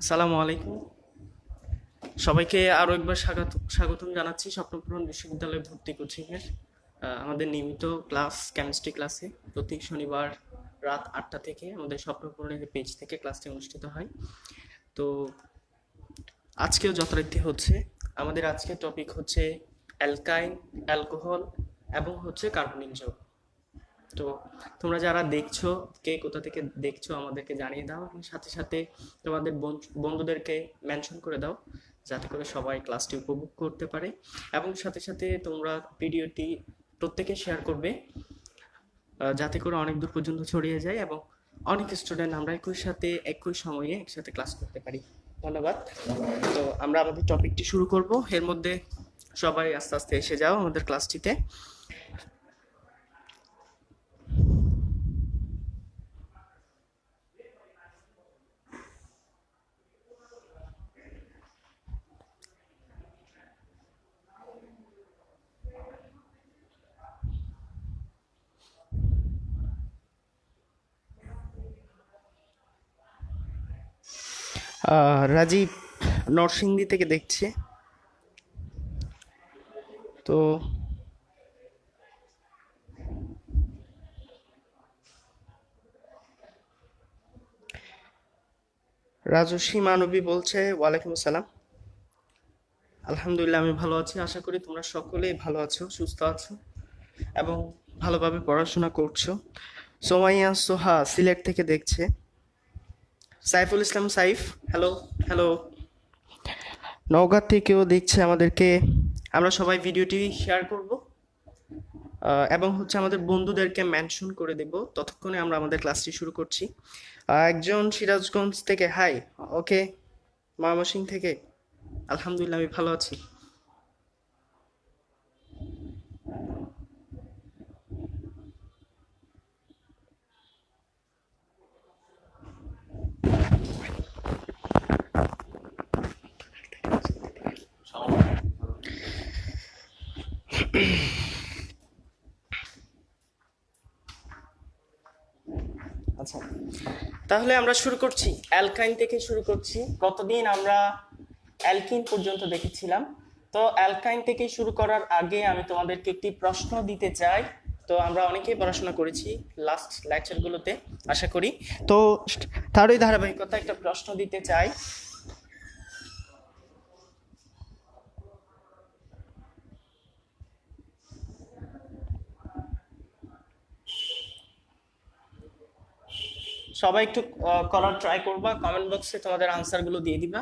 আসসালামু আলাইকুম। সবাইকে আরও একবার স্বাগতম জানাচ্ছি স্বপ্নপূরণ বিশ্ববিদ্যালয়ে ভর্তি কোচিংয়ের আমাদের নিয়মিত ক্লাস কেমিস্ট্রি ক্লাসে প্রতি শনিবার রাত 8টা থেকে আমাদের স্বপ্নপূরণের পেজ থেকে ক্লাসটি অনুষ্ঠিত হয়। তো আজকেও যথারীতি হচ্ছে আমাদের আজকের টপিক হচ্ছে অ্যালকাইন, অ্যালকোহল এবং হচ্ছে কার্বনিক যৌগ। তো তোমরা যারা দেখছো, কে কোথা থেকে দেখছো আমাদেরকে জানিয়ে দাও, এবং সাথে সাথে তোমাদের বন্ধুদেরকে মেনশন করে দাও, যাতে করে সবাই ক্লাসটি উপভোগ করতে পারে। এবং সাথে সাথে তোমরা ভিডিওটি প্রত্যেকে শেয়ার করবে, যাতে করে অনেক দূর পর্যন্ত ছড়িয়ে যায় এবং অনেক স্টুডেন্ট আমরা একই সাথে একই সময়ে একসাথে ক্লাস করতে পারি। ধন্যবাদ। তো আমরা আমাদের টপিকটি শুরু করব। এর মধ্যে সবাই আস্তে আস্তে এসে যাও আমাদের ক্লাসটিতে। রাজীব নরসিংদী থেকে দেখছে। তো রাজস্বী মানবী বলছে, ওয়ালাইকুম আসসালাম। আলহামদুলিল্লাহ, আমি ভালো আছি। আশা করি তোমরা সকলেই ভালো আছো, সুস্থ আছো এবং ভালোভাবে পড়াশোনা করছো। সোমাইয়া সোহা সিলেট থেকে দেখছে। সাইফুল ইসলাম সাইফ, হ্যালো। হ্যালো। নওগাঁ থেকেও দেখছে আমাদেরকে। আমরা সবাই ভিডিওটি শেয়ার করব এবং হচ্ছে আমাদের বন্ধুদেরকে মেনশন করে দেব। ততক্ষণে আমরা আমাদের ক্লাসটি শুরু করছি। একজন সিরাজগঞ্জ থেকে, হাই। ওকে। ময়মনসিংহ থেকে, আলহামদুলিল্লাহ আমি ভালো আছি। আচ্ছা, তাহলে আমরা শুরু করছি, অ্যালকাইন থেকে শুরু করছি। গতদিন আমরা অ্যালকিন পর্যন্ত দেখেছিলাম। তো অ্যালকাইন থেকে শুরু করার আগে আমি তোমাদেরকে একটি প্রশ্ন দিতে চাই। তো আমরা অনেকেই পড়াশোনা করেছি লাস্ট লেকচারগুলোতে, আশা করি। তো তারই ধারাবাহিকতা একটা প্রশ্ন দিতে চাই। সবাই একটু করার ট্রাই করবা, কমেন্ট বক্সে তোমাদের আনসারগুলো দিয়ে দিবা।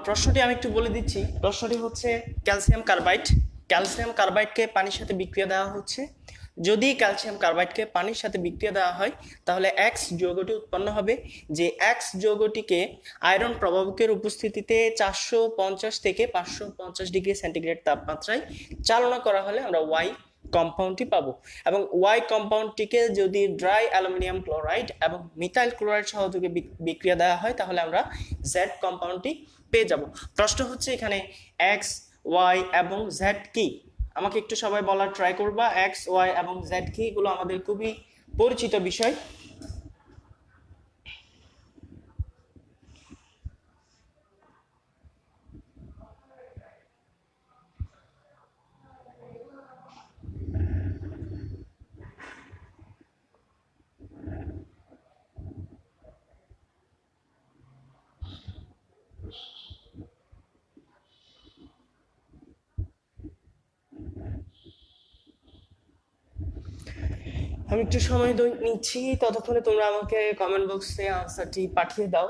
প্রশ্নটি আমি একটু বলে দিচ্ছি। প্রশ্নটি হচ্ছে ক্যালসিয়াম কার্বাইড। ক্যালসিয়াম কার্বাইডকে পানির সাথে বিক্রিয়া দেওয়া হচ্ছে। যদি ক্যালসিয়াম কার্বাইডকে পানির সাথে বিক্রিয়া দেওয়া হয়, তাহলে এক্স যৌগটি উৎপন্ন হবে। যে এক্স যৌগটিকে আয়রন প্রভাবকের উপস্থিতিতে 450 থেকে 550 ডিগ্রি সেন্টিগ্রেড তাপমাত্রায় চালনা করা হলে আমরা ওয়াই কম্পাউন্ডটি পাবো। এবং ওয়াই কম্পাউন্ডটিকে যদি ড্রাই অ্যালুমিনিয়াম ক্লোরাইড এবং মিথাইল ক্লোরাইড সহযোগে বিক্রিয়া দেওয়া হয়, তাহলে আমরা জেড কম্পাউন্ডটি পেয়ে যাব। প্রশ্ন হচ্ছে এখানে এক্স, ওয়াই এবং জেড কি? আমাকে একটু সবাই বলার ট্রাই করবা, এক্স, ওয়াই এবং জেড কি? এগুলো আমাদের খুবই পরিচিত বিষয়। আমি একটু সময় নিচ্ছি, ততক্ষণে তোমরা আমাকে কমেন্ট বক্সে আনসারটি পাঠিয়ে দাও।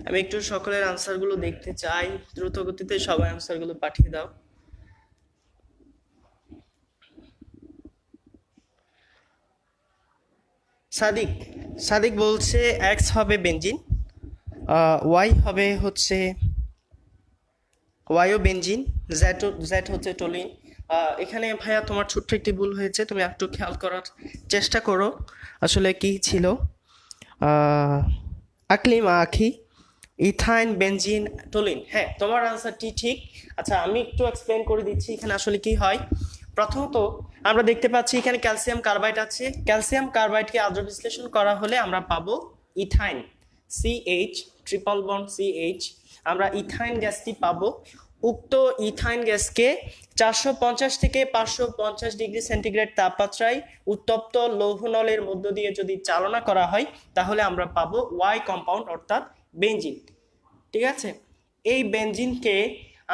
আমি একটু সকলের আনসারগুলো দেখতে চাই, দ্রুত গতিতে সবাই আনসারগুলো পাঠিয়ে দাও। সাদিক সাদিক বলছে এক্স হবে বেনজিন, ওয়াই হবে হচ্ছে ওয়াইও বেনজিন, জেড হচ্ছে টোলিন। এখানে ভাইয়া তোমার ছোট্ট একটি ভুল হয়েছে, তুমি একটু খেয়াল করার চেষ্টা করো আসলে কি ছিল। আকলিম আখি, ইথাইন বেনজিন টোলিন, হ্যাঁ তোমার আনসারটি ঠিক। আচ্ছা আমি একটু এক্সপ্লেন করে দিচ্ছি এখানে আসলে কি হয়। প্রথমত আমরা দেখতে পাচ্ছি এখানে ক্যালসিয়াম কার্বাইড আছে, ক্যালসিয়াম কার্বাইডকে আদ্র বিশ্লেষণ করা হলে আমরা পাবো ethyne, CH triple bond CH, আমরা ইথাইন গ্যাসটি পাবো। উক্ত ইথাইন গ্যাসকে 450 থেকে 550 ডিগ্রি সেন্টিগ্রেড তাপমাত্রায় উত্তপ্ত লৌহ নলের মধ্য দিয়ে যদি চালনা করা হয় তাহলে আমরা পাবো ওয়াই কম্পাউন্ড অর্থাৎ বেনজিন। ঠিক আছে, এই বেনজিনকে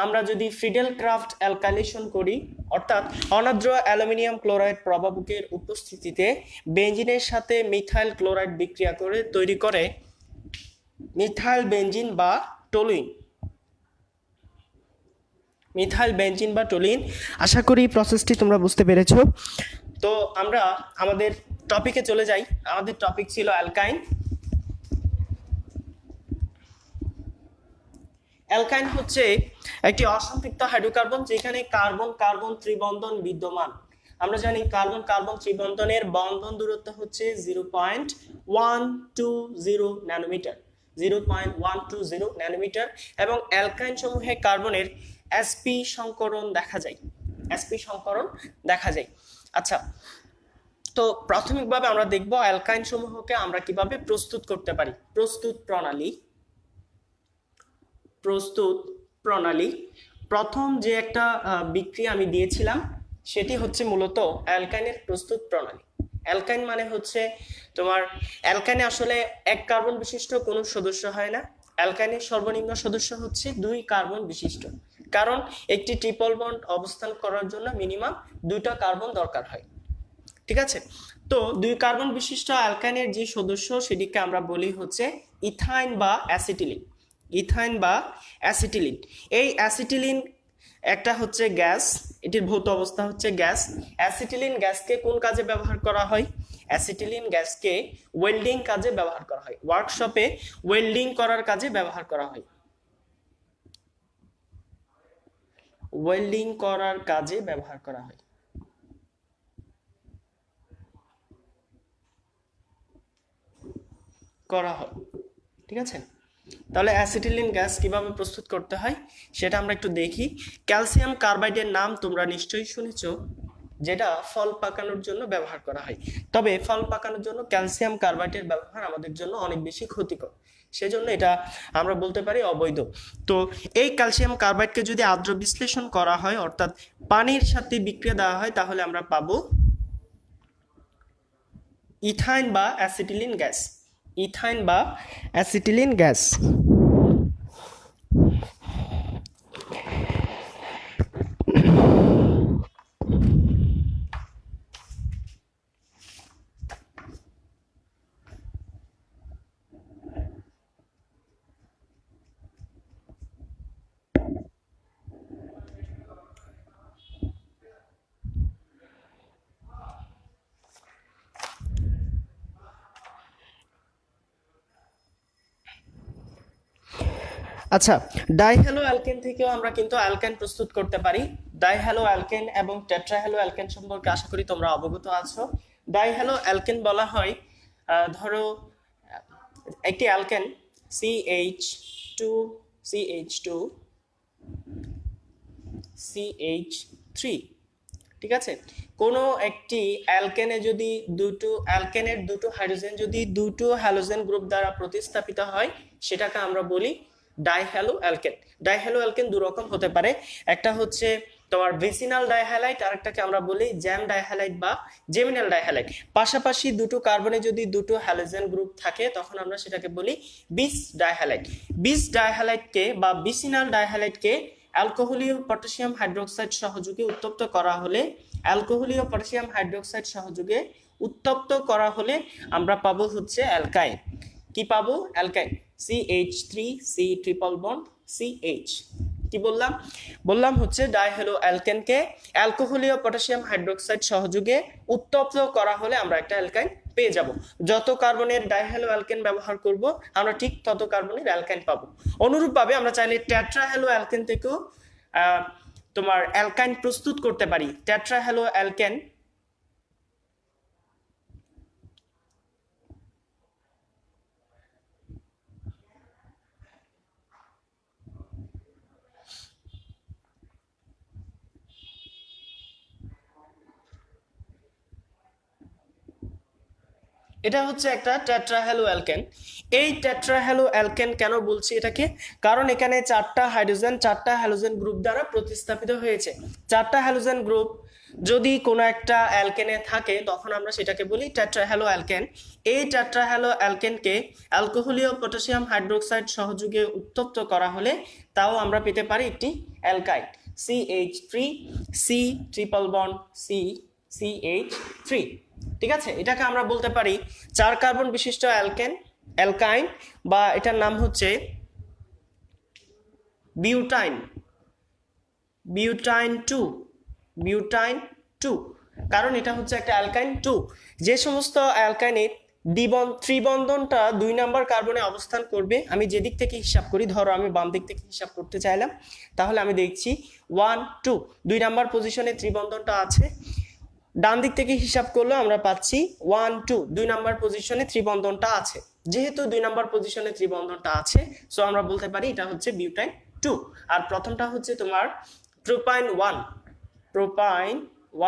আমরা যদি ফ্রিডেল ক্রাফট অ্যালকাইলেশন করি অর্থাৎ অনার্দ্র অ্যালুমিনিয়াম ক্লোরাইড প্রভাবকের উপস্থিতিতে বেনজিনের সাথে মিথাইল ক্লোরাইড বিক্রিয়া করে তৈরি করে মিথাইল বেনজিন বা টলুইন, মিথাইল বেনজিন বা টলুইন। আশা করি প্রসেসটি তোমরা বুঝতে পেরেছো। তো আমরা আমাদের টপিকে চলে যাই। আমাদের টপিক ছিল অ্যালকাইন। অ্যালকাইন হচ্ছে একটি অসম্পৃক্ত হাইড্রোকার্বন যেখানে কার্বন কার্বন ত্রিবন্ধন বিদ্যমান। আমরা জানি কার্বন কার্বন ত্রিবন্ধনের বন্ধন দূরত্ব হচ্ছে 0.120 ন্যানোমিটার, 0.120 ন্যানোমিটার। এবং অ্যালকাইন সমূহে কার্বনের sp সংকরণ দেখা যায়, sp সংকরণ দেখা যায়। আচ্ছা, তো প্রাথমিকভাবে আমরা দেখব অ্যালকাইন সমূহকে আমরা কিভাবে প্রস্তুত করতে পারি। প্রস্তুত প্রণালী প্রথম যে একটা বিক্রিয়া আমি দিয়েছিলাম সেটি হচ্ছে মূলত অ্যালকাইনের প্রস্তুত প্রণালী। অ্যালকাইন মানে হচ্ছে তোমার, অ্যালকাইনে আসলে এক কার্বন বিশিষ্ট কোনো সদস্য হয় না, অ্যালকাইনের সর্বনিম্ন সদস্য হচ্ছে 2 কার্বন বিশিষ্ট, কারণ একটি ট্রিপল বন্ড অবস্থান করার জন্য মিনিমাম 2টা কার্বন দরকার হয়। ঠিক আছে, তো 2 কার্বন বিশিষ্ট অ্যালকাইনের যে সদস্য সেটিকে আমরা বলি হচ্ছে ইথাইন বা অ্যাসিটিলিন, ইথাইন বা অ্যাসিটিলিন। এই অ্যাসিটিলিন একটা হচ্ছে গ্যাস, এটির ভৌত অবস্থা হচ্ছে গ্যাস। অ্যাসিটিলিন গ্যাসকে কোন কাজে ব্যবহার করা হয়? অ্যাসিটিলিন গ্যাসকে ওয়েল্ডিং কাজে ব্যবহার করা হয়, ওয়ার্কশপে ওয়েল্ডিং করার কাজে ব্যবহার করা হয়, ওয়েল্ডিং করার কাজে ব্যবহার করা হয়। ঠিক আছে, তাহলে অ্যাসিটিলিন গ্যাস কিভাবে প্রস্তুত করতে হয় সেটা আমরা একটু দেখি। ক্যালসিয়াম কার্বাইডের নাম তোমরা নিশ্চয়ই শুনেছো, যেটা ফল পাকানোর জন্য ব্যবহার করা হয়। তবে ফল পাকানোর জন্য ক্যালসিয়াম কার্বাইডের ব্যবহার আমাদের জন্য অনেক বেশি ক্ষতিকর, সেজন্য এটা আমরা বলতে পারি অবৈধ। তো এই ক্যালসিয়াম কার্বাইডকে যদি আদ্র বিশ্লেষণ করা হয় অর্থাৎ পানির সাথে বিক্রিয়া দেওয়া হয় তাহলে আমরা পাবো ইথাইন বা অ্যাসিটিলিন গ্যাস, ইথাইন বা অ্যাসিটিলিন গ্যাস। আচ্ছা, ডাইহ্যালো অ্যালকেন থেকেও আমরা কিন্তু অ্যালকেন প্রস্তুত করতে পারি। ডাইহ্যালো অ্যালকেন এবং টেট্রাহ্যালো অ্যালকেন সম্পর্কে আশা করি তোমরা অবগত আছো। ডাইহ্যালো অ্যালকেন বলা হয়, ধরো একটি অ্যালকেন CH2CH3, ঠিক আছে, কোনো একটি অ্যালকেনে যদি অ্যালকেনের দুটো হাইড্রোজেন যদি দুটো হ্যালোজেন গ্রুপ দ্বারা প্রতিস্থাপিত হয় সেটাকে আমরা বলি ডাইহ্যালো অ্যালকেন। ডাইহ্যালো অ্যালকেন দু রকম হতে পারে, একটা হচ্ছে তোমার ভিসিনাল ডাইহ্যালাইড আর একটাকে আমরা বলি জ্যাম ডাইহ্যালাইড বা জেমিনাল ডাইহ্যালাইড। পাশাপাশি দুটো কার্বনে যদি দুটো হ্যালোজেন গ্রুপ থাকে তখন আমরা সেটাকে বলি বিস ডাইহ্যালাইড। বিস ডাইহ্যালাইডকে বা ভিসিনাল ডাইহ্যালাইডকে অ্যালকোহলীয় পটাশিয়াম হাইড্রোক্সাইড সহযোগে উত্তপ্ত করা হলে, অ্যালকোহলীয় পটাশিয়াম হাইড্রোক্সাইড সহযোগে উত্তপ্ত করা হলে আমরা পাবো হচ্ছে অ্যালকাইন। কি পাবো? অ্যালকাইন। CH3 C triple bond CH। কি বললাম? বললাম হচ্ছে ডাইহ্যালো অ্যালকেনকে অ্যালকোহলীয় পটাশিয়াম হাইড্রোক্সাইড সহযোগে উত্তপ্ত করা হলে আমরা একটা অ্যালকাইন পেয়ে যাব। যত কার্বনের ডাইহ্যালো অ্যালকেন ব্যবহার করব আমরা ঠিক তত কার্বনের অ্যালকাইন পাবো। অনুরূপভাবে আমরা চাইলে টেট্রাহ্যালো অ্যালকেন থেকেও তোমার অ্যালকাইন প্রস্তুত করতে পারি। টেট্রাহ্যালো অ্যালকেন এটা হচ্ছে একটা টেট্রাহ্যালো অ্যালকেন। এই টেট্রাহ্যালো অ্যালকেন কেন বলছি এটাকে? কারণ এখানে চারটা হ্যালোজেন গ্রুপ দ্বারা প্রতিস্থাপিত হয়েছে। চারটা হ্যালোজেন গ্রুপ যদি কোনো একটা অ্যালকেনে থাকে তখন আমরা সেটাকে বলি টেট্রাহ্যালো অ্যালকেন। এই টেট্রাহ্যালো অ্যালকেনকে অ্যালকোহলীয় পটাশিয়াম হাইড্রোক্সাইড সহযোগে উত্তপ্ত করা হলে তাও আমরা পেতে পারি একটি অ্যালকাইড CH3 C triple bond CH3। ঠিক আছে, এটাকে আমরা বলতে পারি 4 কার্বন বিশিষ্ট অ্যালকাইন, বা এটার নাম হচ্ছে বিউটাইন 2। কারণ এটা হচ্ছে একটা অ্যালকাইন 2। যে সমস্ত অ্যালকাইনের ত্রিবন্ধনটা 2 নাম্বার কার্বনে অবস্থান করবে, আমি যেদিক থেকে হিসাব করি, ধরো আমি বাম দিক থেকে হিসাব করতে চাইলাম, তাহলে আমি দেখছি 1 2 2 নাম্বার পজিশনে ত্রিবন্ধনটা আছে। ডান দিক থেকে হিসাব করলে আমরা পাচ্ছি 1 2 2 নাম্বার পজিশনে ত্রিবন্ধনটা আছে। যেহেতু 2 নাম্বার পজিশনে ত্রিবন্ধনটা আছে, সো আমরা বলতে পারি এটা হচ্ছে বিউটাইন 2। আর প্রথমটা হচ্ছে তোমার প্রোপাইন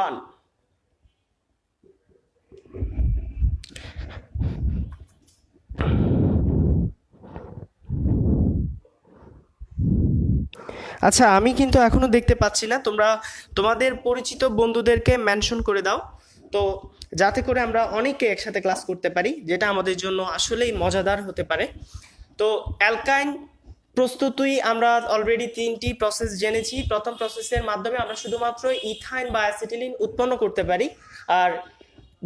1। আচ্ছা, আমি কিন্তু এখনো দেখতে পাচ্ছি না, তোমরা তোমাদের পরিচিত বন্ধুদেরকে মেনশন করে দাও, তো যাতে করে আমরা অনেকে একসাথে ক্লাস করতে পারি, যেটা আমাদের জন্য আসলেই মজাদার হতে পারে। তো অ্যালকাইন প্রস্তুতি আমরা অলরেডি 3টি প্রসেস জেনেছি। প্রথম প্রসেসের মাধ্যমে আমরা শুধুমাত্র ইথাইন বা অ্যাসিটিলিন উৎপন্ন করতে পারি। আর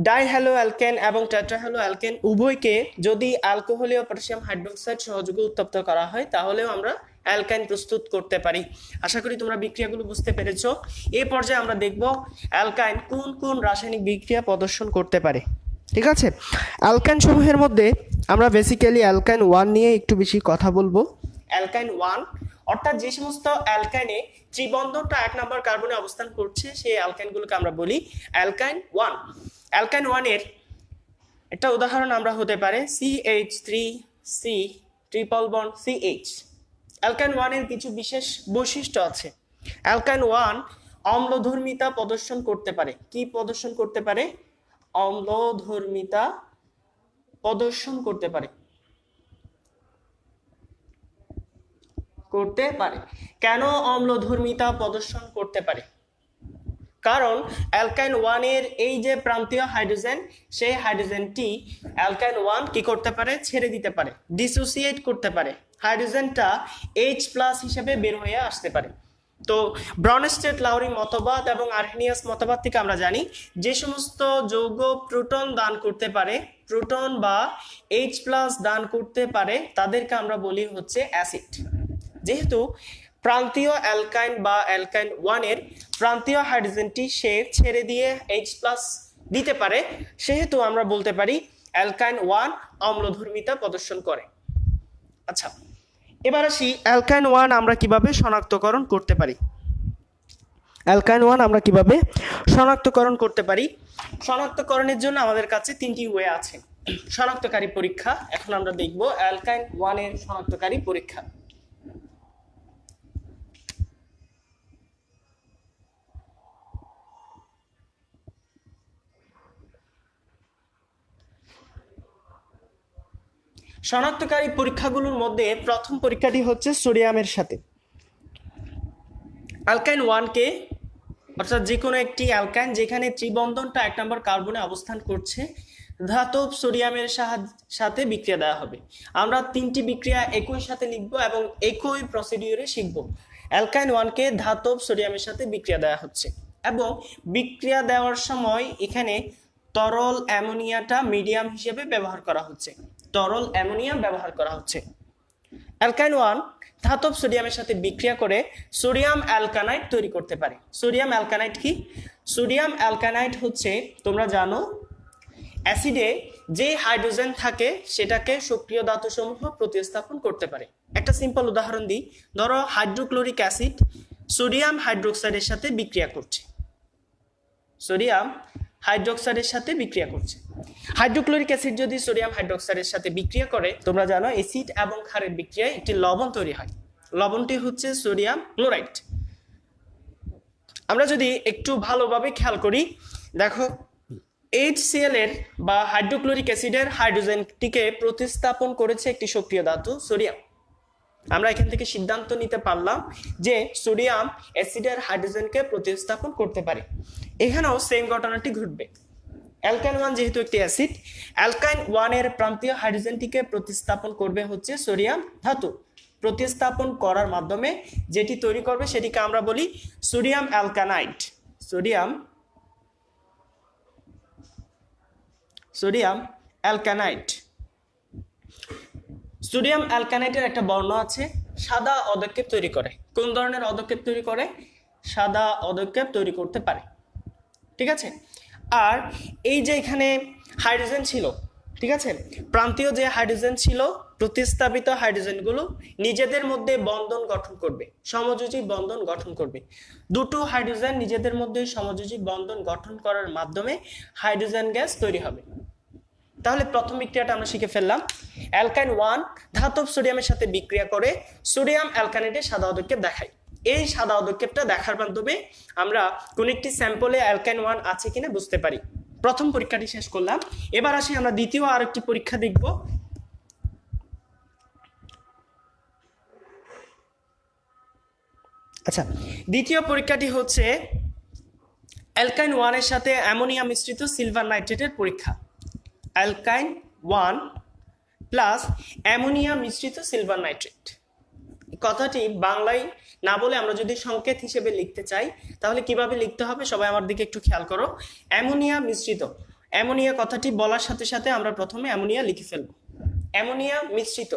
ডাইহ্যালো অ্যালকেন এবং টেট্রাহ্যালো অ্যালকেন উভয়কে যদি অ্যালকোহলীয় পটাশিয়াম হাইড্রোক্সাইড সহযোগে উত্তপ্ত করা হয় তাহলেও আমরা অ্যালকাইন প্রস্তুত করতে পারি। আশা করি তোমরা বিক্রিয়াগুলো বুঝতে পেরেছো। এই পর্যায়ে আমরা দেখব অ্যালকাইন কোন কোন রাসায়নিক বিক্রিয়া প্রদর্শন করতে পারে। ঠিক আছে, অ্যালকাইন সমূহের মধ্যে আমরা বেসিক্যালি অ্যালকাইন 1 নিয়ে একটু বেশি কথা বলবো। অ্যালকাইন 1 অর্থাৎ যে সমস্ত অ্যালকাইনে ত্রিবন্ধনটা 1 নম্বর কার্বনে অবস্থান করছে সেই অ্যালকাইনগুলোকে আমরা বলি অ্যালকাইন 1। অ্যালকাইন 1 এর একটা উদাহরণ আমরা হতে পারে CH3 C triple bond CH। অ্যালকাইন 1 এর কিছু বিশেষ বৈশিষ্ট্য আছে। অ্যালকাইন 1 অম্লধর্মিতা প্রদর্শন করতে পারে। কি প্রদর্শন করতে পারে? অম্লধর্মিতা প্রদর্শন করতে পারে। কেন অম্লধর্মিতা প্রদর্শন করতে পারে? কারণ অ্যালকাইন 1 এর এই যে প্রান্তীয় হাইড্রোজেন, সেই হাইড্রোজেনটি অ্যালকাইন 1 কি করতে পারে? ছেড়ে দিতে পারে, ডিসোসিয়েট করতে পারে, হাইড্রোজেনটা H+ হিসেবে বের হয়ে আসতে পারে। তো ব্রনস্টেড লাউরি মতবাদ এবং আর্হেনিয়াস মতবাদ থেকে আমরা জানি যে সমস্ত যৌগ প্রোটন দান করতে পারে, প্রোটন বা H+ দান করতে পারে, তাদেরকে আমরা বলি হচ্ছে অ্যাসিড। যেহেতু প্রান্তীয় অ্যালকাইন বা অ্যালকাইন 1 এর প্রান্তীয় হাইড্রোজেনটি সে ছেড়ে দিয়ে H+ দিতে পারে, সেহেতু আমরা বলতে পারি অ্যালকাইন 1 অম্লধর্মিতা প্রদর্শন করে। আচ্ছা, এবার আসি অ্যালকাইন 1 আমরা কিভাবে শনাক্তকরণ করতে পারি। অ্যালকাইন 1 আমরা কিভাবে শনাক্তকরণ করতে পারি? শনাক্তকরণের জন্য আমাদের কাছে 3টি ওয়ে আছে। শনাক্তকারী পরীক্ষা, এখন আমরা দেখব অ্যালকাইন 1 এর শনাক্তকারী পরীক্ষা। শনাক্তকারী পরীক্ষাগুলোর মধ্যে প্রথম পরীক্ষাটি হচ্ছে সোডিয়ামের সাথে। অ্যালকাইন 1 কে অর্থাৎ যে কোনো একটি অ্যালকাইন যেখানে ত্রিবন্ধনটা 1 নম্বর কার্বনে অবস্থান করছে, ধাতব সোডিয়ামের সাথে বিক্রিয়া দেওয়া হবে। আমরা 3টি বিক্রিয়া একই সাথে লিখব এবং একই প্রসিডিউরে শিখব। অ্যালকাইন 1 কে ধাতব সোডিয়ামের সাথে বিক্রিয়া দেওয়া হচ্ছে এবং বিক্রিয়া দেওয়ার সময় এখানে তরল অ্যামোনিয়াটা মিডিয়াম হিসেবে ব্যবহার করা হচ্ছে। তরল অ্যামোনিয়া ব্যবহার করা হচ্ছে। অ্যালকাইন 1 ধাতব সোডিয়ামের সাথে বিক্রিয়া করে সোডিয়াম অ্যালকানাইড তৈরি করতে পারে। সোডিয়াম অ্যালকানাইড কি? সোডিয়াম অ্যালকানাইড হচ্ছে, তোমরা জানো, অ্যাসিডে যে হাইড্রোজেন থাকে সেটাকে সক্রিয় ধাতুসমূহ প্রতিস্থাপন করতে পারে। একটা সিম্পল উদাহরণ দিই, ধরো হাইড্রোক্লোরিক অ্যাসিড সোডিয়াম হাইড্রোক্সাইডের সাথে বিক্রিয়া করছে, সোডিয়াম হাইড্রোক্সাইডের সাথে বিক্রিয়া করছে। হাইড্রোক্লোরিক অ্যাসিড যদি সোডিয়াম হাইড্রোক্সাইডের সাথে বিক্রিয়া করে, তোমরা জানো অ্যাসিড এবং ক্ষারের বিক্রিয়ায় একটি লবণ তৈরি হয়, লবণটি হচ্ছে সোডিয়াম ক্লোরাইড। আমরা যদি একটু ভালোভাবে খেয়াল করি, দেখো HCl এর বা হাইড্রোক্লোরিক অ্যাসিডের হাইড্রোজেনটিকে প্রতিস্থাপন করেছে একটি সক্রিয় ধাতু সোডিয়াম। আমরা এখান থেকে সিদ্ধান্ত নিতে পারলাম যে সোডিয়াম অ্যাসিডের হাইড্রোজেনকে প্রতিস্থাপন করতে পারে। এখানেও সেম ঘটনাটি ঘটবে। অ্যালকাইন 1 যেহেতু একটি অ্যাসিড, অ্যালকাইন 1 এর প্রান্তীয় হাইড্রোজেনটিকে প্রতিস্থাপন করবে হচ্ছে সোডিয়াম ধাতু। প্রতিস্থাপন করার মাধ্যমে যেটি তৈরি করবে সেটিকে আমরা বলি সোডিয়াম অ্যালকানাইড। সোডিয়াম অ্যালকানাইড। সোডিয়াম অ্যালকানাইডের একটা বর্ণ আছে, সাদা অদক্ষেপ তৈরি করে। কোন ধরনের অদক্ষেপ তৈরি করে? সাদা অদক্ষেপ তৈরি করতে পারে, ঠিক আছে। আর এই যে এখানে হাইড্রোজেন ছিল, ঠিক আছে, প্রান্তীয় যে হাইড্রোজেন ছিল, প্রতিস্থাপিত হাইড্রোজেনগুলো নিজেদের মধ্যে বন্ধন গঠন করবে, সমযোজী বন্ধন গঠন করবে। দুটো হাইড্রোজেন নিজেদের মধ্যে সমযোজী বন্ধন গঠন করার মাধ্যমে হাইড্রোজেন গ্যাস তৈরি হবে। তাহলে প্রথম বিক্রিয়াটা আমরা শিখে ফেললাম। অ্যালকাইন 1 ধাতব সোডিয়ামের সাথে বিক্রিয়া করে সোডিয়াম অ্যালকানাইডের সাদা অদক্ষেপ দেখায়। এই সাদা অদক্ষেপটা দেখার মাধ্যমে আমরা কোন একটি স্যাম্পলে অ্যালকাইন 1 আছে কিনা বুঝতে পারি। প্রথম পরীক্ষাটি শেষ করলাম, এবার আসি আমরা দ্বিতীয় আরেকটি পরীক্ষা দেখব। আচ্ছা, দ্বিতীয় পরীক্ষাটি হচ্ছে অ্যালকাইন 1 এর সাথে অ্যামোনিয়া মিশ্রিত সিলভার নাইট্রেটের পরীক্ষা। অ্যালকাইন 1 প্লাস অ্যামোনিয়া মিশ্রিত সিলভার নাইট্রেট। কথাটি বাংলায় না বলে আমরা যদি সংকেত হিসেবে লিখতে চাই তাহলে কিভাবে লিখতে হবে, সবাই আমার দিকে একটু খেয়াল করো। অ্যামোনিয়া মিশ্রিত, অ্যামোনিয়া কথাটি বলার সাথে সাথে আমরা প্রথমে অ্যামোনিয়া লিখে ফেলবো। অ্যামোনিয়া মিশ্রিত,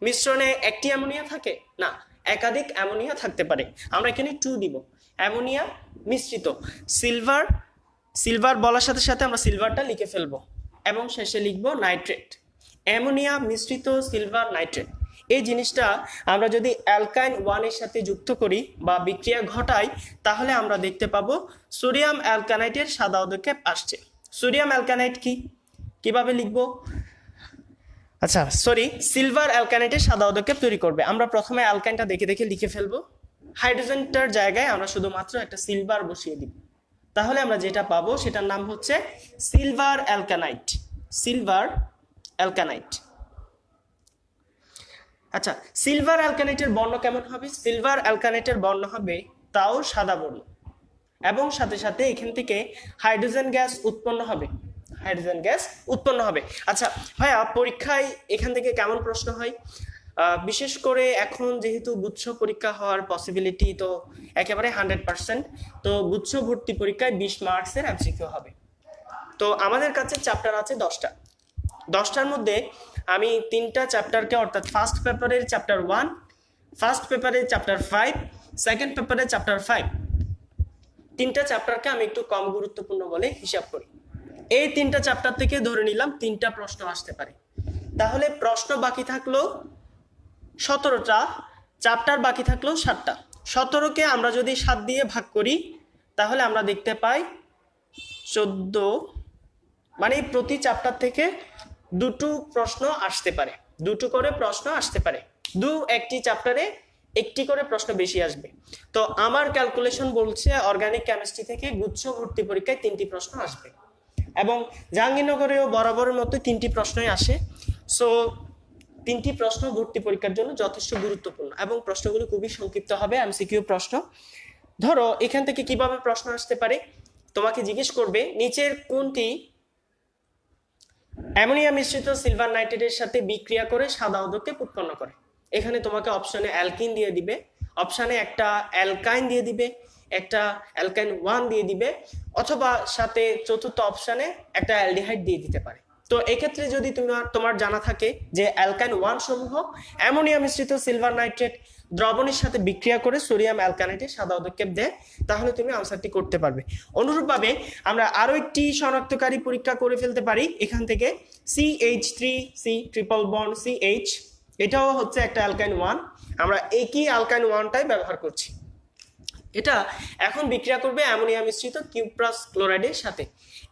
মিশ্রণে একটি অ্যামোনিয়া থাকে না, একাধিক অ্যামোনিয়া থাকতে পারে, আমরা এখানে 2 দিব। অ্যামোনিয়া মিশ্রিত সিলভার বলার সাথে সাথে আমরা সিলভারটা লিখে ফেলবো এবং শেষে লিখব নাইট্রেট। অ্যামোনিয়া মিশ্রিত সিলভার নাইট্রেট, এই জিনিসটা আমরা যদি অ্যালকাইন 1 এর সাথে যুক্ত করি বা বিক্রিয়া ঘটাই তাহলে আমরা দেখতে পাবো সোডিয়াম অ্যালকানাইডের সাদা অদক্ষেপ আসছে। সোডিয়াম অ্যালকানাইড কিভাবে লিখব? আচ্ছা সরি, সিলভার অ্যালকানাইডের সাদা অদক্ষেপ তৈরি করবে। আমরা প্রথমে অ্যালকাইনটা দেখে দেখে লিখে ফেলবো, হাইড্রোজেনটার জায়গায় আমরা শুধুমাত্র একটা সিলভার বসিয়ে দিব, তাহলে আমরা যেটা পাবো সেটার নাম হচ্ছে সিলভার অ্যালকানাইড। সিলভার অ্যালকানাইড। আচ্ছা, সিলভার অ্যালকানাইটের বর্ণ কেমন হবে? সিলভার অ্যালকানাইটের বর্ণ হবে তাও সাদা বর্ণ এবং সাথে সাথে এখান থেকে হাইড্রোজেন গ্যাস উৎপন্ন হবে, হাইড্রোজেন গ্যাস উৎপন্ন হবে। আচ্ছা ভাইয়া, পরীক্ষায় এখান থেকে কেমন প্রশ্ন হয়? বিশেষ করে এখন যেহেতু গুচ্ছ পরীক্ষা হওয়ার পসিবিলিটি তো একেবারে 100%, তো গুচ্ছ ভর্তি পরীক্ষায় 20 মার্কসের এমসিকিউ হবে। তো আমাদের কাছে চ্যাপ্টার আছে 10টার মধ্যে আমি 3টা চ্যাপ্টারকে, অর্থাৎ ফার্স্ট পেপারের চ্যাপ্টার 1, ফার্স্ট পেপারের চ্যাপ্টার 5, সেকেন্ড পেপারের চ্যাপ্টার 5, 3টা চ্যাপ্টারকে আমি একটু কম গুরুত্বপূর্ণ বলে হিসাব করি। এই 3টা চ্যাপ্টার থেকে ধরে নিলাম 3টা প্রশ্ন আসতে পারে, তাহলে প্রশ্ন বাকি থাকলো 17টা, চ্যাপ্টার বাকি থাকলো 7টা। 17কে আমরা যদি 7 দিয়ে ভাগ করি তাহলে আমরা দেখতে পাই 14, মানে প্রতি চ্যাপ্টার থেকে 2টো প্রশ্ন আসতে পারে, 2টো করে প্রশ্ন আসতে পারে। একটি চ্যাপ্টারে 1টি করে প্রশ্ন বেশি আসবে। তো আমার ক্যালকুলেশন বলছে অর্গানিক কেমিস্ট্রি থেকে গুচ্ছ ভর্তি পরীক্ষায় 3টি প্রশ্ন আসবে এবং জাহাঙ্গীরনগরেও বরাবরের মতো 3টি প্রশ্নই আসে। সো 3টি প্রশ্ন ভর্তি পরীক্ষার জন্য যথেষ্ট গুরুত্বপূর্ণ এবং প্রশ্নগুলো খুবই সংক্ষিপ্ত হবে, এমসিকিউ প্রশ্ন। ধরো এখান থেকে কিভাবে প্রশ্ন আসতে পারে, তোমাকে জিজ্ঞেস করবে নিচের কোনটি অ্যামোনিয়া মিশ্রিত সিলভার নাইট্রেটের সাথে বিক্রিয়া করে সাদা অদক্ষেপ উৎপন্ন করে। এখানে তোমাকে অপশনে অ্যালকিন দিয়ে দিবে, অপশনে একটা অ্যালকাইন দিয়ে দিবে, একটা অ্যালকাইন 1 দিয়ে দিবে, অথবা সাথে চতুর্থ অপশনে একটা অ্যালডিহাইড দিয়ে দিতে পারে। তো এক্ষেত্রে যদি তোমার জানা থাকে যে অ্যালকাইন 1 সমূহ অ্যামোনিয়া মিশ্রিত সিলভার নাইট্রেট দ্রবণের সাথে বিক্রিয়া করে সোডিয়াম অ্যালকানাইডের সাদা পদক্ষেপ দেয়, তাহলে তুমি আনসারটি করতে পারবে। অনুরূপভাবে আমরা আরো একটি শনাক্তকারী পরীক্ষা করে ফেলতে পারি এখান থেকে, CH3C ট্রিপল বন্ড CH, এটাও হচ্ছে একটা অ্যালকাইন 1, আমরা একই অ্যালকাইন 1টাই ব্যবহার করছি। এটা এখন বিক্রিয়া করবে অ্যামোনিয়া মিশ্রিত কিউপ্রাস ক্লোরাইডের সাথে।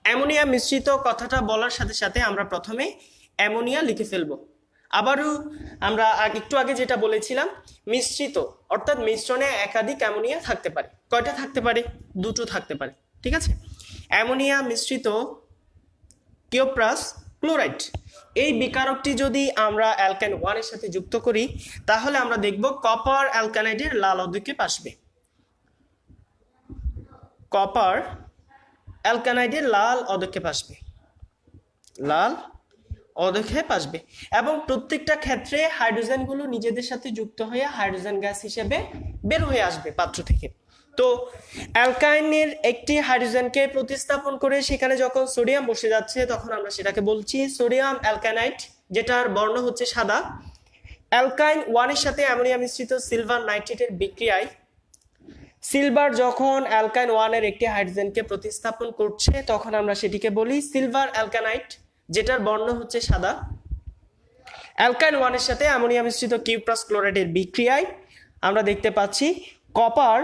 অ্যামোনিয়া মিশ্রিত কথাটা বলার সাথে সাথে আমরা প্রথমে অ্যামোনিয়া লিখে ফেলবো। আবারও আমরা একটু আগে যেটা বলেছিলাম, মিশ্রিত অর্থাৎ মিশ্রণে একাধিক অ্যামোনিয়া থাকতে পারে। কয়টা থাকতে পারে? দুটো থাকতে পারে, ঠিক আছে। অ্যামোনিয়া মিশ্রিত কিউপ্রাস ক্লোরাইড, এই বিকারকটি যদি আমরা অ্যালকাইন 1 এর সাথে যুক্ত করি তাহলে আমরা দেখব কপার অ্যালকানাইডের লাল অধিক্ষেপ আসবে। কপার অ্যালকানাইডের লাল অধক্ষেপ আসবে, লাল অধক্ষেপ আসবে, এবং প্রত্যেকটা ক্ষেত্রে হাইড্রোজেনগুলো নিজেদের সাথে যুক্ত হয়ে হাইড্রোজেন গ্যাস হিসেবে বের হয়ে আসবে পাত্র থেকে। তো অ্যালকাইনের একটি হাইড্রোজেনকে প্রতিস্থাপন করে সেখানে যখন সোডিয়াম বসে যাচ্ছে তখন আমরা সেটাকে বলছি সোডিয়াম অ্যালকানাইড, যেটার বর্ণ হচ্ছে সাদা। অ্যালকাইন 1 এর সাথে অ্যামোনিয়া মিশ্রিত সিলভার নাইট্রেটের বিক্রিয়ায় সিলভার যখন অ্যালকাইন 1 এর একটি হাইড্রোজেনকে প্রতিস্থাপন করছে তখন আমরা সেটিকে বলি সিলভার অ্যালকানাইড, যেটার বর্ণ হচ্ছে সাদা। অ্যালকাইন 1 এর সাথে অ্যামোনিয়া মিশ্রিত কিউপ্রাস ক্লোরাইডের বিক্রিয়ায় আমরা দেখতে পাচ্ছি কপার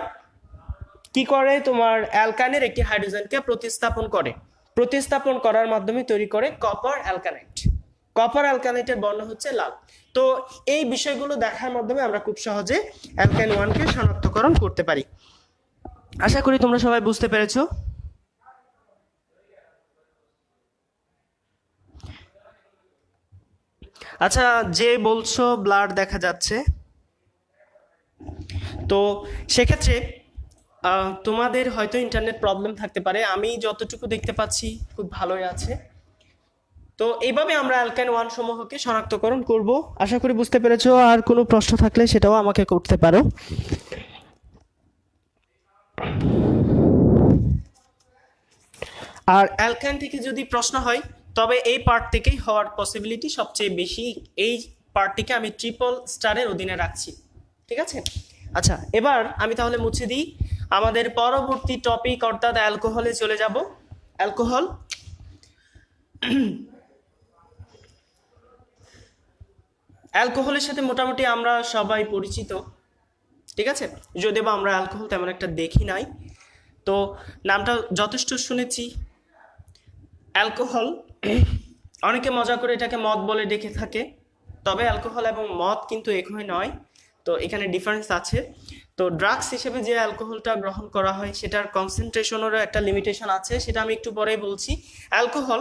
কি করে, তোমার অ্যালকাইনের একটি হাইড্রোজেনকে প্রতিস্থাপন করার মাধ্যমে তৈরি করে কপার অ্যালকানাইড। কপার অ্যালকানাইডের বর্ণ হচ্ছে লাল। তো এই বিষয়গুলো দেখার মাধ্যমে আমরা খুব সহজে অ্যালকাইন 1 কে শনাক্তকরণ করতে পারি। আশা করি তোমরা সবাই বুঝতে পেরেছো। আচ্ছা, যে বলছো ব্লাড দেখা যাচ্ছে, তো সেক্ষেত্রে তোমাদের হয়তো ইন্টারনেট প্রবলেম থাকতে পারে, আমি যতটুকু দেখতে পাচ্ছি খুব ভালোই আছে। তো এইভাবে আমরা অ্যালকাইন 1 সমূহকে শনাক্তকরণ করব। আশা করি বুঝতে পেরেছো। আর কোনো প্রশ্ন থাকলে সেটাও আমাকে করতে পারো। আর অ্যালকাইন থেকে যদি প্রশ্ন হয় তবে এই পার্ট থেকেই হওয়ার পসিবিলিটি সবচেয়ে বেশি। এই পার্টটিকে আমি ট্রিপল স্টারের অধীনে রাখছি, ঠিক আছে। আচ্ছা, এবার আমি তাহলে মুছে দিই, আমাদের পরবর্তী টপিক অর্থাৎ অ্যালকোহলে চলে যাব। অ্যালকোহল, অ্যালকোহলের সাথে মোটামুটি আমরা সবাই পরিচিত, ঠিক আছে, যদিও বা আমরা অ্যালকোহল তেমন একটা দেখি নাই, তো নামটা যথেষ্ট শুনেছি। অ্যালকোহল, অনেকে মজা করে এটাকে মদ বলে ডেকে থাকে, তবে অ্যালকোহল এবং মদ কিন্তু একই নয়, তো এখানে ডিফারেন্স আছে। তো ড্রাগস হিসেবে যে অ্যালকোহলটা গ্রহণ করা হয় সেটার কনসেন্ট্রেশনেরও একটা লিমিটেশন আছে, সেটা আমি একটু পরেই বলছি। অ্যালকোহল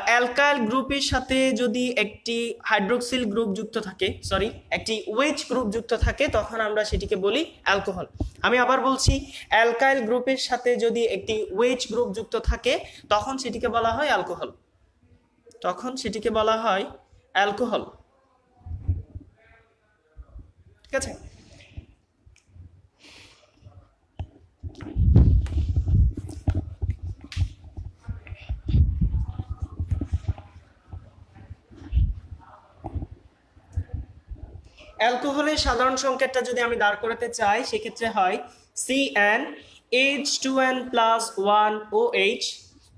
অ্যালকাইল গ্রুপের সাথে যদি একটি হাইড্রোক্সিল গ্রুপ যুক্ত থাকে, একটি ওয়েজ গ্রুপ যুক্ত থাকে তখন আমরা সেটিকে বলি অ্যালকোহল। আমি আবার বলছি, অ্যালকাইল গ্রুপের সাথে যদি একটি ওয়েজ গ্রুপ যুক্ত থাকে তখন সেটিকে বলা হয় অ্যালকোহল, ঠিক আছে। অ্যালকোহলের সাধারণ সংকেতটা যদি আমি দাঁড় করাতে চাই সেক্ষেত্রে হয় CnH2n+1OH।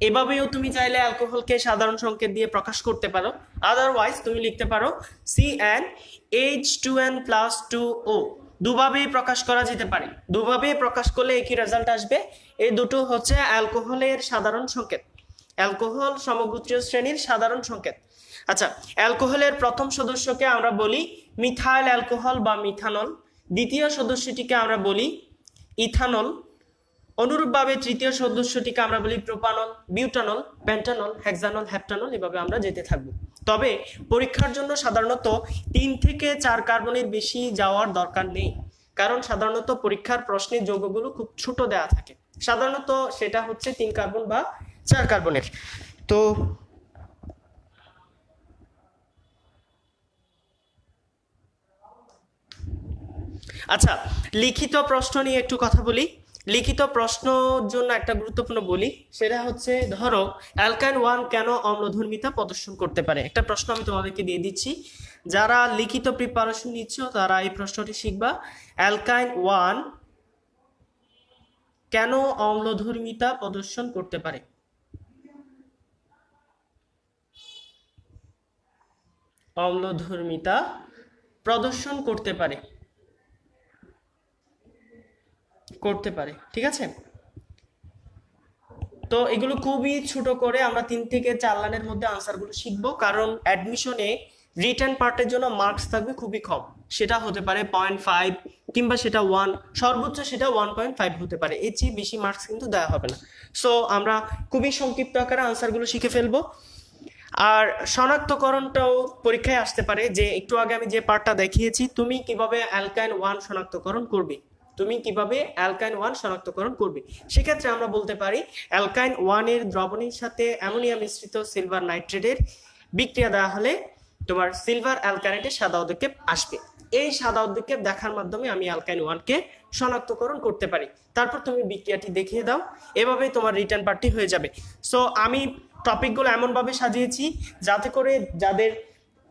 এভাবেও তুমি চাইলে অ্যালকোহলকে সাধারণ সংকেত দিয়ে প্রকাশ করতে পারো, আদারওয়াইজ তুমি লিখতে পারো CnH2n+2O। দুভাবেই প্রকাশ করা যেতে পারে, দুভাবেই প্রকাশ করলে একই রেজাল্ট আসবে। এই দুটো হচ্ছে অ্যালকোহলের সাধারণ সংকেত, অ্যালকোহল সমগোত্রীয় শ্রেণীর সাধারণ সংকেত। আচ্ছা, অ্যালকোহলের প্রথম সদস্যকে আমরা বলি মিথাইল অ্যালকোহল বা মিথানল, দ্বিতীয় সদস্যটিকে আমরা বলি ইথানল, অনুরূপভাবে তৃতীয় সদস্যটিকে আমরা বলি প্রোপানল, বিউটানল, পেন্টানল, হেক্সানল, হেপ্টানল, এভাবে আমরা যেতে থাকবো। তবে পরীক্ষার জন্য সাধারণত 3 থেকে 4 কার্বনের বেশি যাওয়ার দরকার নেই, কারণ সাধারণত পরীক্ষার প্রশ্নের যৌগগুলো খুব ছোট দেওয়া থাকে, সাধারণত সেটা হচ্ছে 3 কার্বন বা 4 কার্বনের। তো আচ্ছা, লিখিত প্রশ্ন নিয়ে একটু কথা বলি। লিখিত প্রশ্নের জন্য একটা গুরুত্বপূর্ণ বলি, সেটা হচ্ছে ধরো অ্যালকাইন ওয়ান কেন অম্লধর্মিতা প্রদর্শন করতে পারে। একটা প্রশ্ন আমি তোমাদেরকে দিয়ে দিচ্ছি, যারা লিখিত প্রিপারেশন নিচ্ছ তারা এই প্রশ্নটি শিখবা। অ্যালকাইন ওয়ান কেন অম্লধর্মিতা প্রদর্শন করতে পারে? অম্লধর্মিতা প্রদর্শন করতে পারে, ঠিক আছে। তো এগুলো খুবই ছোট করে আমরা 3 থেকে 4 লাইনের মধ্যে আনসারগুলো শিখবো, কারণ অ্যাডমিশনে রিটেন পার্টের জন্য মার্কস থাকবে খুবই কম। সেটা হতে পারে 0.5 কিংবা সেটা 1, সর্বোচ্চ সেটা 1.5 হতে পারে, এর চেয়ে বেশি মার্কস কিন্তু দেওয়া হবে না। সো আমরা খুবই সংক্ষিপ্ত আকারে আনসারগুলো শিখে ফেলবো। আর শনাক্তকরণটাও পরীক্ষায় আসতে পারে, যে একটু আগে আমি যে পার্টটা দেখিয়েছি, তুমি কিভাবে অ্যালকাইন ওয়ান শনাক্তকরণ করবে, সেক্ষেত্রে আমরা বলতে পারি অ্যালকাইন ওয়ানের দ্রবণের সাথে অ্যামোনিয়া মিশ্রিত সিলভার নাইট্রেটের বিক্রিয়া দেওয়া হলে তোমার সিলভার অ্যালকাইনেটের সাদা উদ্দীপক আসবে। এই সাদা উদ্দীপক দেখার মাধ্যমে আমি অ্যালকাইন ওয়ানকে শনাক্তকরণ করতে পারি। তারপর তুমি বিক্রিয়াটি দেখিয়ে দাও, এভাবেই তোমার রিটার্ন পার্টটি হয়ে যাবে। সো আমি টপিকগুলো এমনভাবে সাজিয়েছি যাতে করে যাদের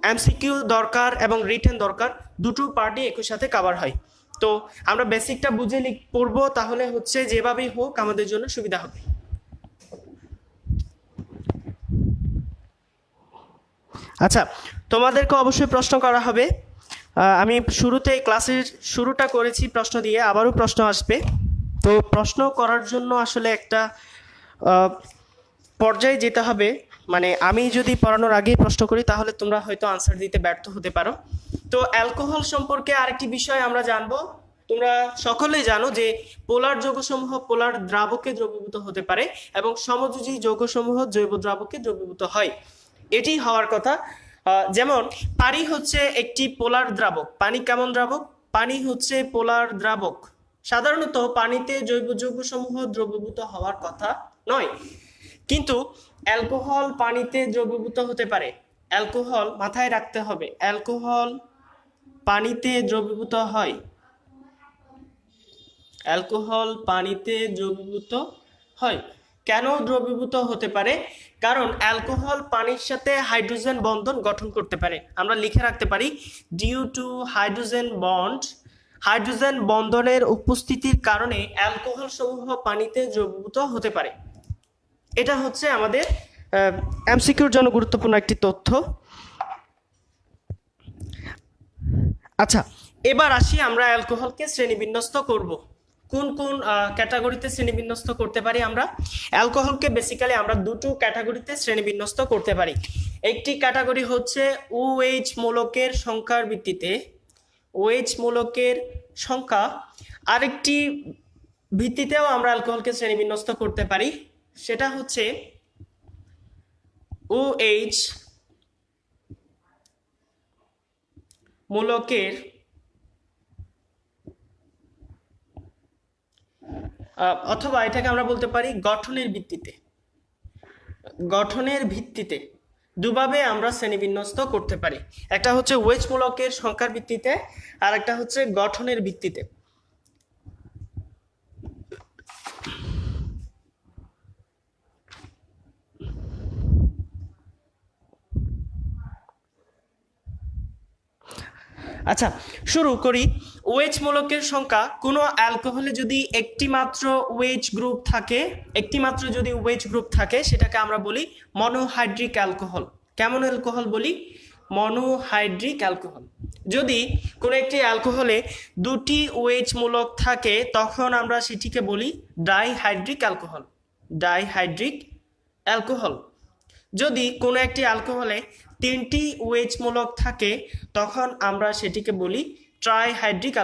এমসিকিউ দরকার এবং রিটেন দরকার, দুটো পার্টই একই সাথে কভার হয়। তো আমরা বেসিকটা বুঝে পড়বো, তাহলে হচ্ছে যেভাবেই হোক আমাদের জন্য সুবিধা হবে। আচ্ছা, তোমাদেরকে অবশ্যই প্রশ্ন করা হবে। আমি শুরুতে ক্লাসের শুরুটা করেছি প্রশ্ন দিয়ে, আবারও প্রশ্ন আসবে। তো প্রশ্ন করার জন্য আসলে একটা পর্যায়ে যেতে হবে, মানে আমি যদি পড়ানোর আগেই প্রশ্ন করি তাহলে তোমরা হয়তো আনসার দিতে ব্যর্থ হতে পারো। তো অ্যালকোহল সম্পর্কে আরেকটি বিষয় আমরা জানবো। তোমরা সকলেই জানো যে পোলার যৌগসমূহ পোলার দ্রাবকে দ্রবীভূত হতে পারে এবং সমযোজী যৌগসমূহ জৈব দ্রাবকে দ্রবীভূত হয়, এটি হওয়ার কথা। যেমন পানি হচ্ছে একটি পোলার দ্রাবক। পানি কেমন দ্রাবক? পানি হচ্ছে পোলার দ্রাবক। সাধারণত পানিতে জৈব যৌগসমূহ দ্রবীভূত হওয়ার কথা নয়, কিন্তু অ্যালকোহল পানিতে দ্রবীভূত হতে পারে। অ্যালকোহল মাথায় রাখতে হবে, অ্যালকোহল পানিতে দ্রবীভূত হয়। অ্যালকোহল পানিতে দ্রবীভূত হয়। কেন দ্রবীভূত হতে পারে? কারণ অ্যালকোহল পানির সাথে হাইড্রোজেন বন্ধন গঠন করতে পারে। আমরা লিখে রাখতে পারি due to hydrogen bond, hydrogen বন্ধনের উপস্থিতির কারণে অ্যালকোহল সমূহ পানিতে দ্রবীভূত হতে পারে। এটা হচ্ছে আমাদের এমসিকিউর জন্য গুরুত্বপূর্ণ একটি তথ্য। আচ্ছা, এবার আসি আমরা অ্যালকোহলকে শ্রেণীবিন্যস্ত করব। কোন কোন ক্যাটাগরিতে শ্রেণীবিন্যস্ত করতে পারি আমরা? অ্যালকোহলকে বেসিক্যালি আমরা দুটো ক্যাটাগরিতে শ্রেণীবিন্যস্ত করতে পারি। একটি ক্যাটাগরি হচ্ছে OH মূলকের সংখ্যার ভিত্তিতে, OH মূলকের সংখ্যা। আরেকটি ভিত্তিতেও আমরা অ্যালকোহলকে শ্রেণীবিন্যস্ত করতে পারি, সেটা হচ্ছে OH মূলকের অথবা এটাকে আমরা বলতে পারি গঠনের ভিত্তিতে দুভাবে আমরা শ্রেণীবিন্যস্ত করতে পারি। একটা হচ্ছে OH মূলকের সংখ্যার ভিত্তিতে, আর একটা হচ্ছে গঠনের ভিত্তিতে। আচ্ছা, শুরু করি। OH মূলকের সংখ্যা, কোনো অ্যালকোহলে যদি একটি মাত্র OH গ্রুপ থাকে, সেটাকে আমরা বলি মনোহাইড্রিক অ্যালকোহল। কেমন অ্যালকোহল বলি? Monohydric alcohol. যদি কোনো একটি অ্যালকোহলে দুটি OH মূলক থাকে, তখন আমরা সেটিকে বলি ডাইহাইড্রিক অ্যালকোহল। যদি কোনো একটি অ্যালকোহলে 3টি OH মূলক থাকে, তখন আমরা সেটিকে বলি ট্রাইহাইড্রিক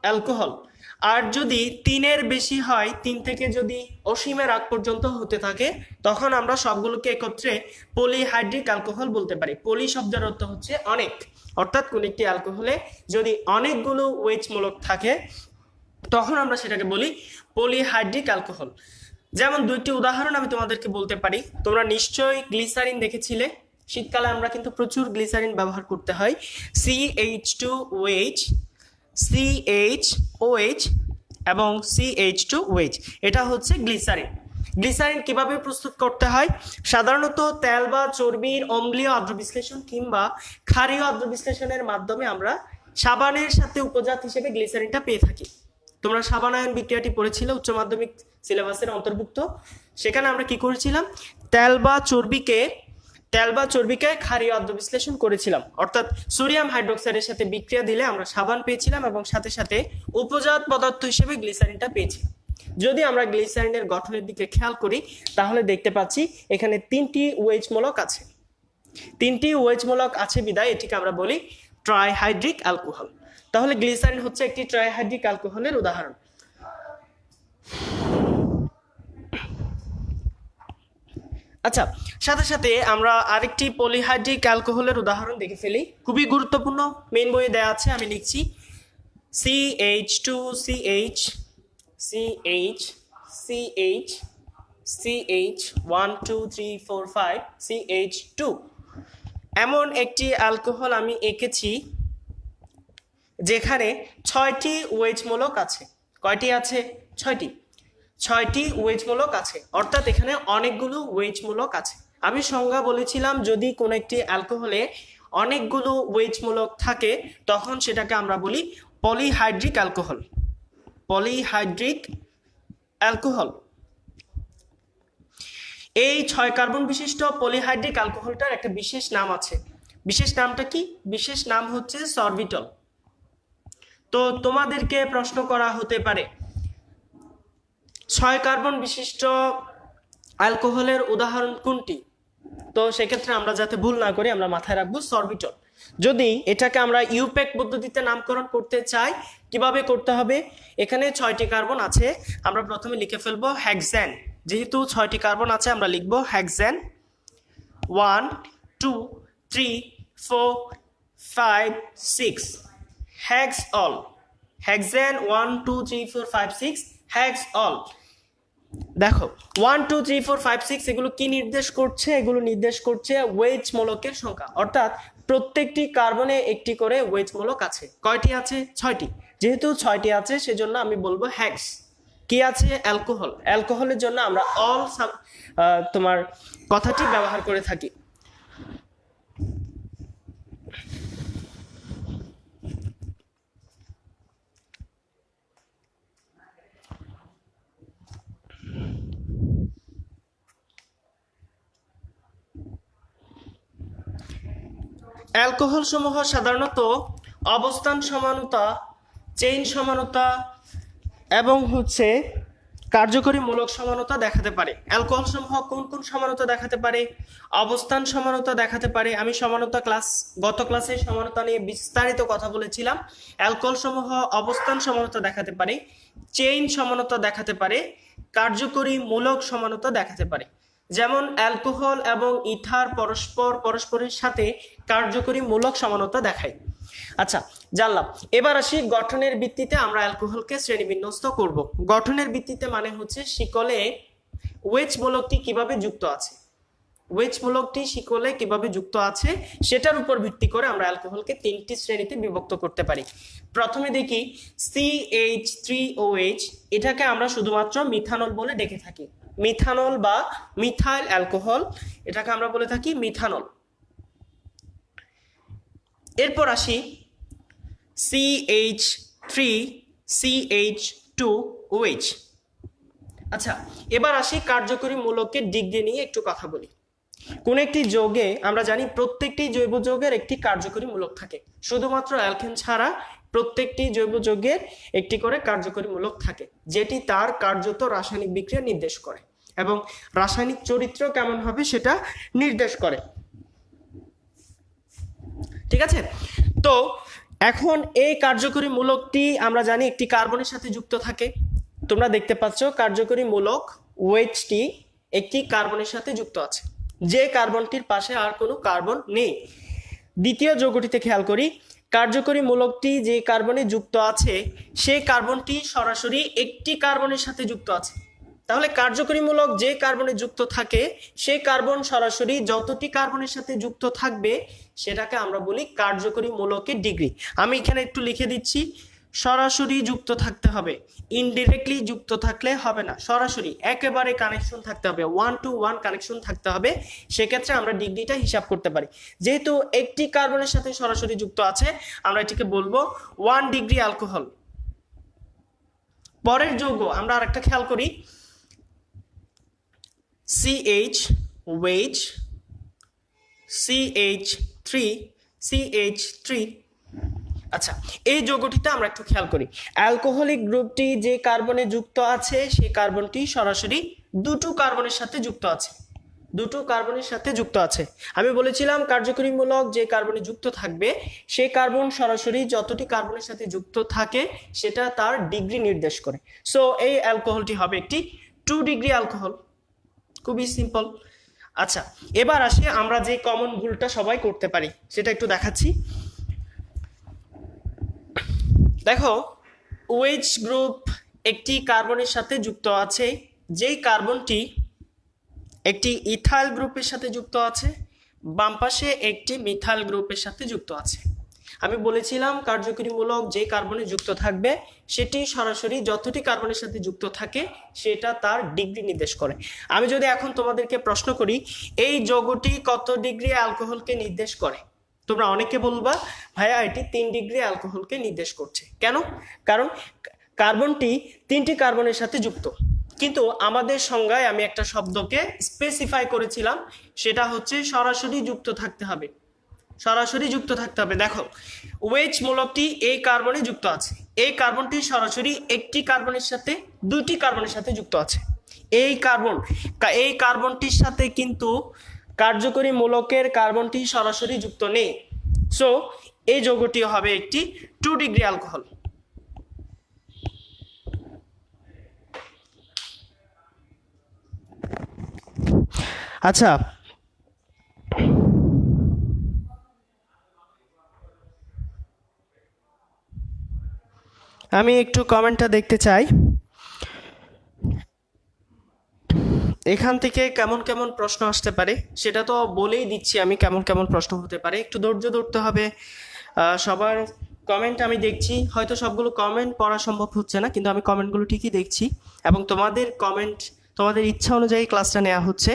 অ্যালকোহল। আর যদি 3-এর বেশি হয়, 3 থেকে যদি অসীমের আগ পর্যন্ত হতে থাকে, তখন আমরা সবগুলোকে একত্রে পলিহাইড্রিক অ্যালকোহল বলতে পারি। পলি শব্দের অর্থ হচ্ছে অনেক, অর্থাৎ কোন একটি অ্যালকোহলে যদি অনেকগুলো OH মূলক থাকে, তখন আমরা সেটাকে বলি পলিহাইড্রিক অ্যালকোহল। যেমন 2টি উদাহরণ আমি তোমাদেরকে বলতে পারি। তোমরা নিশ্চয়ই গ্লিসারিন দেখেছিলে, শীতকালে আমরা কিন্তু প্রচুর গ্লিসারিন ব্যবহার করতে হয়। CH2OH CH OH এবং CH2OH, এটা হচ্ছে গ্লিসারিন। গ্লিসারিন কিভাবে প্রস্তুত করতে হয়? সাধারণত তেল বা চর্বির অম্লীয় আদ্র বিশ্লেষণ কিংবা ক্ষারীয় আদ্র বিশ্লেষণের মাধ্যমে আমরা সাবানের সাথে উপজাত হিসেবে গ্লিসারিনটা পেয়ে থাকি। তোমরা সাবানায়ন বিক্রিয়াটি পড়েছিলে উচ্চ মাধ্যমিক সিলেবাসের অন্তর্ভুক্ত। সেখানে আমরা কি করেছিলাম? তেল বা চর্বিকে ক্ষারীয় আদ্র বিশ্লেষণ করেছিলাম, অর্থাৎ সোডিয়াম হাইড্রোক্সাইডের সাথে বিক্রিয়া দিলে আমরা সাবান পেয়েছিলাম এবং সাথে সাথে উপজাত পদার্থ হিসেবে গ্লিসারিনটা পেয়েছি। যদি আমরা গ্লিসারিনের গঠনের দিকে খেয়াল করি তাহলে দেখতে পাচ্ছি এখানে 3টি OH মূলক আছে। 3টি OH মূলক আছে বিদায় এটিকে আমরা বলি ট্রাইহাইড্রিক অ্যালকোহল। তাহলে গ্লিসারিন হচ্ছে একটি ট্রাইহাইড্রিক অ্যালকোহলের উদাহরণ। আচ্ছা, সাথে সাথে আমরা আরেকটি পলিহাইড্রিক অ্যালকোহলের উদাহরণ দেখে ফেলি, খুবই গুরুত্বপূর্ণ, মেইন বইয়ে দেওয়া আছে, আমি লিখছি CH2CH CH CH CH 1 2 3 4 5 CH2 এমন একটি অ্যালকোহল আমি এঁকেছি যেখানে 6টি OH মূলক আছে। কয়টি আছে? 6টি OH মূলক আছে, অর্থাৎ এখানে অনেকগুলো OH মূলক আছে। আমি সংজ্ঞা বলেছিলাম যদি কোনো একটি অ্যালকোহলে অনেকগুলো OH মূলক থাকে তখন সেটাকে আমরা বলি পলিহাইড্রিক অ্যালকোহল। Polyhydric alcohol. এই 6 কার্বন বিশিষ্ট পলিহাইড্রিক অ্যালকোহলটার একটা বিশেষ নাম আছে। বিশেষ নামটা কি? বিশেষ নাম হচ্ছে সরবিটল। তো তোমাদেরকে প্রশ্ন করা হতে পারে 6 কার্বন বিশিষ্ট অ্যালকোহলের উদাহরণ কোনটি? তো সেক্ষেত্রে আমরা যাতে ভুল না করি আমরা মাথায় রাখবো সরবিটল। যদি এটাকে আমরা ইউপ্যাক পদ্ধতিতে নামকরণ করতে চাই কিভাবে করতে হবে? এখানে 6টি কার্বন আছে, আমরা প্রথমে লিখে ফেলবো হেক্সেন। যেহেতু 6টি কার্বন আছে আমরা লিখবো hexane 1 2 3 4 5 6 hex all. Hexane 1 2 3 4 5 6 hex all. দেখো 1 2 3 4 5 6 এগুলো কি নির্দেশ করছে? এগুলো নির্দেশ করছে ওয়েজ মূলকের সংখ্যা, অর্থাৎ প্রত্যেকটি কার্বনে একটি করে ওয়েজ মূলক আছে। কয়টি আছে? 6টি। যেহেতু 6টি আছে সেজন্য আমি বলবো হেক্স। কি আছে? অ্যালকোহল। অ্যালকোহলের জন্য আমরা অল তোমার কথাটি ব্যবহার করে থাকি। অ্যালকোহল সমূহ সাধারণত অবস্থান সমানতা, চেইন সমানতা এবং কার্যকরী মূলক সমানতা দেখাতে পারে। অ্যালকোহল সমূহ কোন কোন সমানতা দেখাতে পারে? অবস্থান সমানতা দেখাতে পারে। আমি গত ক্লাসে সমানতা নিয়ে বিস্তারিত কথা বলেছিলাম। অ্যালকোহল সমূহ অবস্থান সমানতা দেখাতে পারে, চেইন সমানতা দেখাতে পারে, কার্যকরী মূলক সমানতা দেখাতে পারে। যেমন অ্যালকোহল এবং ইথার পরস্পরের সাথে কার্যকরী মূলক সমানতা দেখায়। আচ্ছা, জানলাম। এবার আসি গঠনের ভিত্তিতে আমরা অ্যালকোহলকে শ্রেণীবিন্যস্ত করব। গঠনের ভিত্তিতে মানে হচ্ছে শিকলে ওয়েজ মূলকটি কিভাবে যুক্ত আছে, ওয়েজ মূলকটি শিকলে কিভাবে যুক্ত আছে সেটার উপর ভিত্তি করে আমরা অ্যালকোহলকে 3টি শ্রেণীতে বিভক্ত করতে পারি। প্রথমে দেখি CH3OH, এটাকে আমরা শুধুমাত্র মিথানল বলে ডেকে থাকি। মিথানল বা মিথাইল অ্যালকোহল, এটাকে আমরা বলে থাকি মিথানল। এরপর আসি CH3CH2OH। আচ্ছা, এবার আসি কার্যকরী মূলকের ডিগ্রি নিয়ে একটু কথা বলি। কোন একটি যৌগে আমরা জানি প্রত্যেকটি জৈব যৌগের একটি কার্যকরী মূলক থাকে, শুধুমাত্র অ্যালকেন ছাড়া প্রত্যেকটি জৈব যৌগের একটি করে কার্যকরী মূলক থাকে, যেটি তার কার্যত রাসায়নিক বিক্রিয়া নির্দেশ করে এবং রাসায়নিক চরিত্র কেমন হবে সেটা নির্দেশ করে। ঠিক আছে? তো এখন এই কার্যকরী মূলকটি আমরা জানি একটি কার্বনের সাথে যুক্ত থাকে। তোমরা দেখতে পাচ্ছ কার্যকরী মূলক ওএইচটি একটি কার্বনের সাথে যুক্ত আছে, যে কার্বনটির পাশে আর কোনো কার্বন নেই। দ্বিতীয় যৌগটিতে খেয়াল করি, কার্যকরী মূলকটি যে কার্বনে যুক্ত আছে সেই কার্বনটি সরাসরি একটি কার্বনের সাথে যুক্ত আছে। তাহলে কার্যকরী মূলক যে কার্বনে যুক্ত থাকে সেই কার্বন সরাসরি যতটি কার্বনের সাথে যুক্ত থাকবে সেটাকে আমরা বলি কার্যকরী মূলকের ডিগ্রি। আমি এখানে একটু লিখে দিচ্ছি, সরাসরি যুক্ত থাকতে হবে, ইনডিরেক্টলি যুক্ত থাকলে হবে না, সরাসরি একেবারে কানেকশন থাকতে হবে, 1 to 1 কানেকশন থাকতে হবে, সেক্ষেত্রে আমরা ডিগ্রিটা হিসাব করতে পারি। যেহেতু একটি কার্বনের সাথে সরাসরি যুক্ত আছে, আমরা এটিকে বলবো 1 ডিগ্রি অ্যালকোহল। পরের যৌগ আমরা আরেকটা খেয়াল করি, CH ওয়েজ, CH3 CH3। আচ্ছা, এই যৌগটিতে আমরা একটু খেয়াল করি, অ্যালকোহলিক গ্রুপটি যে কার্বনে যুক্ত আছে সেই কার্বনটি সরাসরি দুটো কার্বনের সাথে যুক্ত আছে, দুটো কার্বনের সাথে যুক্ত আছে। আমি বলেছিলাম কার্যকরীমূলক যে কার্বনে যুক্ত থাকবে সেই কার্বন সরাসরি যতটি কার্বনের সাথে যুক্ত থাকে সেটা তার ডিগ্রি নির্দেশ করে। সো এই অ্যালকোহলটি হবে একটি 2 ডিগ্রি অ্যালকোহল, খুবই সিম্পল। আচ্ছা, এবার আসি আমরা যে কমন ভুলটা সবাই করতে পারি সেটা একটু দেখাচ্ছি। দেখো, ওয়েজ গ্রুপ একটি কার্বনের সাথে যুক্ত আছে, যেই কার্বনটি একটি ইথাইল গ্রুপের সাথে যুক্ত আছে, বাম পাশে একটি মিথাইল গ্রুপের সাথে যুক্ত আছে। আমি বলেছিলাম কার্যকরীমূলক যে কার্বনে যুক্ত থাকবে সেটি সরাসরি যতটি কার্বনের সাথে যুক্ত থাকে সেটা তার ডিগ্রি নির্দেশ করে। আমি যদি এখন তোমাদেরকে প্রশ্ন করি এই যৌগটি কত ডিগ্রি অ্যালকোহলকে নির্দেশ করে, তোমরা অনেকে বলবা ভাইয়া এটি 3 ডিগ্রি অ্যালকোহলকে নির্দেশ করছে। কেন? কারণ কার্বনটি 3টি কার্বনের সাথে যুক্ত, কিন্তু আমাদের সংজ্ঞায় আমি একটা শব্দকে স্পেসিফাই করেছিলাম, সেটা হচ্ছে সরাসরি যুক্ত থাকতে হবে, সরাসরি যুক্ত থাকতে হবে। দেখো, ওয়েজ মূলকটি এই কার্বনে যুক্ত আছে, এই কার্বনটি সরাসরি একটি কার্বনের সাথে দুইটি কার্বনের সাথে যুক্ত আছে। এই কার্বনটির সাথে কিন্তু কার্যকরী মূলকের কার্বনটি সরাসরি যুক্ত নেই। সো এই যৌগটি হবে একটি 2 ডিগ্রি অ্যালকোহল। আচ্ছা, আমি একটু কমেন্টটা দেখতে চাই, এখান থেকে কেমন কেমন প্রশ্ন আসতে পারে সেটা তো বলেই দিচ্ছি আমি, কেমন কেমন প্রশ্ন হতে পারে, একটু ধৈর্য ধরতে হবে। সবার কমেন্ট আমি দেখছি, হয়তো সবগুলো কমেন্ট পড়া সম্ভব হচ্ছে না, কিন্তু আমি কমেন্টগুলো ঠিকই দেখছি এবং তোমাদের কমেন্ট তোমাদের ইচ্ছা অনুযায়ী ক্লাসটা নেওয়া হচ্ছে।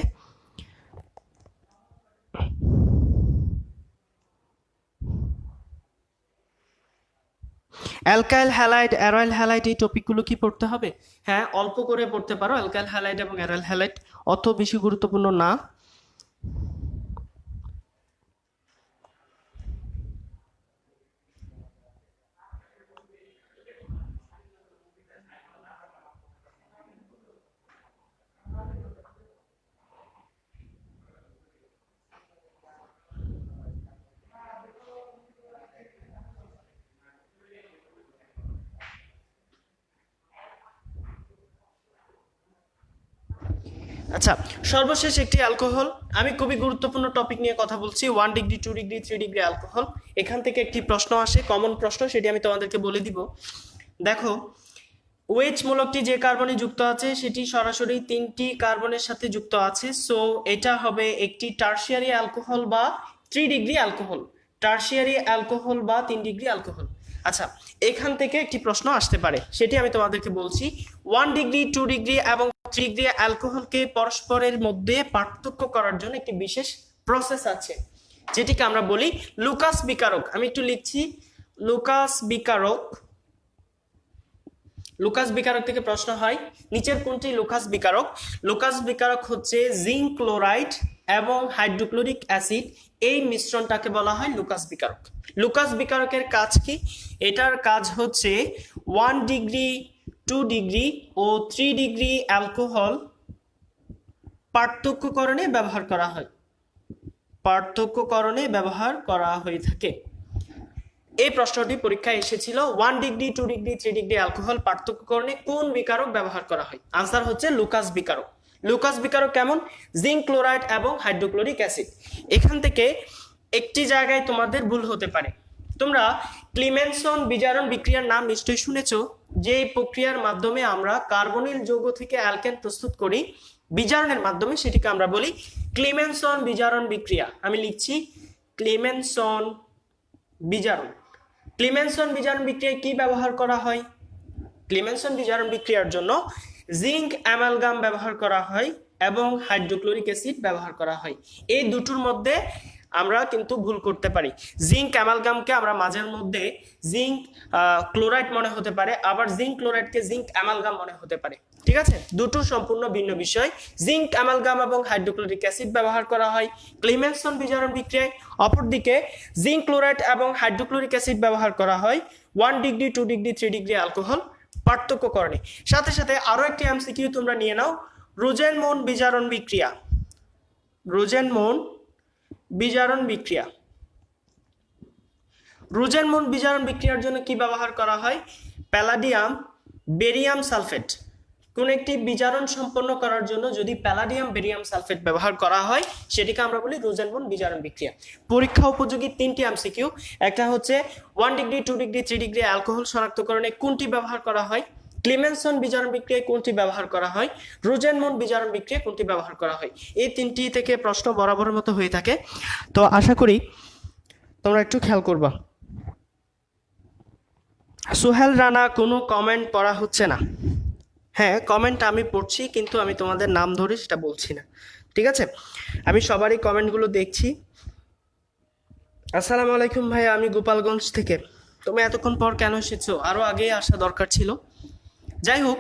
অ্যালকাইল হ্যালাইড, অ্যারয়েল হ্যালাইড, এই টপিকগুলো কি পড়তে হবে? হ্যাঁ, অল্প করে পড়তে পারো। অ্যালকাইল হ্যালাইড এবং অ্যারয়েল হ্যালাইড অত বেশি গুরুত্বপূর্ণ না। আচ্ছা, সর্বশেষ একটি অ্যালকোহল, আমি খুবই গুরুত্বপূর্ণ টপিক নিয়ে কথা বলছি, 1 ডিগ্রি 2 ডিগ্রি 3 ডিগ্রি অ্যালকোহল। এখান থেকে একটি প্রশ্ন আসে, কমন প্রশ্ন, সেটি আমি তোমাদেরকে বলে দিব। দেখো, ওয়েজ মূলকটি যে কার্বনে যুক্ত আছে সেটি সরাসরি 3টি কার্বনের সাথে যুক্ত আছে, সো এটা হবে একটি টারশিয়ারি অ্যালকোহল বা 3 ডিগ্রি অ্যালকোহল, টারশিয়ারি অ্যালকোহল বা 3 ডিগ্রি অ্যালকোহল। আচ্ছা, এখান থেকে একটি প্রশ্ন আসতে পারে, সেটি আমি তোমাদেরকে বলছি। 1 ডিগ্রি 2 ডিগ্রি এবং 3 ডিগ্রি অ্যালকোহলকে পরস্পরের মধ্যে পার্থক্য করার জন্য একটি বিশেষ প্রসেস আছে, যেটিকে আমরা বলি লুকাস বিকারক। আমি একটু লিখছি, লুকাস বিকারক। লুকাস বিকারক থেকে প্রশ্ন হয়, নিচের কোনটি লুকাস বিকারক? লুকাস বিকারক হচ্ছে জিঙ্ক ক্লোরাইড এবং হাইড্রোক্লোরিক অ্যাসিড, এই মিশ্রণটাকে বলা হয় লুকাস বিকারক। লুকাস বিকারকের কাজ কি? এটার কাজ হচ্ছে 1 ডিগ্রি 2 ডিগ্রি ও 3 ডিগ্রি অ্যালকোহল পার্থক্যকরণে ব্যবহার করা হয়, পার্থক্যকরণে ব্যবহার করা হয়ে থাকে। এই প্রশ্নটি পরীক্ষায় এসেছিল, 1 ডিগ্রি 2 ডিগ্রি 3 ডিগ্রি অ্যালকোহল পার্থক্যকরণে কোন বিকারক ব্যবহার করা হয়? আনসার হচ্ছে লুকাস বিকারক। লুকাস বিকারক কেমন? জিঙ্ক ক্লোরাইড এবং হাইড্রোক্লোরিক অ্যাসিড। এখান থেকে একটি জায়গায় তোমাদের ভুল হতে পারে, তোমরা ক্লিমেনসন বিজারণ বিক্রিয়ার নাম নিশ্চয়ই শুনেছো, যে প্রক্রিয়ার মাধ্যমে আমরা কার্বনিল যৌগ থেকে অ্যালকেন প্রস্তুত করি বিজারণের মাধ্যমে, সেটিকে আমরা বলি ক্লিমেনসন বিজারণ বিক্রিয়া। আমি লিখছি ক্লিমেনসন বিজারণ। ক্লিমেনসন বিজারণ বিক্রিয়ায় কি ব্যবহার করা হয়? ক্লিমেনসন বিজারণ বিক্রিয়ার জন্য জিঙ্ক অ্যামালগাম ব্যবহার করা হয় এবং হাইড্রোক্লোরিক অ্যাসিড ব্যবহার করা হয়। এই দুটোর মধ্যে আমরা কিন্তু ভুল করতে পারি। জিঙ্ক অ্যামালগামকে আমরা মাঝের মধ্যে জিঙ্ক ক্লোরাইড মনে হতে পারে, আবার জিঙ্ক ক্লোরাইডকে জিঙ্ক অ্যামালগাম মনে হতে পারে। ঠিক আছে, দুটো সম্পূর্ণ ভিন্ন বিষয়। জিঙ্ক অ্যামালগাম এবং হাইড্রোক্লোরিক অ্যাসিড ব্যবহার করা হয় ক্লিমেনসন বিজারণ বিক্রিয়ায়। অপরদিকে জিঙ্ক ক্লোরাইড এবং হাইড্রোক্লোরিক অ্যাসিড ব্যবহার করা হয় 1 ডিগ্রি 2 ডিগ্রি 3 ডিগ্রি অ্যালকোহল পার্থক্যকরণে। সাথে সাথে আরো একটি এমসিকিউ তোমরা নিয়ে নাও, রোজেনমুন বিজারণ বিক্রিয়া। রোজেনমুন বিজারণ বিক্রিয়া, রোজেনমুন বিজারণ বিক্রিয়ার জন্য কি ব্যবহার করা হয়? Palladium barium sulphate. কোন একটি বিজারণ সম্পন্ন করার জন্য যদি প্যালাডিয়াম বেরিয়াম সালফেট ব্যবহার করা হয় সেটিকে আমরা বলি রোজেনমুন বিজারণ বিক্রিয়া। পরীক্ষা উপযোগী 3টি এমসিকিউ। একটা হচ্ছে 1 ডিগ্রি 2 ডিগ্রি 3 ডিগ্রি অ্যালকোহল শনাক্তকরণে কোনটি ব্যবহার করা হয়? ক্লিমেনসন বিজারণ বিক্রিয়ায় কোনটি ব্যবহার করা হয়? রোজেনমুন বিজারণ বিক্রিয়ায় কোনটি ব্যবহার করা হয়? এই 3টি থেকে প্রশ্ন বরাবরের মতো হয়ে থাকে। তো আশা করি তোমরা একটু খেয়াল করবা। সোহেল রানা, কোনো কমেন্ট পড়া হচ্ছে না। হ্যাঁ, কমেন্ট আমি পড়ছি, কিন্তু আমি তোমাদের নাম ধরে সেটা বলছি না। ঠিক আছে, আমি সবারই কমেন্টগুলো দেখছি। আসসালামু আলাইকুম ভাইয়া, আমি গোপালগঞ্জ থেকে। তুমি এতক্ষণ পর কেন এসেছো? আরও আগে আসা দরকার ছিল। যাই হোক,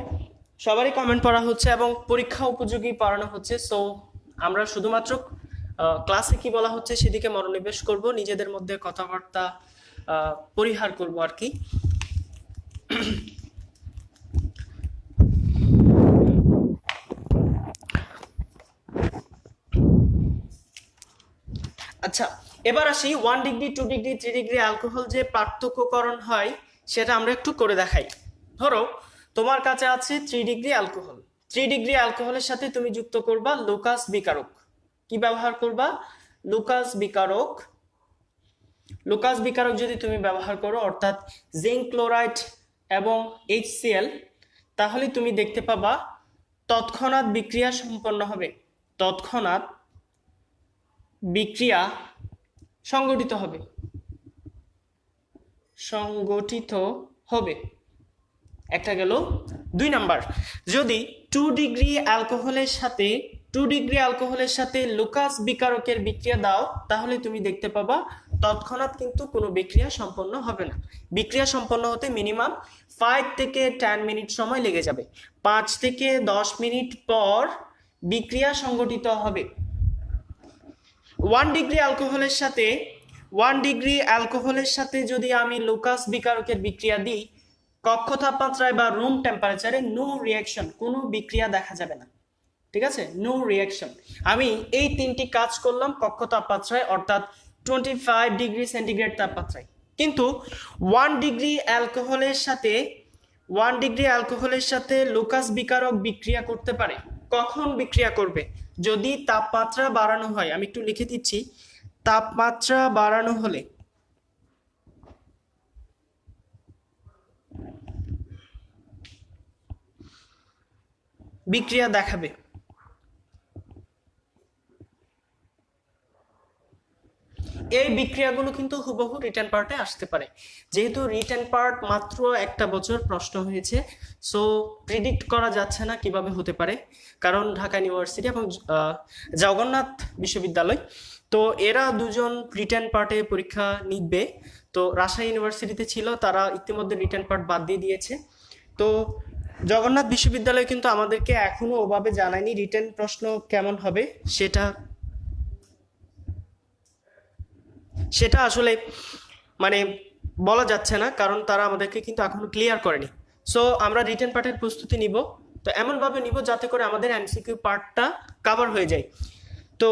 সবারই কমেন্ট পড়া হচ্ছে এবং পরীক্ষা উপযোগী পড়ানো হচ্ছে। সো আমরা শুধুমাত্র ক্লাসে কি বলা হচ্ছে সেদিকে মনোনিবেশ করব, নিজেদের মধ্যে কথাবার্তা পরিহার করব আর কি। আচ্ছা, এবার আসি 1 ডিগ্রি 2 ডিগ্রি 3 ডিগ্রি অ্যালকোহল যে পার্থক্যকরণ হয় সেটা আমরা একটু করে দেখাই। ধরো তোমার কাছে আছে 3 ডিগ্রি অ্যালকোহল। 3 ডিগ্রি অ্যালকোহলের সাথে তুমি যুক্ত করবা লুকাস বিকারক। কি ব্যবহার করবা? লুকাস বিকারক। লুকাস বিকারক যদি তুমি ব্যবহার করো, অর্থাৎ জিঙ্ক ক্লোরাইড এবং HCl, তাহলে তুমি দেখতে পাবা তৎক্ষণাৎ বিক্রিয়া সম্পন্ন হবে। তৎক্ষণাৎ বিক্রিয়া সংগঠিত হবে, সংগঠিত হবে। একটা গেল। 2 নাম্বার, যদি 2 ডিগ্রি অ্যালকোহলের সাথে লুকাস বিকারকের বিক্রিয়া দাও, তাহলে তুমি দেখতে পাবা তৎক্ষণাৎ কিন্তু কোনো বিক্রিয়া সম্পন্ন হবে না। বিক্রিয়া সম্পন্ন হতে মিনিমাম 5 থেকে 10 মিনিট সময় লেগে যাবে। 5 থেকে 10 মিনিট পর বিক্রিয়া সংগঠিত হবে। 1 ডিগ্রি অ্যালকোহলের সাথে যদি আমি লুকাস বিকারকের বিক্রিয়া দিই, কক্ষ তাপমাত্রায় বা রুম টেম্পারেচারে নো রিয়াকশন, কোনো বিক্রিয়া দেখা যাবে না। ঠিক আছে, নো রিয়াকশন। আমি এই 3টি কাজ করলাম কক্ষ তাপমাত্রায়, অর্থাৎ 25 ডিগ্রি সেন্টিগ্রেড তাপমাত্রায়। কিন্তু 1 ডিগ্রি অ্যালকোহলের সাথে লুকাস বিকারক বিক্রিয়া করতে পারে। কখন বিক্রিয়া করবে? যদি তাপমাত্রা বাড়ানো হয়। আমি একটু লিখে দিচ্ছি, তাপমাত্রা বাড়ানো হলে বিক্রিয়া দেখাবে। এই বিক্রিয়াগুলো কিন্তু হুবহু রিটেন পার্টে আসতে পারে। যেহেতু রিটেন পার্ট মাত্র একটা বছর প্রশ্ন হয়েছে, সো প্রিডিক্ট করা যাচ্ছে না কিভাবে হতে পারে, কারণ ঢাকা ইউনিভার্সিটি এবং জগন্নাথ বিশ্ববিদ্যালয়, তো এরা দুজন রিটেন পার্টে পরীক্ষা নিবে। তো রাজশাহী ইউনিভার্সিটিতে ছিল, তারা ইতিমধ্যে রিটেন পার্ট বাদ দিয়ে দিয়েছে। তো জগন্নাথ বিশ্ববিদ্যালয় কিন্তু আমাদেরকে এখনো ওভাবে জানায়নি রিটেন প্রশ্ন কেমন হবে। সেটা আসলে মানে বলা যাচ্ছে না, কারণ তারা আমাদেরকে কিন্তু এখনো ক্লিয়ার করেনি। সো আমরা রিটেন পার্টের প্রস্তুতি নিব, তো এমনভাবে নিব যাতে করে আমাদের এমসিকিউ পার্টটা কভার হয়ে যায়। তো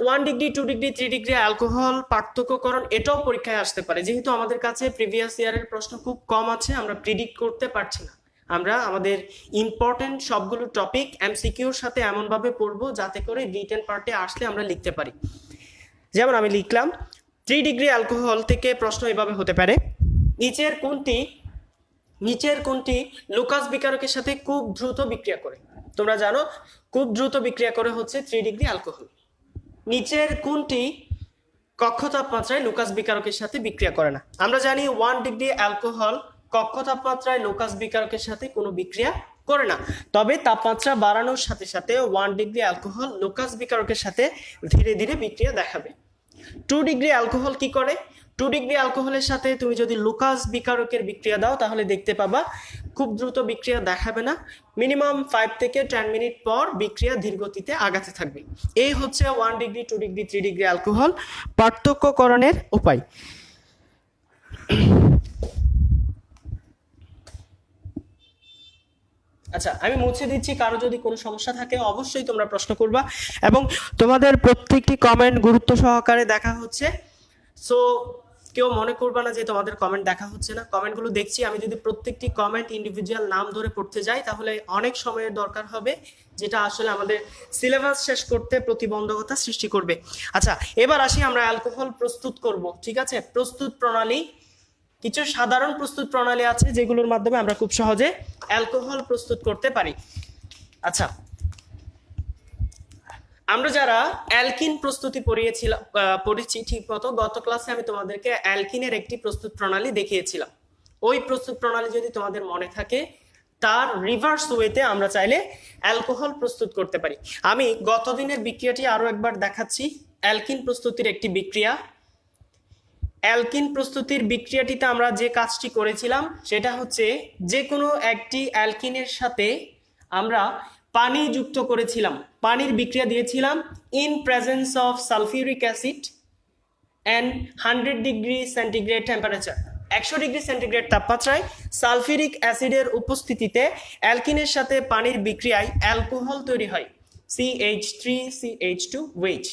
1 ডিগ্রি 2 ডিগ্রি 3 ডিগ্রি অ্যালকোহল পার্থক্যকরণ এটাও পরীক্ষায় আসতে পারে। যেহেতু আমাদের কাছে প্রিভিয়াস ইয়ারের প্রশ্ন খুব কম আছে, আমরা প্রিডিক্ট করতে পারছি না। আমরা আমাদের ইম্পর্টেন্ট সবগুলো টপিক এমসিকিউর সাথে এমনভাবে পড়বো যাতে করে রিটেন পার্টে আসলে আমরা লিখতে পারি। যেমন আমি লিখলাম 3 ডিগ্রি অ্যালকোহল থেকে প্রশ্ন এভাবে হতে পারে, নিচের কোনটি লুকাস বিকারকের সাথে খুব দ্রুত বিক্রিয়া করে? তোমরা জানো খুব দ্রুত বিক্রিয়া করে হচ্ছে 3 ডিগ্রি অ্যালকোহল। নিচের কোনটি কক্ষ তাপমাত্রায় লুকাস বিকারকের সাথে বিক্রিয়া করে না। আমরা জানি 1 ডিগ্রি অ্যালকোহল কক্ষ তাপমাত্রায় লুকাস বিকারকের সাথে কোনো বিক্রিয়া করে না, তবে তাপমাত্রা বাড়ানোর সাথে সাথে 1 ডিগ্রি অ্যালকোহল লুকাস বিকারকের সাথে ধীরে ধীরে বিক্রিয়া দেখাবে। 2 ডিগ্রি অ্যালকোহল কি করে? 2 ডিগ্রি অ্যালকোহলের সাথে তুমি যদি লুকাস বিকারকের বিক্রিয়া দাও তাহলে দেখতে পাবা খুব দ্রুত বিক্রিয়া দেখাবে না, মিনিমাম 5 থেকে 10 মিনিট পর বিক্রিয়া ধীর গতিতে আগাতে থাকবে। এই হচ্ছে 1 ডিগ্রি, 2 ডিগ্রি, 3 ডিগ্রি অ্যালকোহল পার্থক্যকরণের উপায়। আচ্ছা, আমি মুছে দিচ্ছি, কারো যদি কোনো সমস্যা থাকে অবশ্যই তোমরা প্রশ্ন করবা, এবং তোমাদের প্রত্যেকটি কমেন্ট গুরুত্ব সহকারে দেখা হচ্ছে। সো কেউ মনে করবা না যে তোমাদের কমেন্ট দেখা হচ্ছে না, কমেন্টগুলো দেখছি। আমি যদি প্রত্যেকটি কমেন্ট ইন্ডিভিজুয়াল নাম ধরে পড়তে যাই তাহলে অনেক সময়ের দরকার হবে, যেটা আসলে আমাদের সিলেবাস শেষ করতে প্রতিবন্ধকতা সৃষ্টি করবে। আচ্ছা, এবার আসি আমরা অ্যালকোহল প্রস্তুত করব। ঠিক আছে, প্রস্তুত প্রণালী, কিছু সাধারণ প্রস্তুত প্রণালী আছে যেগুলোর মাধ্যমে আমরা খুব সহজে অ্যালকোহল প্রস্তুত করতে পারি। আচ্ছা, আমরা যারা অ্যালকিন প্রস্তুতি পড়েছি ঠিক মতো, গত ক্লাসে আমি তোমাদেরকে অ্যালকিনের একটি প্রস্তুত প্রণালী দেখিয়েছিলাম। ওই প্রস্তুত প্রণালী যদি তোমাদের মনে থাকে, তার রিভার্স ওয়েতে আমরা চাইলে অ্যালকোহল প্রস্তুত করতে পারি। আমি গত দিনের বিক্রিয়াটি আরো একবার দেখাচ্ছি। অ্যালকিন প্রস্তুতির একটি বিক্রিয়া। অ্যালকিন প্রস্তুতির বিক্রিয়াটিতে আমরা যে কাজটি করেছিলাম সেটা হচ্ছে, যে কোনো একটি অ্যালকিনের সাথে আমরা পানি যুক্ত করেছিলাম, পানির বিক্রিয়া দিয়েছিলাম in presence of sulphuric acid and 100 degree centigrade temperature. 100 degree centigrade তাপমাত্রায় সালফিউরিক অ্যাসিডের উপস্থিতিতে অ্যালকিনের সাথে পানির বিক্রিয়ায় অ্যালকোহল তৈরি হয়, CH3CH2OH।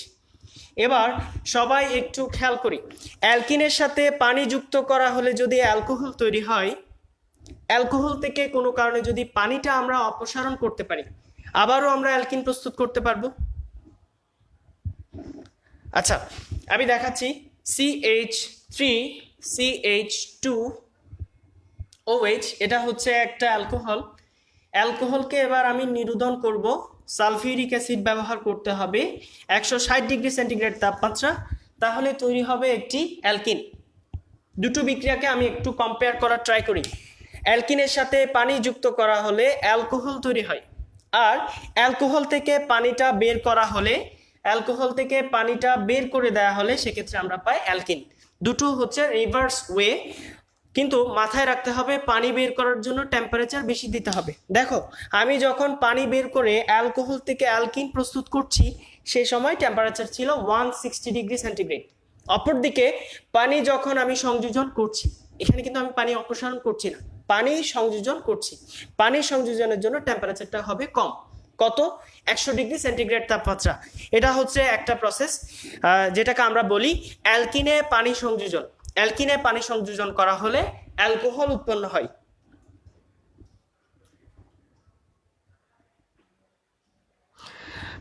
এবার সবাই একটু খেয়াল করি, অ্যালকিনের সাথে পানি যুক্ত করা হলে যদি অ্যালকোহল তৈরি হয়, অ্যালকোহল থেকে কোনো কারণে যদি পানিটা আমরা অপসারণ করতে পারি, আবারও আমরা অ্যালকিন প্রস্তুত করতে পারবো। আচ্ছা, আমি দেখাচ্ছি। CH3CH2OH, এটা হচ্ছে একটা অ্যালকোহল। অ্যালকোহলকে এবার আমি নিরোধন করব, সালফিউরিক অ্যাসিড ব্যবহার করতে হবে 160 ডিগ্রি সেন্টিগ্রেড তাপমাত্রা, তাহলে তৈরি হবে একটি অ্যালকিন। দুটো বিক্রিয়াকে আমি একটু কম্পেয়ার করার ট্রাই করি। অ্যালকিনের সাথে পানি যুক্ত করা হলে অ্যালকোহল তৈরি হয়, আর অ্যালকোহল থেকে পানিটা বের করা হলে, অ্যালকোহল থেকে পানিটা বের করে দেওয়া হলে সেক্ষেত্রে আমরা পাই অ্যালকিন। দুটো হচ্ছে রিভার্স ওয়ে, কিন্তু মাথায় রাখতে হবে পানি বের করার জন্য টেম্পারেচার বেশি দিতে হবে। দেখো, আমি যখন পানি বের করে অ্যালকোহল থেকে অ্যালকিন প্রস্তুত করছি সেই সময় টেম্পারেচার ছিল 160 ডিগ্রি সেন্টিগ্রেড। অপরদিকে পানি যখন আমি সংযোজন করছি, এখানে কিন্তু আমি পানি অপসারণ করছি না, পানি সংযোজন করছি, পানি সংযোজনের জন্য টেম্পারেচারটা হবে কম। কত? 100 ডিগ্রি সেন্টিগ্রেড তাপমাত্রা। এটা হচ্ছে একটা প্রসেস যেটাকে আমরা বলি অ্যালকিনে পানি সংযোজন। অ্যালকিনে পানি সংযোজন করা হলে অ্যালকোহল উৎপন্ন হয়।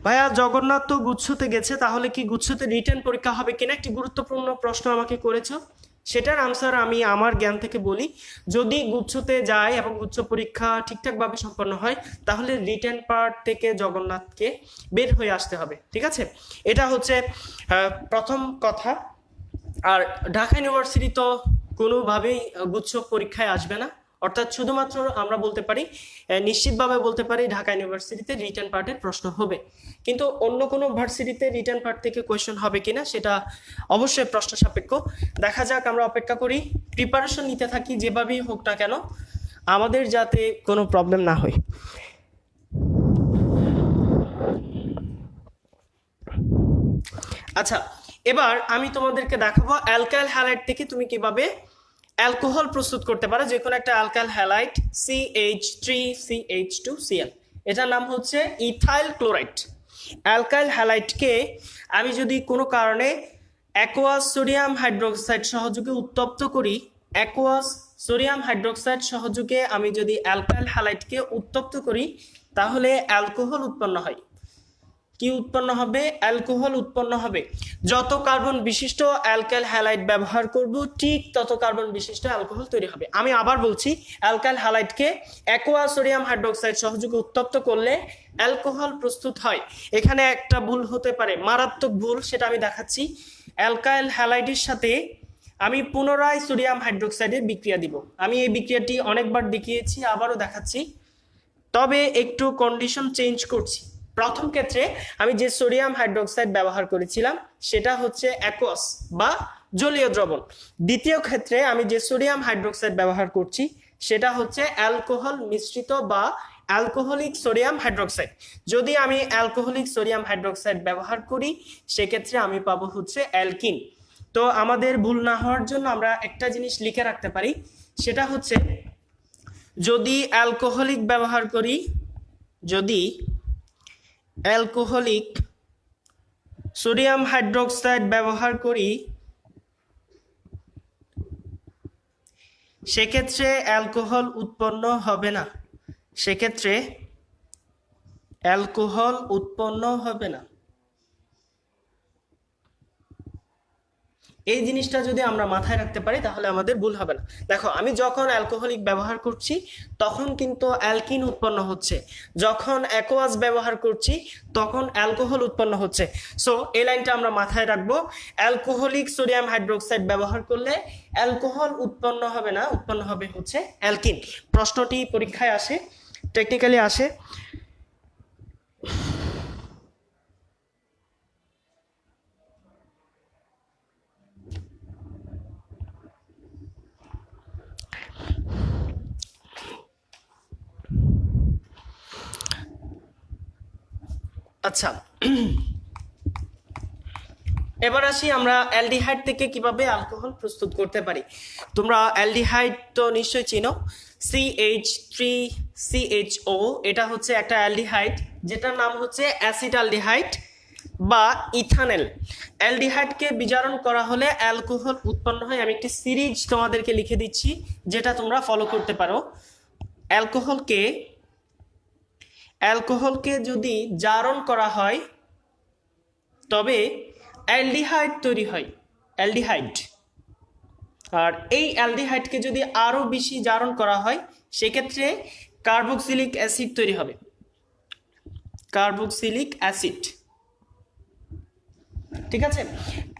ভাইয়া, জগন্নাথ তো গুচ্ছতে গেছে, তাহলে কি গুচ্ছতে রিটেন পরীক্ষা হবে কিনা, একটি গুরুত্বপূর্ণ প্রশ্ন আমাকে করেছো। সেটার আনসার আমি আমার জ্ঞান থেকে বলি, যদি গুচ্ছতে যায় এবং গুচ্ছ পরীক্ষা ঠিকঠাকভাবে সম্পন্ন হয় তাহলে রিটেন পার্ট থেকে জগন্নাথকে বের হয়ে আসতে হবে। ঠিক আছে, এটা হচ্ছে প্রথম কথা। আর ঢাকা ইউনিভার্সিটি তো কোনোভাবেই গুচ্ছ পরীক্ষায় আসবে না, অর্থাৎ শুধুমাত্র আমরা বলতে পারি, নিশ্চিতভাবে বলতে পারি ঢাকা ইউনিভার্সিটিতে রিটেন পার্টের প্রশ্ন হবে, কিন্তু অন্য কোনো ভার্সিটিতে রিটেন পার্ট থেকে কোয়েশ্চেন হবে কিনা সেটা অবশ্যই প্রশ্ন সাপেক্ষ। দেখা যাক, আমরা অপেক্ষা করি, প্রিপারেশন নিতে থাকি যেভাবেই হোক না কেন, আমাদের যাতে কোনো প্রবলেম না হয়। আচ্ছা, এবার আমি তোমাদেরকে দেখাবো অ্যালকাইল হ্যালাইড থেকে তুমি কিভাবে অ্যালকোহল প্রস্তুত করতে পারো। যে কোনো একটা অ্যালকাইল হ্যালাইড CH3CH2Cl, এটার নাম হচ্ছে ইথাইল ক্লোরাইড। অ্যালকাইল হ্যালাইডকে আমি যদি কোনো কারণে অ্যাকোয়াস সোডিয়াম হাইড্রোক্সাইড সহযোগে উত্তপ্ত করি, অ্যাকোয়াস সোডিয়াম হাইড্রোক্সাইড সহযোগে আমি যদি অ্যালকাইল হ্যালাইডকে উত্তপ্ত করি তাহলে অ্যালকোহল উৎপন্ন হয়। কি উৎপন্ন হবে? অ্যালকোহল উৎপন্ন হবে। যত কার্বন বিশিষ্ট অ্যালকাইল হ্যালাইড ব্যবহার করব ঠিক তত কার্বন বিশিষ্ট অ্যালকোহল তৈরি হবে। আমি আবার বলছি, অ্যালকাইল হ্যালাইডকে অ্যাকোয়া সোডিয়াম হাইড্রোক্সাইড সহযোগে উত্তপ্ত করলে অ্যালকোহল প্রস্তুত হয়। এখানে একটা ভুল হতে পারে, মারাত্মক ভুল, সেটা আমি দেখাচ্ছি। অ্যালকাইল হ্যালাইডের সাথে আমি পুনরায় সোডিয়াম হাইড্রোক্সাইডের বিক্রিয়া দিব। আমি এই বিক্রিয়াটি অনেকবার দেখিয়েছি, আবারও দেখাচ্ছি, তবে একটু কন্ডিশন চেঞ্জ করছি। প্রথম ক্ষেত্রে আমি যে সোডিয়াম হাইড্রোক্সাইড ব্যবহার করেছিলাম সেটা হচ্ছে অ্যাকোয়াস বা জলীয় দ্রবণ। দ্বিতীয় ক্ষেত্রে আমি যে সোডিয়াম হাইড্রোক্সাইড ব্যবহার করছি সেটা হচ্ছে অ্যালকোহল মিশ্রিত বা অ্যালকোহলিক সোডিয়াম হাইড্রোক্সাইড। যদি আমি অ্যালকোহলিক সোডিয়াম হাইড্রোক্সাইড ব্যবহার করি সেক্ষেত্রে আমি পাবো হচ্ছে অ্যালকিন। তো আমাদের ভুল না হওয়ার জন্য আমরা একটা জিনিস লিখে রাখতে পারি, সেটা হচ্ছে যদি অ্যালকোহলিক ব্যবহার করি, যদি অ্যালকোহলিক সোডিয়াম হাইড্রোক্সাইড ব্যবহার করি সেক্ষেত্রে অ্যালকোহল উৎপন্ন হবে না, সেক্ষেত্রে অ্যালকোহল উৎপন্ন হবে না। এই জিনিসটা যদি আমরা মাথায় রাখতে পারি তাহলে আমাদের ভুল হবে না। দেখো, আমি যখন অ্যালকোহলিক ব্যবহার করছি তখন কিন্তু অ্যালকিন উৎপন্ন হচ্ছে, যখন অ্যাকোয়াস ব্যবহার করছি তখন অ্যালকোহল উৎপন্ন হচ্ছে। সো এই লাইনটা আমরা মাথায় রাখবো, অ্যালকোহলিক সোডিয়াম হাইড্রোক্সাইড ব্যবহার করলে অ্যালকোহল উৎপন্ন হবে না, উৎপন্ন হবে হচ্ছে অ্যালকিন। প্রশ্নটি পরীক্ষায় আসে, টেকনিক্যালি আসে। আচ্ছা, এবার আসি আমরা অ্যালডিহাইড থেকে কিভাবে অ্যালকোহল প্রস্তুত করতে পারি। তোমরা অ্যালডিহাইড তো নিশ্চয়ই চিনো, CH3CHO, এটা হচ্ছে একটা অ্যালডিহাইড যেটার নাম হচ্ছে অ্যাসিটালডিহাইড বা ইথানেল। অ্যালডিহাইডকে বিজারণ করা হলে অ্যালকোহল উৎপন্ন হয়। আমি একটি সিরিজ তোমাদেরকে লিখে দিচ্ছি যেটা তোমরা ফলো করতে পারো। অ্যালকোহলকে যদি জারণ করা হয় তবে অ্যালডিহাইড তৈরি হয়, অ্যালডিহাইড। আর এই অ্যালডিহাইডকে যদি আরো বেশি জারণ করা হয় সেক্ষেত্রে কার্বক্সিলিক অ্যাসিড তৈরি হবে, কার্বক্সিলিক অ্যাসিড। ঠিক আছে,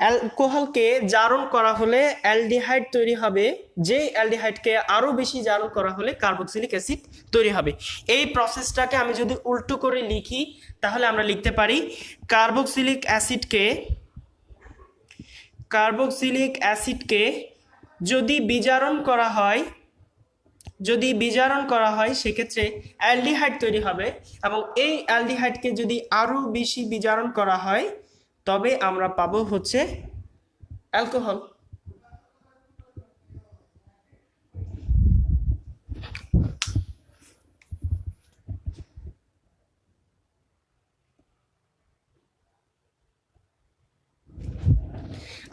অ্যালকোহলকে জারণ করা হলে অ্যালডিহাইড তৈরি হবে, যে অ্যালডিহাইডকে আরো বেশি জারণ করা হলে কার্বক্সিলিক অ্যাসিড তৈরি হবে। এই প্রসেসটাকে আমি যদি উল্টো করে লিখি তাহলে আমরা লিখতে পারি কার্বক্সিলিক অ্যাসিডকে যদি বিজারণ করা হয় সেক্ষেত্রে অ্যালডিহাইড তৈরি হবে, এবং এই অ্যালডিহাইডকে যদি আরো বেশি বিজারণ করা হয় তবে আমরা পাবো হচ্ছে অ্যালকোহল।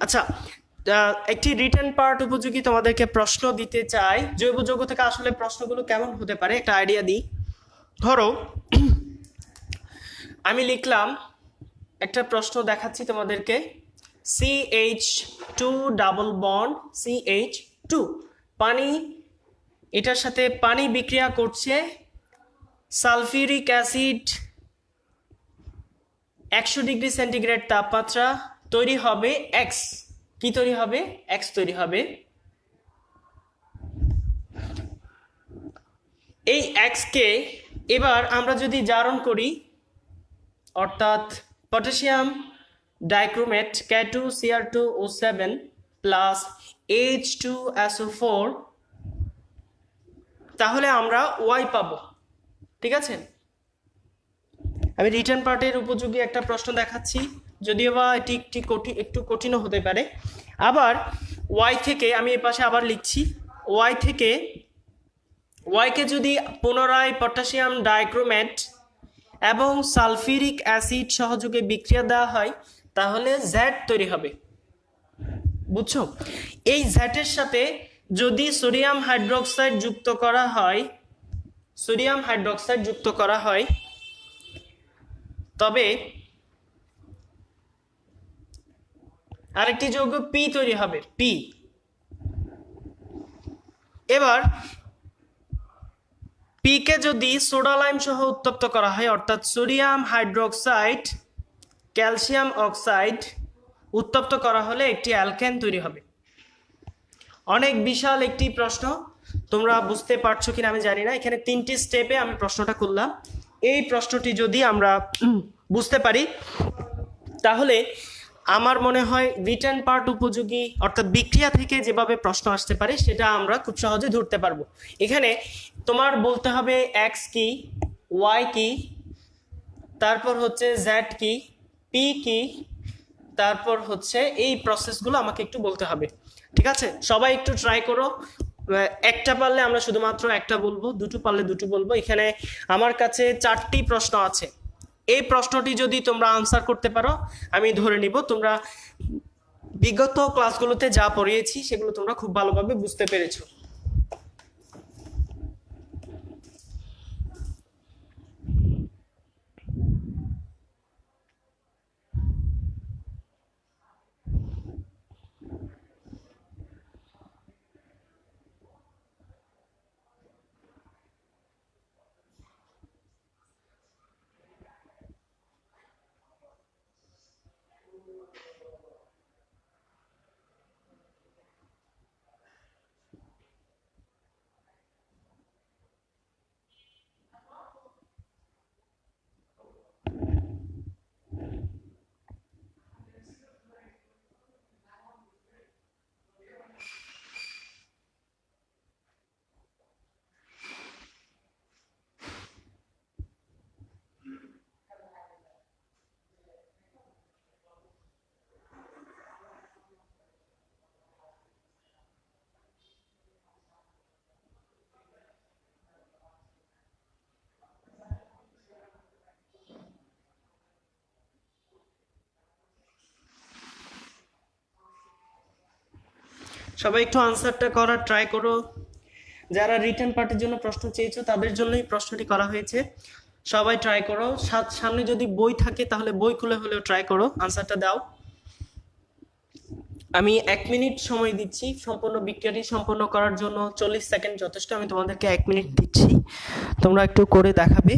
আচ্ছা, একটি রিটেন পার্ট উপযোগী তোমাদেরকে প্রশ্ন দিতে চাই। জৈব যৌগ থেকে আসলে প্রশ্নগুলো কেমন হতে পারে একটা আইডিয়া দিই। ধরো আমি লিখলাম, একটা প্রশ্ন দেখাচ্ছি তোমাদেরকে, CH2 ডাবল বন্ড CH2, পানি, এটার সাথে পানি বিক্রিয়া করছে, সালফিউরিক অ্যাসিড 100 ডিগ্রি সেন্টিগ্রেড তাপমাত্রা, তৈরি হবে এক্স। কি তৈরি হবে? এক্স তৈরি হবে। এই এক্সকে এবার আমরা যদি জারণ করি, অর্থাৎ potassium dichromate K2Cr2O7 plus H2SO4, তাহলে আমরা Y পাবো। ঠিক আছে, আমি রিটার্ন পার্টের উপযোগী একটা প্রশ্ন দেখাচ্ছি, যদিও বা এটি একটু কঠিনও হতে পারে। আবার Y থেকে আমি এ পাশে আবার লিখছি, ওয়াইকে যদি পুনরায় পটাশিয়াম ডাইক্রোমেট এবং সালফিউরিক অ্যাসিড সহযোগে বিক্রিয়া দেওয়া হয় তাহলে Z তৈরি হবে। বুঝছো? এই জ্যাটের সাথে যদি সোডিয়াম হাইড্রোক্সাইড যুক্ত করা হয় তবে আরেকটি যৌগ P তৈরি হবে, P। এবার P কে যদি সোডা লাইম সহ উত্তপ্ত করা হয়, অর্থাৎ সোডিয়াম হাইড্রোক্সাইড, ক্যালসিয়াম অক্সাইড উত্তপ্ত করা হলে একটি অ্যালকেন তৈরি হবে। অনেক বিশাল একটি প্রশ্ন, তোমরা বুঝতে পারছো কিনা আমি জানি না। এখানে 3টি স্টেপে আমি প্রশ্নটা করলাম। এই প্রশ্নটি যদি আমরা বুঝতে পারি তাহলে আমার মনে হয় রিটেন পার্ট উপযোগী, অর্থাৎ বিক্রিয়া থেকে যেভাবে প্রশ্ন আসতে পারে সেটা আমরা খুব সহজে ধরতে পারবো। এখানে তোমার বলতে হবে এক্স কি, ওয়াই কি, তারপর হচ্ছে জেড কি, পি কি, তারপর হচ্ছে এই প্রসেসগুলো আমাকে একটু বলতে হবে। ঠিক আছে, সবাই একটু ট্রাই করো। একটা পারলে আমরা শুধুমাত্র একটা বলবো, দুটো পারলে দুটো বলবো। এখানে আমার কাছে 4টি প্রশ্ন আছে। এই প্রশ্নটি যদি তোমরা আনসার করতে পারো আমি ধরে নিব তোমরা বিগত ক্লাসগুলোতে যা পড়িয়েছি সেগুলো তোমরা খুব ভালোভাবে বুঝতে পেরেছো। সবাই একটু আনসারটা করার ট্রাই করো। যারা রিটেন পার্টের জন্য প্রশ্ন চেয়েছো তাদের জন্যই প্রশ্নটি করা হয়েছে। সবাই ট্রাই করো। সামনে যদি বই থাকে তাহলে বই খুলে হলেও ট্রাই করো, আনসারটা দাও। আমি 1 মিনিট সময় দিচ্ছি সম্পূর্ণ বিক্রিয়াটি সম্পন্ন করার জন্য। 40 সেকেন্ড যথেষ্ট, আমি তোমাদেরকে 1 মিনিট দিচ্ছি, তোমরা একটু করে দেখাবে।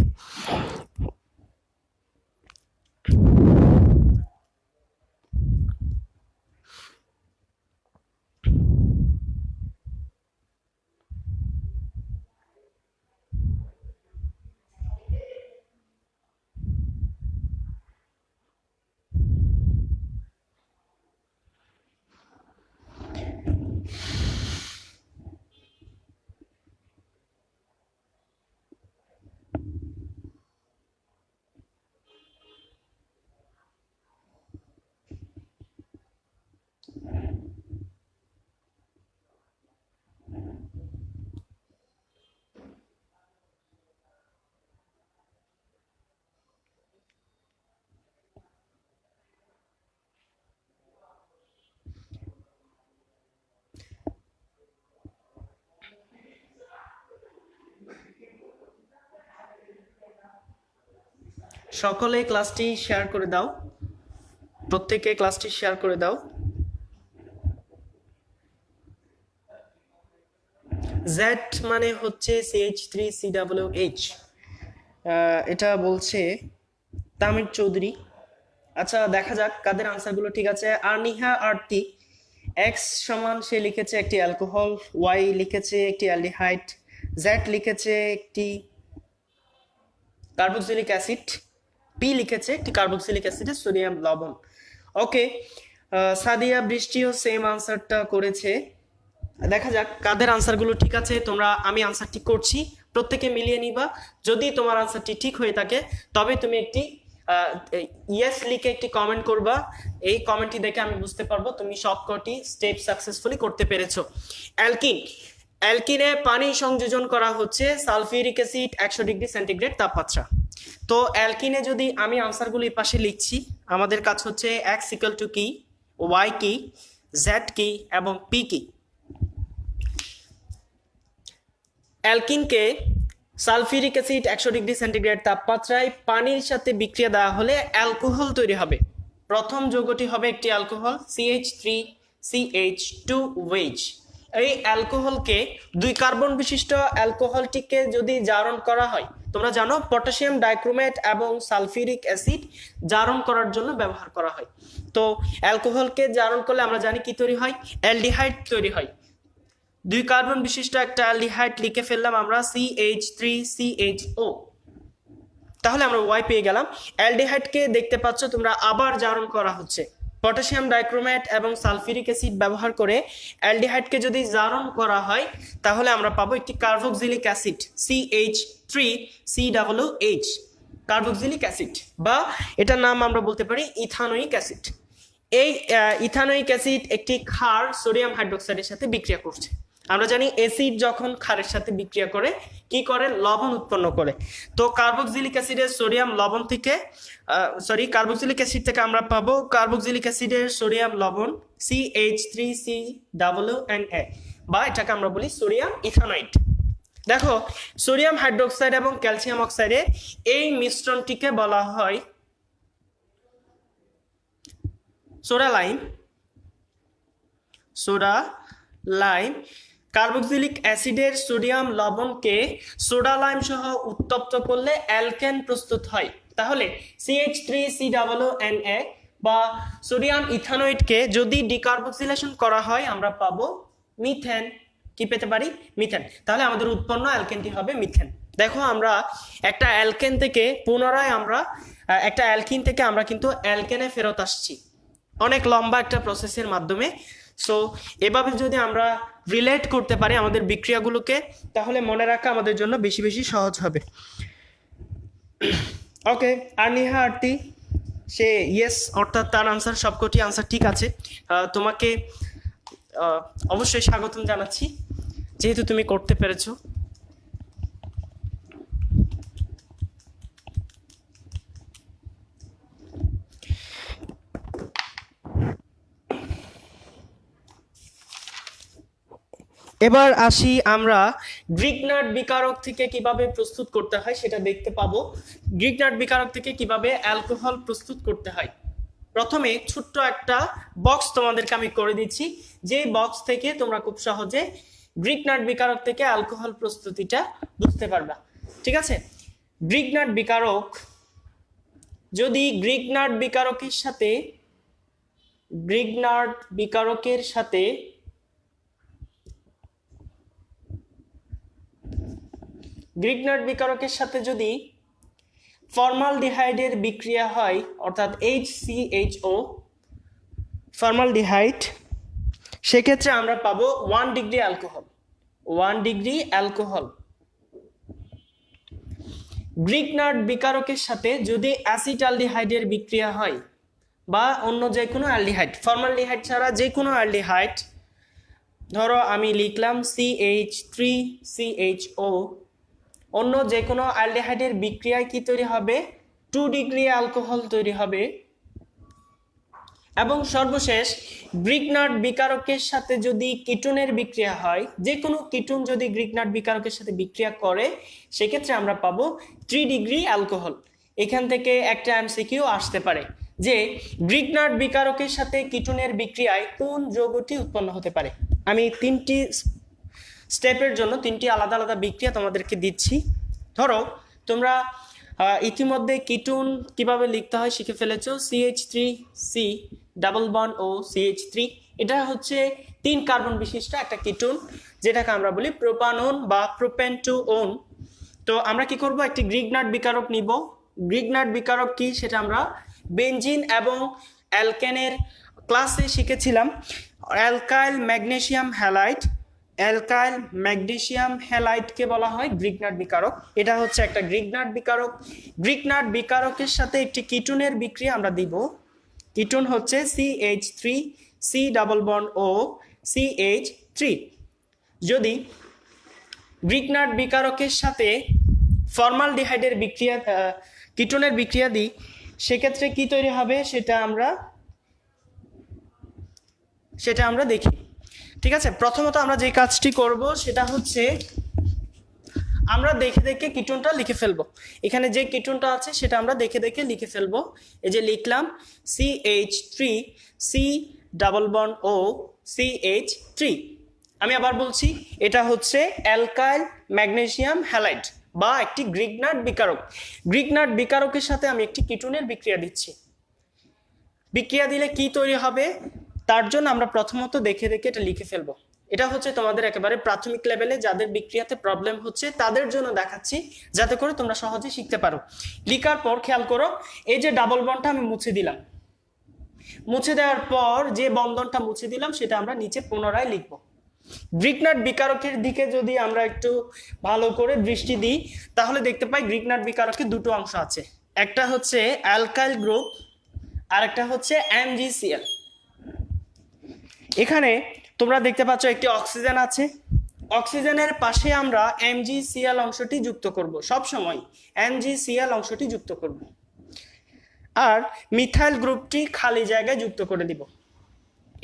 সকলে ক্লাসটি শেয়ার করে দাও, প্রত্যেকে ক্লাসটি শেয়ার করে দাও। জেড মানে হচ্ছে CH3COOH, এটা বলছে তামির চৌধুরী। আচ্ছা দেখা যাক কাদের আনসারগুলো ঠিক আছে। আরনিহা আরতি এক্স সমান সে লিখেছে একটি অ্যালকোহল, ওয়াই লিখেছে একটি অ্যালডিহাইড, জেড লিখেছে একটি কার্বক্সিলিক অ্যাসিড, পি লিখেছে একটি কার্বক্সিলিক অ্যাসিডের সোডিয়াম লবণ। ওকে, সাদিয়া বৃষ্টিও সেম আনসারটা করেছে। দেখা যাক কাদের আনসারগুলো ঠিক আছে। আমি আনসারটি করছি, প্রত্যেকে মিলিয়ে নিবা। যদি তোমার আনসারটি ঠিক হয়ে থাকে তবে তুমি একটি ইয়েস লিখে একটি কমেন্ট করবা। এই কমেন্টটি দেখে আমি বুঝতে পারবো তুমি সবকটি স্টেপ সাকসেসফুলি করতে পেরেছো। অ্যালকিনে পানি সংযোজন করা হচ্ছে সালফিউরিক অ্যাসিড 100 ডিগ্রি সেন্টিগ্রেড তাপমাত্রা। তো অ্যালকিনে যদি আমি আনসারগুলো এই পাশে লিখছি, আমাদের কাজ হচ্ছে এক্স ইকুয়াল টু কি, ওয়াই কি, জেড কি এবং পি কি। অ্যালকিনকে সালফিউরিক অ্যাসিড 100 ডিগ্রি সেন্টিগ্রেড তাপমাত্রায় পানির সাথে বিক্রিয়া দেওয়া হলে অ্যালকোহল তৈরি হবে। প্রথম যৌগটি হবে একটি অ্যালকোহল CH3CH2OH। এই অ্যালকোহলকে, 2 কার্বন বিশিষ্ট অ্যালকোহলটিকে যদি জারণ করা হয়, তোমরা জানো পটাশিয়াম ডাইক্রোমেট এবং সালফিউরিক অ্যাসিড জারণ করার জন্য ব্যবহার করা হয়। তো অ্যালকোহলকে জারণ করলে আমরা জানি কি তৈরি হয়, অ্যালডিহাইড তৈরি হয়। 2 কার্বন বিশিষ্ট একটা অ্যালডিহাইড লিখে ফেললাম আমরা CH3CHO, তাহলে আমরা ওয়াই পেয়ে গেলাম। অ্যালডিহাইডকে দেখতে পাচ্ছ তোমরা আবার জারণ করা হচ্ছে, পটাশিয়াম ডাইক্রোমেট এবং সালফিউরিক অ্যাসিড ব্যবহার করে অ্যালডিহাইডকে যদি জারণ করা হয় তাহলে আমরা পাবো একটি carboxylic acid CH3COOH, carboxylic acid, বা এটার নাম আমরা বলতে পারি ইথানোয়িক অ্যাসিড। এই ইথানোয়িক অ্যাসিড একটি ক্ষার সোডিয়াম হাইড্রোক্সাইডের সাথে বিক্রিয়া করছে। আমরা জানি অ্যাসিড যখন ক্ষারের সাথে বিক্রিয়া করে কি করে, লবণ উৎপন্ন করে। তো কার্বক্সিলিক অ্যাসিডের সোডিয়াম লবণ থেকে কার্বক্সিলিক অ্যাসিড থেকে আমরা পাবো কার্বক্সিলিক অ্যাসিডের সোডিয়াম লবণ CH3COONA, বা এটাকে আমরা বলি সোডিয়াম ইথানয়েড। দেখো সোডিয়াম হাইড্রোক্সাইড এবং ক্যালসিয়াম অক্সাইডে এই মিশ্রণটিকে বলা হয় সোডা লাইম। কার্বক্সিলিক অ্যাসিডের সোডিয়াম লবণকে সোডা লাইম সহ উত্তপ্ত করলে অ্যালকেন প্রস্তুত হয়। তাহলে CH3COONA বা সোডিয়াম ইথানয়েডকে যদি ডিকার্বক্সিলেশন করা হয় আমরা পাবো মিথেন। কি পেতে পারি, মিথেন। তাহলে আমাদের উৎপন্ন অ্যালকেনটি হবে মিথেন। দেখো আমরা একটা অ্যালকেন থেকে পুনরায় একটা অ্যালকিন থেকে আমরা কিন্তু অ্যালকেনে ফেরত আসছি অনেক লম্বা একটা প্রসেসের মাধ্যমে। সো এভাবে যদি আমরা রিলেট করতে পারি আমাদের বিক্রিয়াগুলোকে তাহলে মনে রাখা আমাদের জন্য বেশি বেশি সহজ হবে। ওকে, আর নিহা আরতি সে ইয়েস, অর্থাৎ তার আনসার সবকটি আনসার ঠিক আছে। তোমাকে অবশ্যই স্বাগতম জানাচ্ছি যেহেতু তুমি করতে পেরেছো। এবার আসি আমরা গ্রিগনার্ড বিকারক থেকে কিভাবে প্রস্তুত করতে হয় সেটা দেখতে পাবো। গ্রিগনার্ড বিকারক থেকে কিভাবে অ্যালকোহল প্রস্তুত করতে হয়। প্রথমে ছোট্ট একটা বক্স তোমাদেরকে আমি করে দিচ্ছি, যে বক্স থেকে তোমরা খুব সহজে গ্রিগনার্ড বিকারক থেকে অ্যালকোহল প্রস্তুতিটা বুঝতে পারবা। ঠিক আছে, গ্রিগনার্ড বিকারক, যদি গ্রিগনার্ড বিকারকের সাথে যদি ফর্মালডিহাইডের বিক্রিয়া হয়, অর্থাৎ HCHO ফর্মালডিহাইড, সেক্ষেত্রে আমরা পাবো 1 ডিগ্রি অ্যালকোহল। গ্রিগনার্ড বিকারকের সাথে যদি অ্যাসিটালডিহাইডের বিক্রিয়া হয় বা অন্য যে কোনো অ্যালডিহাইড, ফর্মালডিহাইড ছাড়া যে কোনো অ্যালডিহাইড, ধরো আমি লিখলাম CH3CHO, অন্য যে কোনো অ্যালডিহাইডের বিক্রিয়ায় কি তৈরি হবে, 2 ডিগ্রি অ্যালকোহল তৈরি হবে। এবং সর্বশেষ গ্রিগনার্ড বিকারকের সাথে যদি কিটোনের বিক্রিয়া হয়, যে কোনো কিটোন যদি গ্রিগনার্ড বিকারকের সাথে বিক্রিয়া করে সেক্ষেত্রে আমরা পাবো 3 ডিগ্রি অ্যালকোহল। এখান থেকে একটা এমসিকিউ আসতে পারে যে গ্রিগনার্ড বিকারকের সাথে কিটোনের বিক্রিয়ায় কোন যৌগটি উৎপন্ন হতে পারে। আমি 3টি স্টেপের জন্য 3টি আলাদা আলাদা বিক্রিয়া তোমাদেরকে দিচ্ছি। ধরো তোমরা ইতিমধ্যে কিটোন কিভাবে লিখতে হয় শিখে ফেলেছো, CH3C ডাবল বন্ড ও CH3, এটা হচ্ছে 3 কার্বন বিশিষ্ট একটা কিটোন যেটাকে আমরা বলি প্রোপানন বা প্রোপেন্টোন। তো আমরা কি করব, একটি গ্রিগনার্ড বিকারক নিব। গ্রিগনার্ড বিকারক কি সেটা আমরা বেনজিন এবং অ্যালকেনের ক্লাসে শিখেছিলাম। অ্যালকাইল ম্যাগনেসিয়াম হ্যালাইডকে বলা হয় গ্রিগনার্ড বিকারক। এটা হচ্ছে একটা গ্রিগনার্ড বিকারক। গ্রিগনার্ড বিকারকের সাথে একটি কিটোনের বিক্রিয়া আমরা দিব। কিটোন হচ্ছে CH3C ডাবল বন্ড ও CH3। যদি গ্রিগনার্ড বিকারকের সাথে ফর্মালডিহাইডের বিক্রিয়া, কিটোনের বিক্রিয়া দিই, সেক্ষেত্রে কি তৈরি হবে সেটা আমরা দেখি। ঠিক আছে, প্রথমত আমরা যে কাজটি করব সেটা হচ্ছে আমরা দেখে দেখে কিটোনটা লিখে ফেলবো। এখানে যে কিটোনটা আছে সেটা আমরা দেখে দেখে লিখে ফেলবো। এই যে লিখলাম CH3C ডাবল বন্ড ও CH3। আমি আবার বলছি, এটা হচ্ছে অ্যালকাইল ম্যাগনেসিয়াম হ্যালাইড বা একটি গ্রিগনার্ড বিকারক। গ্রিগনার্ড বিকারকের সাথে আমি একটি কিটোনের বিক্রিয়া দিচ্ছি। বিক্রিয়া দিলে কি তৈরি হবে তার জন্য আমরা প্রথমত দেখে দেখে এটা লিখে ফেলবো। এটা হচ্ছে তোমাদের একেবারে প্রাথমিক লেভেলে যাদের বিক্রিয়াতে প্রবলেম হচ্ছে তাদের জন্য দেখাচ্ছি, যাতে করে তোমরা সহজে শিখতে পারো। লিখার পর খেয়াল করো, এই যে ডাবল বন্ডটা আমি মুছে দিলাম, মুছে দেওয়ার পর যে বন্ধনটা মুছে দিলাম সেটা আমরা নিচে পুনরায় লিখবো। গ্রিগনার্ড বিকারকের দিকে যদি আমরা একটু ভালো করে দৃষ্টি দিই তাহলে দেখতে পাই গ্রিগনার্ড বিকারকের দুটো অংশ আছে, একটা হচ্ছে অ্যালকাইল গ্রুপ আর একটা হচ্ছে MgCl। এখানে তোমরা দেখতে পাচ্ছ একটি অক্সিজেন আছে, অক্সিজেনের পাশে আমরা MgCl অংশটি যুক্ত করব, সব সময় MgCl অংশটি যুক্ত করব, আর মিথাইল গ্রুপটি খালি জায়গায় যুক্ত করে দিব।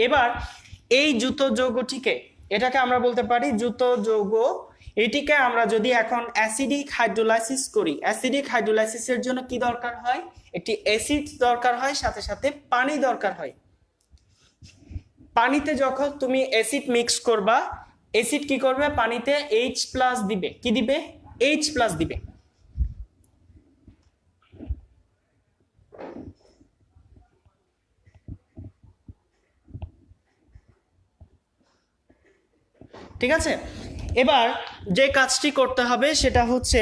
এবার এই যুত যৌগটিকে, এটাকে আমরা বলতে পারি যুত যৌগ, এটিকে আমরা যদি এখন অ্যাসিডিক হাইড্রোলাইসিস করি, অ্যাসিডিক হাইড্রোলাইসিসের জন্য কি দরকার হয়, একটি অ্যাসিড দরকার হয়, সাথে সাথে পানি দরকার হয়। পানিতে যখন তুমি অ্যাসিড মিক্স করবা, অ্যাসিড কি করবে, পানিতে H+ দিবে, কি দিবে, H+ দিবে। ঠিক আছে, এবার যে কাজটি করতে হবে সেটা হচ্ছে,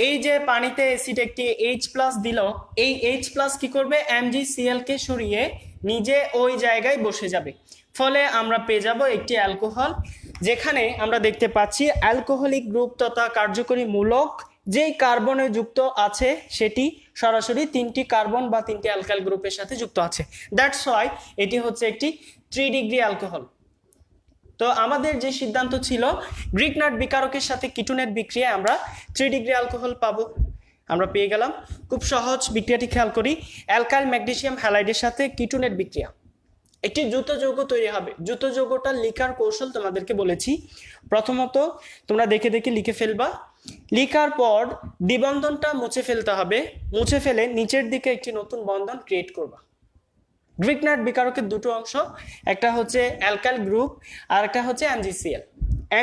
এই যে পানিতে অ্যাসিড একটি H+ দিল, এই H+ কি করবে, MgCl কে সরিয়ে নিজে ওই জায়গায় বসে যাবে, ফলে আমরা পেয়ে যাব একটি অ্যালকোহল, যেখানে আমরা দেখতে পাচ্ছি অ্যালকোহলিক গ্রুপ তথা কার্যকরী মূলক যেই কার্বনে যুক্ত আছে সেটি সরাসরি 3টি কার্বন বা 3টি অ্যালকাইল গ্রুপের সাথে যুক্ত আছে। দ্যাটস ওয়াই এটি হচ্ছে একটি 3 ডিগ্রি অ্যালকোহল। তো আমাদের যে সিদ্ধান্ত ছিল গ্রিগনার্ড বিকারকের সাথে কিটোনের বিক্রিয়ায় আমরা 3 ডিগ্রি অ্যালকোহল পাবো, আমরা পেয়ে গেলাম। খুব সহজ বিক্রিয়াটি খেয়াল করি, অ্যালকাইল ম্যাগনেসিয়াম হ্যালাইডের সাথে কিটোনের বিক্রিয়া, একটি যৌত যৌগ তৈরি হবে। যৌত যৌগটা লিখার কৌশল তোমাদেরকে বলেছি, প্রথমত তোমরা দেখে দেখে লিখে ফেলবা, লিখার পর দ্বিবন্ধনটা মুছে ফেলতে হবে, মুছে ফেলে নিচের দিকে একটি নতুন বন্ধন ক্রিয়েট করবা। গ্রিগনার্ড বিকারকের দুটো অংশ, একটা হচ্ছে অ্যালকাইল গ্রুপ আর একটা হচ্ছে MgCl।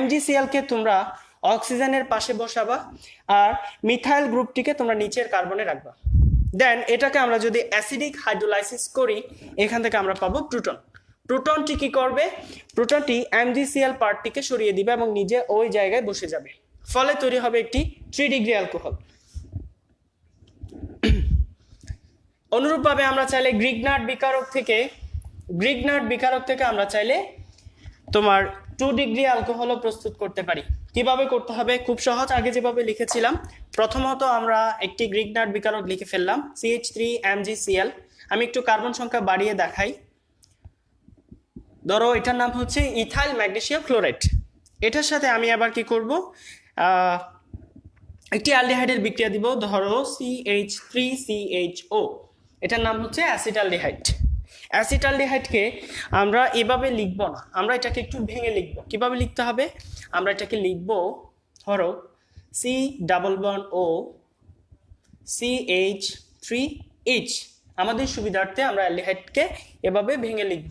MgCl কে তোমরা অক্সিজেনের পাশে বসাবা আর মিথাইল গ্রুপটিকে তোমরা নিচের কার্বনে রাখবা। দেন এটাকে আমরা যদি অ্যাসিডিক হাইড্রোলাইসিস করি, এখান থেকে আমরা পাবো প্রোটন। প্রোটনটি কি করবে, প্রোটনটি MgCl পার্টটিকে সরিয়ে দিবে এবং নিজে ওই জায়গায় বসে যাবে, ফলে তৈরি হবে একটি 3 ডিগ্রি অ্যালকোহল। অনুরূপভাবে আমরা চাইলে গ্রিগনার্ড বিকারক থেকে আমরা চাইলে তোমার 2 ডিগ্রি অ্যালকোহলও প্রস্তুত করতে পারি। কিভাবে করতে হবে, খুব সহজ, আগে যেভাবে লিখেছিলাম। প্রথমত আমরা একটি গ্রিগনার্ড বিকারক লিখে ফেললাম, CH3MgCl। আমি একটু কার্বন সংখ্যা বাড়িয়ে দেখাই। ধরো এটার নাম হচ্ছে ইথাইল ম্যাগনেসিয়াম ক্লোরাইড। এটার সাথে আমি আবার কি করব, একটি অ্যালডিহাইডের বিক্রিয়া দিব, ধরো CH3CHO, এটার নাম হচ্ছে অ্যাসিটালডিহাইড। অ্যাসিটালডিহাইডকে আমরা এভাবে লিখব না, আমরা এটাকে একটু ভেঙে লিখব। কিভাবে লিখতে হবে, আমরা এটাকে লিখব, ধরো C+O CH3H। আমাদের সুবিধার্থে আমরা অ্যালডিহাইডকে এভাবে ভেঙে লিখব।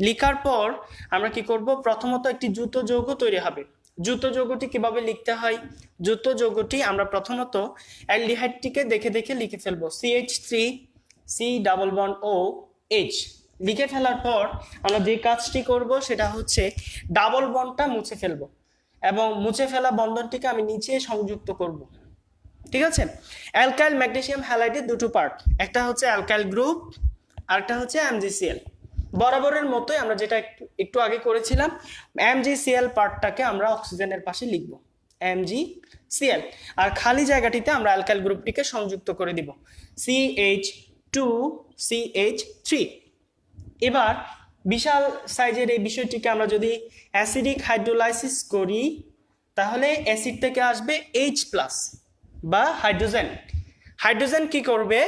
লিখার পর আমরা কি করব, প্রথমত একটি যৌত যৌগ তৈরি হবে। যৌত যৌগটি কিভাবে লিখতে হয়, যৌত যৌগটি আমরা প্রথমত অ্যালডিহাইডটিকে দেখে দেখে লিখে ফেলবো, CH3C+OH। লিখে ফেলার পর আমরা যে কাজটি করব সেটা হচ্ছে ডাবল বন্ডটা মুছে ফেলবো এবং মুছে ফেলা বন্ধনটিকে আমি নিচে সংযুক্ত করব। ঠিক আছে, অ্যালকাইল ম্যাগনেসিয়াম হ্যালাইডের দুটো পার্ট, একটা হচ্ছে অ্যালকাইল গ্রুপ আর একটা হচ্ছে MgCl। বরাবরের মতোই আমরা যেটা একটু আগে করেছিলাম, MgCl পার্টটাকে আমরা অক্সিজেনের পাশে লিখব MgCl, আর খালি জায়গাটিতে আমরা অ্যালকাইল গ্রুপটিকে সংযুক্ত করে দিব CH2CH3। এবার বিশাল সাইজের এই বিষয়টিকে আমরা যদি অ্যাসিডিক হাইড্রোলাইসিস করি, তাহলে অ্যাসিড থেকে আসবে H+ বা হাইড্রোজেন। হাইড্রোজেন কি করবে,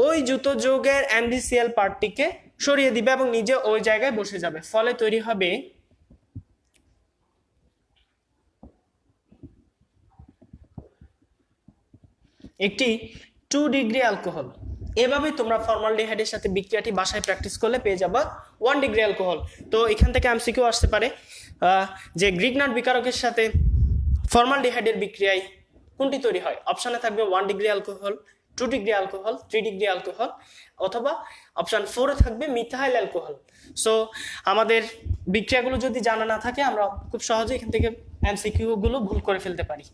ওই যৌত যৌগের MgCl পার্টটিকে সরিয়ে দিবে এবং নিজে ওই জায়গায় বসে যাবে, ফলে তৈরি হবে একটি 2 ডিগ্রি অ্যালকোহল। এভাবে তোমরা ফর্মালডিহাইডের সাথে বিক্রিয়াটি বাসায় প্র্যাকটিস করলে পেয়ে যাবা 1 ডিগ্রি অ্যালকোহল। তো এখান থেকে এমসিকিউ আসতে পারে, যে গ্রিগনাট বিকারকের সাথে ফর্মালডিহাইডের বিক্রিয়ায় কোনটি তৈরি হয়? অপশনে থাকবে 1 degree alcohol, 2 degree alcohol, 3 degree alcohol, অথবা অপশন 4-এ থাকবে মিথাইল অ্যালকোহল। সো আমাদের বিক্রিয়াগুলো যদি জানা না থাকে আমরা খুব সহজে এখান থেকে এমসিকিউ গুলো ভুল করে ফেলতে পারি।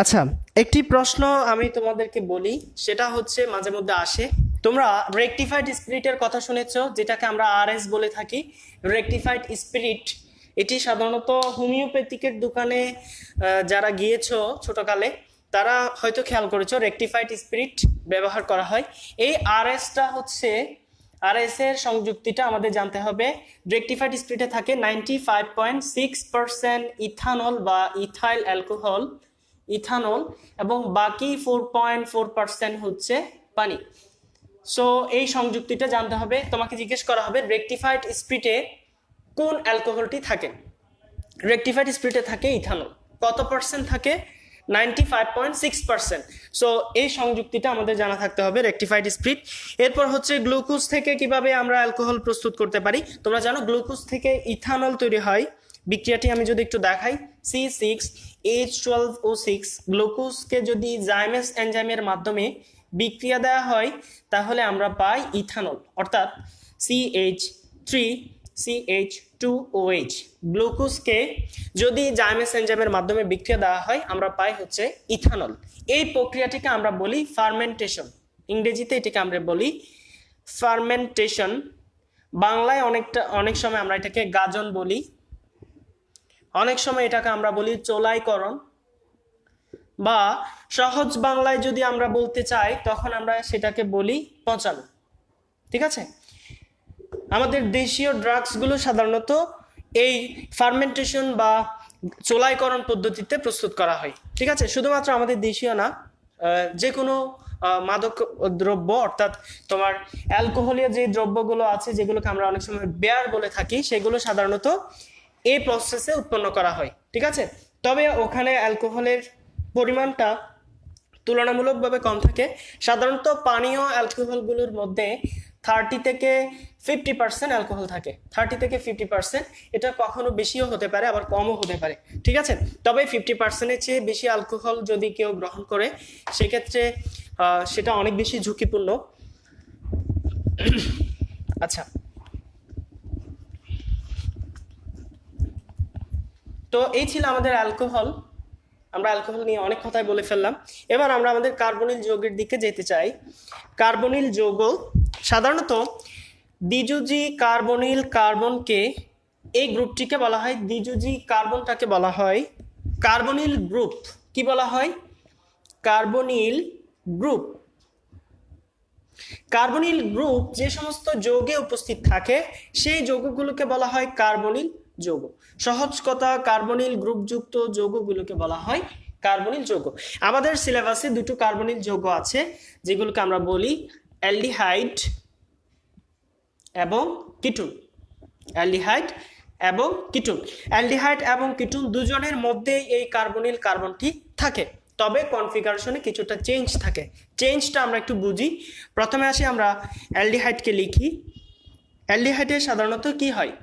আচ্ছা, একটি প্রশ্ন আমি তোমাদেরকে বলি, সেটা হচ্ছে মাঝে মধ্যে আসে। তোমরা রেকটিফাইড স্পিরিটের কথা শুনেছো, যেটাকে আমরা আরএস বলে থাকি। রেকটিফাইড স্পিরিট এটি সাধারণত হোমিওপ্যাথিকের দোকানে যারা গিয়েছো ছোটকালে তারা হয়তো খেয়াল করেছো রেকটিফাইড স্পিরিট ব্যবহার করা হয়। এই আরএসটা হচ্ছে, আরএস এর সংযুক্তিটা আমাদের জানতে হবে। রেকটিফাইড স্পিরিটে থাকে 95.6% ইথানল বা ইথাইল অ্যালকোহল, ইথানল, এবং বাকি 4.4% হচ্ছে পানি। সো এই সংযুক্তিটা জানতে হবে। তোমাকে জিজ্ঞেস করা হবে রেকটিফাইড স্পিরিটে কোন অ্যালকোহলটি থাকে। রেকটিফাইড স্পিরিটে থাকে ইথানল। কত পার্সেন্ট থাকে? 95.6%। সো এই সংযুক্তিটা আমাদের জানা থাকতে হবে, রেকটিফাইড স্পিরিট। এরপর হচ্ছে গ্লুকোজ থেকে কিভাবে আমরা অ্যালকোহল প্রস্তুত করতে পারি। তোমরা জানো গ্লুকোজ থেকে ইথানল তৈরি হয়। বিক্রিয়াটি আমি যদি একটু দেখাই, C6H12O6 গ্লুকোজকে যদি জাইমেস এনজাইমের মাধ্যমে বিক্রিয়া দেওয়া হয় তাহলে আমরা পাই ইথানল, অর্থাৎ CH3CH2OH। গ্লুকোজকে যদি জাইমেস এনজাইমের মাধ্যমে বিক্রিয়া দেওয়া হয় আমরা পাই হচ্ছে ইথানল। এই প্রক্রিয়াটিকে আমরা বলি ফার্মেন্টেশন। ইংরেজিতে এটাকে আমরা বলি ফার্মেন্টেশন। বাংলায় অনেক সময় আমরা এটাকে গাজন বলি, অনেক সময় এটাকে আমরা বলি চোলাইকরণ, বা সহজ বাংলায় যদি আমরা বলতে চাই তখন আমরা সেটাকে বলি পচানো। ঠিক আছে? আমাদের দেশীয় ড্রাগসগুলো সাধারণত এই ফার্মেন্টেশন বা চোলাইকরণ পদ্ধতিতে প্রস্তুত করা হয়। ঠিক আছে? শুধুমাত্র আমাদের দেশীয় না, যে কোনো মাদক দ্রব্য, অর্থাৎ তোমার অ্যালকোহলীয় যে দ্রব্যগুলো আছে যেগুলোকে আমরা অনেক সময় বেয়ার বলে থাকি, সেগুলো সাধারণত এই প্রসেসে উৎপন্ন করা হয়। ঠিক আছে? তবে ওখানে অ্যালকোহলের পরিমাণটা তুলনামূলকভাবে কম থাকে। সাধারণত পানীয় অ্যালকোহলগুলোর মধ্যে 30 থেকে 50% অ্যালকোহল থাকে। 30 থেকে 50%, এটা কখনো বেশিও হতে পারে আবার কমও হতে পারে। ঠিক আছে? তবে 50%-এর চেয়ে বেশি অ্যালকোহল যদি কেউ গ্রহণ করে সেক্ষেত্রে সেটা অনেক বেশি ঝুঁকিপূর্ণ। আচ্ছা, তো এই ছিল আমাদের অ্যালকোহল। আমরা অ্যালকোহল নিয়ে অনেক কথাই বলে ফেললাম। এবার আমরা আমাদের কার্বনিল যৌগের দিকে যেতে চাই। কার্বনিল যৌগ সাধারণত দ্বিযুজি কার্বনিল কার্বনকে, এই গ্রুপটিকে বলা হয় দ্বিযুজি কার্বনটাকে বলা হয় কার্বনিল গ্রুপ। কি বলা হয়? Carbonyl group. কার্বনিল গ্রুপ যে সমস্ত যৌগে উপস্থিত থাকে সেই যৌগগুলোকে বলা হয় কার্বনিল যৌগ। সহজ কথা, কার্বনিল গ্রুপযুক্ত যৌগগুলোকে বলা হয় কার্বনিল যৌগ। আমাদের সিলেবাসে দুটো কার্বনিল যৌগ আছে যেগুলোকে আমরা বলি অ্যালডিহাইড এবং কিটোন। অ্যালডিহাইড এবং কিটোন, অ্যালডিহাইড এবং কিটোন দুজনের মধ্যে এই কার্বনিল কার্বনটি থাকে, তবে কনফিগারেশনে কিছুটা চেঞ্জ থাকে। চেঞ্জটা আমরা একটু বুঝি। প্রথমে আসি, আমরা অ্যালডিহাইডকে লিখি। অ্যালডিহাইডের সাধারণত কি হয়?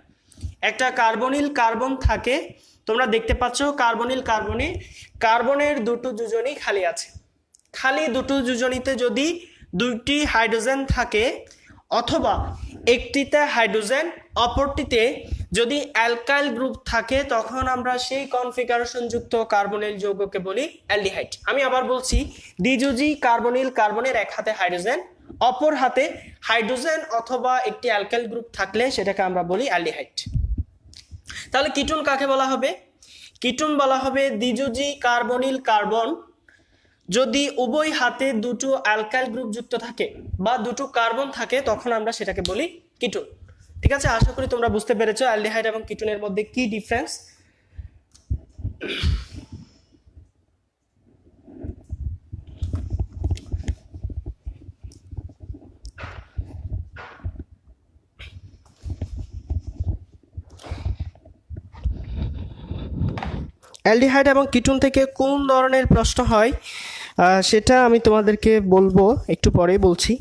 একটা কার্বনিল কার্বন থাকে, তোমরা দেখতে পাচ্ছ কার্বনিল কার্বনে কার্বনের দুটো যোজনী খালি আছে। খালি দুটো যোজনীতে যদি দুইটি হাইড্রোজেন থাকে অথবা একটিতে হাইড্রোজেন অপরটিতে যদি অ্যালকাইল গ্রুপ থাকে তখন আমরা সেই কনফিগারেশন যুক্ত কার্বনিল যৌগকে বলি অ্যালডিহাইড। আমি আবার বলছি, দ্বিযুজি কার্বনিল কার্বনের এক হাতে হাইড্রোজেন, অপর হাতে হাইড্রোজেন অথবা একটি অ্যালকাইল গ্রুপ থাকলে সেটাকে আমরা বলি অ্যালডিহাইড। তাহলে কিটোন কাকে বলা হবে? কিটোন বলা হবে দ্বিযুজি কার্বনিল কার্বন যদি উভয় হাতে দুটো অ্যালকাইল গ্রুপ যুক্ত থাকে বা দুটো কার্বন থাকে তখন আমরা সেটাকে বলি কিটোন। ঠিক আছে? আশা করি তোমরা বুঝতে পেরেছো অ্যালডিহাইড এবং কিটোনের মধ্যে কি ডিফারেন্স। অ্যালডিহাইড এবং কিটোন থেকে কোন ধরনের প্রশ্ন হয় সেটা আমি তোমাদেরকে বলবো, একটু পরেই বলছি।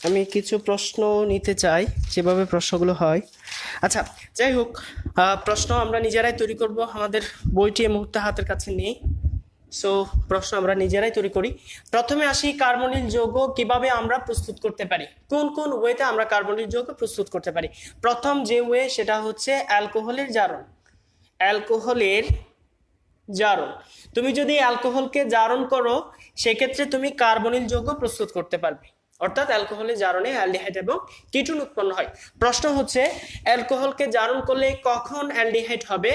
আমি কিছু প্রশ্ন নিতে চাই, যেভাবে প্রশ্নগুলো হয়। আচ্ছা, যাই হোক, প্রশ্ন আমরা নিজেরাই তৈরি করব, আমাদের বইটি এই মুহূর্তে হাতের কাছে নেই। সো প্রশ্ন আমরা নিজেরাই তৈরি করি। প্রথমে আসি, কার্বনিল যৌগ কিভাবে আমরা প্রস্তুত করতে পারি, কোন কোন ওয়েতে আমরা কার্বনিল যৌগ প্রস্তুত করতে পারি। প্রথম যে ওয়ে সেটা হচ্ছে অ্যালকোহলের জারণ। অ্যালকোহলের জারণ, তুমি যদি অ্যালকোহলকে জারণ করো সেক্ষেত্রে তুমি কার্বনিল যৌগ প্রস্তুত করতে পারবে, অর্থাৎ অ্যালকোহলের জারণে অ্যালডিহাইড এবং কিটোন উৎপন্ন হয়। প্রশ্ন হচ্ছে অ্যালকোহলকে জারণ করলে কখন অ্যালডিহাইড হবে,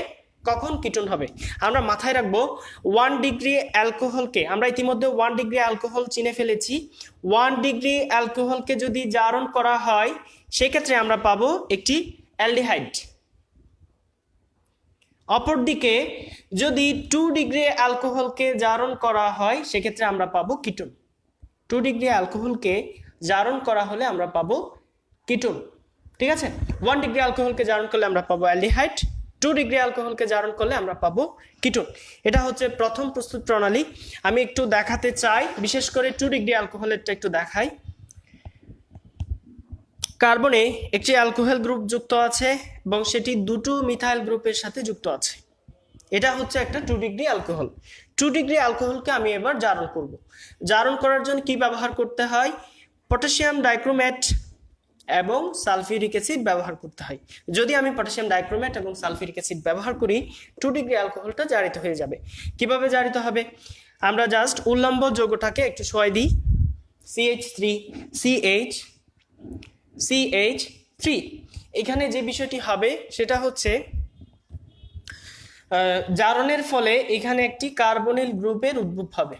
কখন কিটোন হবে। আমরা মাথায় রাখবো 1 ডিগ্রি অ্যালকোহলকে, আমরা ইতিমধ্যে 1 ডিগ্রি অ্যালকোহল চিনে ফেলেছি। 1 ডিগ্রি অ্যালকোহলকে যদি জারণ করা হয় সেক্ষেত্রে আমরা পাবো একটি অ্যালডিহাইড। অপরদিকে যদি 2 ডিগ্রি অ্যালকোহলকে জারণ করা হয় সেক্ষেত্রে আমরা পাবো কিটোন। 2 ডিগ্রি অ্যালকোহলকে জারণ করা হলে আমরা পাবো কিটোন, ঠিক আছে। 1 ডিগ্রি অ্যালকোহলকে জারণ করলে আমরা পাবো অ্যালডিহাইড, 2 ডিগ্রি অ্যালকোহলকে জারণ করলে আমরা পাবো কিটোন। এটা হচ্ছে প্রথম প্রস্তুত প্রণালী। আমি একটু দেখাতে চাই, বিশেষ করে 2 ডিগ্রি অ্যালকোহলেরটা একটু দেখাই। কার্বনে একটি অ্যালকোহল গ্রুপ যুক্ত আছে এবং সেটি দুটো মিথাইল গ্রুপের সাথে যুক্ত আছে। এটা হচ্ছে একটা 2 ডিগ্রি অ্যালকোহল। 2 ডিগ্রি অ্যালকোহলকে আমি এবার জারণ করব। জারণ করার জন্য কি ব্যবহার করতে হয়, পটাশিয়াম ডাইক্রোমেট এবং সালফিউরিক অ্যাসিড ব্যবহার করতে হয়। যদি আমি পটাশিয়াম ডাইক্রোমেট এবং সালফিউরিক অ্যাসিড ব্যবহার করি 2 ডিগ্রি অ্যালকোহলটা জারিত হয়ে যাবে। কিভাবে জারিত হবে, আমরা জাস্ট উল্লম্ব যৌগটাকে একটু সরাই দিই, CH3 CH3। এখানে যে বিষয়টি হবে সেটা হচ্ছে জারণের ফলে এখানে একটি কার্বনিল গ্রুপের উদ্ভব হবে।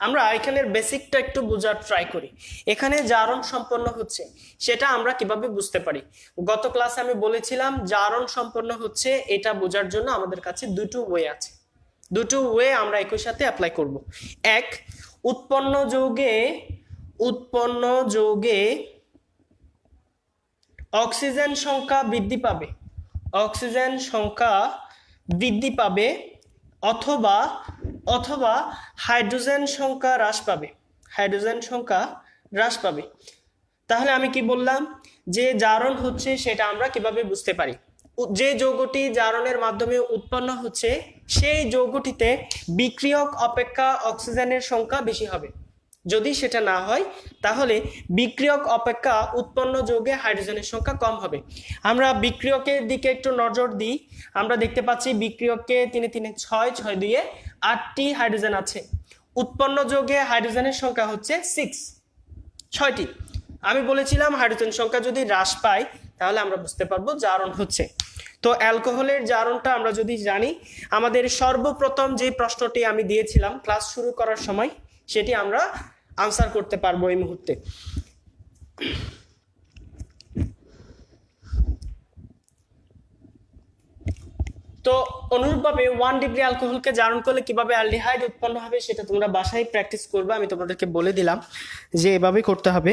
আমরা এখানের বেসিকটা একটু বোঝার ট্রাই করি। এখানে জারণ সম্পন্ন হচ্ছে সেটা আমরা কিভাবে বুঝতে পারি। গত ক্লাসে আমি বলেছিলাম জারণ সম্পন্ন হচ্ছে এটা বোঝার জন্য আমাদের কাছে দুটো ওয়ে আছে। দুটো ওয়ে আমরা একই সাথে অ্যাপ্লাই করব। এক, উৎপন্ন যৌগে অক্সিজেন সংখ্যা বৃদ্ধি পাবে, অক্সিজেন সংখ্যা বৃদ্ধি পাবে, অথবা অথবা হাইড্রোজেন সংখ্যা হ্রাস পাবে, হাইড্রোজেন সংখ্যা হ্রাস পাবে। তাহলে আমি কি বললাম, যে জারণ হচ্ছে সেটা আমরা কিভাবে বুঝতে পারি। যে যৌগটি জারণের মাধ্যমে উৎপন্ন হচ্ছে সেই যৌগটিতে বিক্রিয়ক অপেক্ষা অক্সিজেনের সংখ্যা বেশি হবে। যদি সেটা না হয় তাহলে বিক্রিয়ক অপেক্ষা উৎপন্ন যৌগে হাইড্রোজেনের সংখ্যা কম হবে। আমরা বিক্রিয়কের দিকে একটু নজর দিই, আমরা দেখতে পাচ্ছি বিক্রিয়ককে 3 3 6 6 দিয়ে 8টি হাইড্রোজেন আছে। উৎপন্ন যৌগে হাইড্রোজেনের সংখ্যা হচ্ছে 6টি। আমি বলেছিলাম হাইড্রোজেন সংখ্যা যদি হ্রাস পায় তাহলে আমরা বুঝতে পারবো জারণ হচ্ছে। তো অ্যালকোহলের জারণটা আমরা যদি জানি, আমাদের সর্বপ্রথম যে প্রশ্নটি আমি দিয়েছিলাম ক্লাস শুরু করার সময় সেটি আমরা আনসার করতে পারবো এই মুহূর্তে। তো অনুরূপভাবে 1 ডিগ্রি অ্যালকোহলকে জারণ করলে কিভাবে অ্যালডিহাইড উৎপন্ন হবে সেটা তোমরা বাসায় প্র্যাকটিস করবে, আমি তোমাদেরকে বলে দিলাম যে এভাবেই করতে হবে।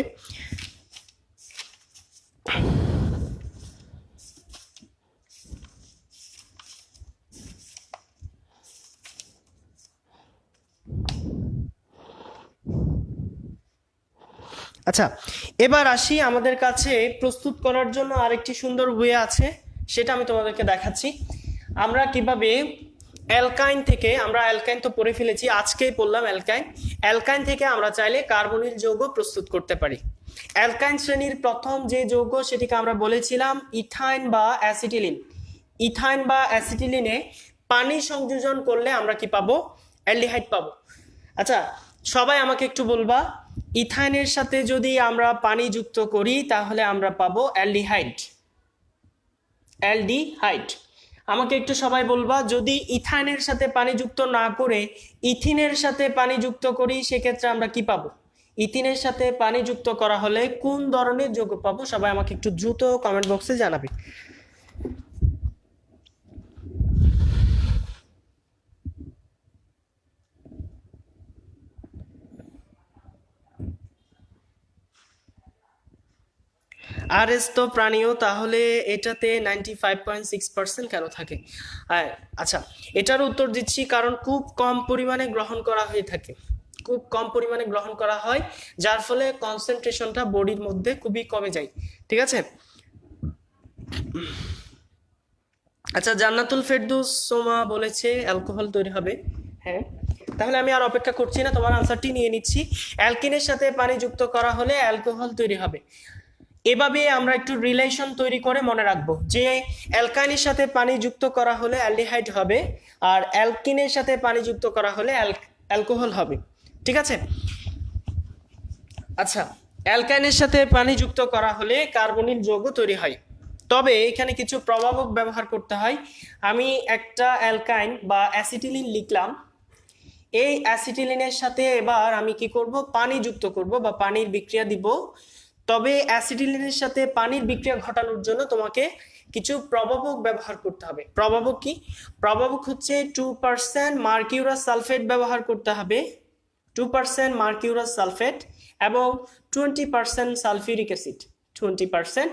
আচ্ছা, এবার আসি, আমাদের কাছে প্রস্তুত করার জন্য আরেকটি সুন্দর ওয়ে আছে, সেটা আমি তোমাদেরকে দেখাচ্ছি। আমরা কিভাবে অ্যালকাইন থেকে, আমরা অ্যালকাইন তো পড়ে ফেলেছি, আজকেই পড়লাম অ্যালকাইন। অ্যালকাইন থেকে আমরা চাইলে কার্বনিল যৌগ প্রস্তুত করতে পারি। অ্যালকাইন শ্রেণীর প্রথম যে যৌগ সেটিকে আমরা বলেছিলাম ইথাইন বা অ্যাসিটিলিন। ইথাইন বা অ্যাসিটিলিনে পানি সংযোজন করলে আমরা কি পাবো, অ্যালডিহাইড পাবো। আচ্ছা, সবাই আমাকে একটু বলবা, ইথাইনের সাথে যদি আমরা পানি যুক্ত করি তাহলে আমরা পাবো অ্যালডিহাইড। অ্যালডিহাইড আমাকে একটু সবাই বলবা, যদি ইথাইনের সাথে পানি যুক্ত না করে ইথিনের সাথে পানি যুক্ত করি সেক্ষেত্রে আমরা কি পাবো। ইথিনের সাথে পানি যুক্ত করা হলে কোন ধরনের যৌগ পাবো, সবাই আমাকে একটু দ্রুত কমেন্ট বক্সে জানাবে। আরএস তো প্রাণীয়, তাহলে এটাতে 95.6% কেন থাকে? আচ্ছা, এটার উত্তর দিচ্ছি কারণ খুব কম পরিমাণে গ্রহণ করা হয়ে থাকে, খুব কম পরিমাণে গ্রহণ করা হয়, যার ফলে কনসেন্ট্রেশনটা বডির মধ্যে খুবই কমে যায়। ঠিক আছে। আচ্ছা, জান্নাতুল ফেরদৌস সোমা বলেছে অ্যালকোহল তৈরি হবে। হ্যাঁ, তাহলে আমি আর অপেক্ষা করছি না, তোমার আনসারটি নিয়ে নিচ্ছি। অ্যালকিনের সাথে পানি যুক্ত করা হলে অ্যালকোহল তৈরি হবে। এভাবে আমরা একটু রিলেশন তৈরি করে মনে রাখবো যে অ্যালকাইনের সাথে পানি যুক্ত করা হলে অ্যালডিহাইড হবে, আর অ্যালকিনের সাথে পানি যুক্ত করা হলে অ্যালকোহল হবে। ঠিক আছে। আচ্ছা, অ্যালকাইনের সাথে পানি যুক্ত করা হলে কার্বনিল যৌগ তৈরি হয়, তবে এখানে কিছু প্রভাবক ব্যবহার করতে হয়। আমি একটা অ্যালকাইন বা অ্যাসিটিলিন লিখলাম, এই অ্যাসিটিলিনের সাথে এবার আমি কি করব, পানি যুক্ত করব বা পানির বিক্রিয়া দিব। তবে অ্যাসিটিলিনের সাথে পানির বিক্রিয়া ঘটানোর জন্য তোমাকে কিছু প্রভাবক ব্যবহার করতে হবে। প্রভাবক কি? প্রভাবক হচ্ছে 2% মার্কিউরাস সালফেট ব্যবহার করতে হবে, 2% মার্কিউরাস সালফেট এবং 20% সালফিউরিক অ্যাসিড, 20%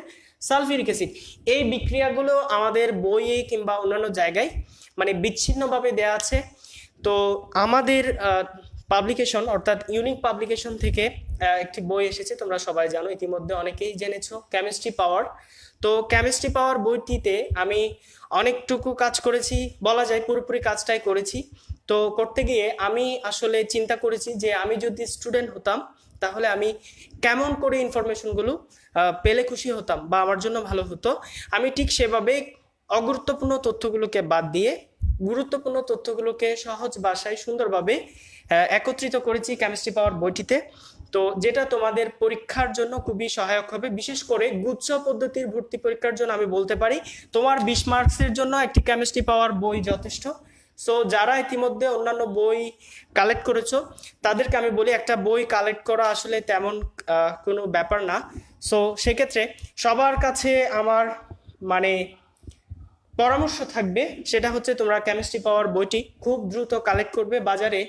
সালফিউরিক অ্যাসিড। এই বিক্রিয়াগুলো আমাদের বইয়ে কিংবা অন্যান্য জায়গায় মানে বিচ্ছিন্নভাবে দেওয়া আছে। তো আমাদের পাবলিকেশন অর্থাৎ ইউনিক পাবলিকেশন থেকে একটি বই এসেছে, তোমরা সবাই জানো, ইতিমধ্যে অনেকেই জেনেছো, কেমিস্ট্রি পাওয়ার। তো কেমিস্ট্রি পাওয়ার বইটিতে আমি অনেকটুকু কাজ করেছি, বলা যায় পুরোপুরি কাজটাই করেছি। তো করতে গিয়ে আমি আসলে চিন্তা করেছি যে আমি যদি স্টুডেন্ট হতাম তাহলে আমি কেমন করে ইনফরমেশনগুলো পেলে খুশি হতাম বা আমার জন্য ভালো হতো। আমি ঠিক সেভাবে অগুরুত্বপূর্ণ তথ্যগুলোকে বাদ দিয়ে গুরুত্বপূর্ণ তথ্যগুলোকে সহজ ভাষায় সুন্দরভাবে একত্রিত করেছি কেমিস্ট্রি পাওয়ার বইটিতে। তো যেটা তোমাদের পরীক্ষার জন্য খুবই সহায়ক হবে, বিশেষ করে গুচ্ছ পদ্ধতির ভর্তি পরীক্ষার জন্য আমি বলতে পারি তোমার 20 মার্কসের জন্য একটি কেমিস্ট্রি পাওয়ার বই যথেষ্ট। সো যারা ইতিমধ্যে অন্যান্য বই কালেক্ট করেছো তাদেরকে আমি বলি একটা বই কালেক্ট করা আসলে তেমন কোনো ব্যাপার না। সো সেক্ষেত্রে সবার কাছে আমার মানে পরামর্শ থাকবে, সেটা হচ্ছে তোমরা কেমিস্ট্রি পাওয়ার বইটি খুব দ্রুত কালেক্ট করবে। বাজারে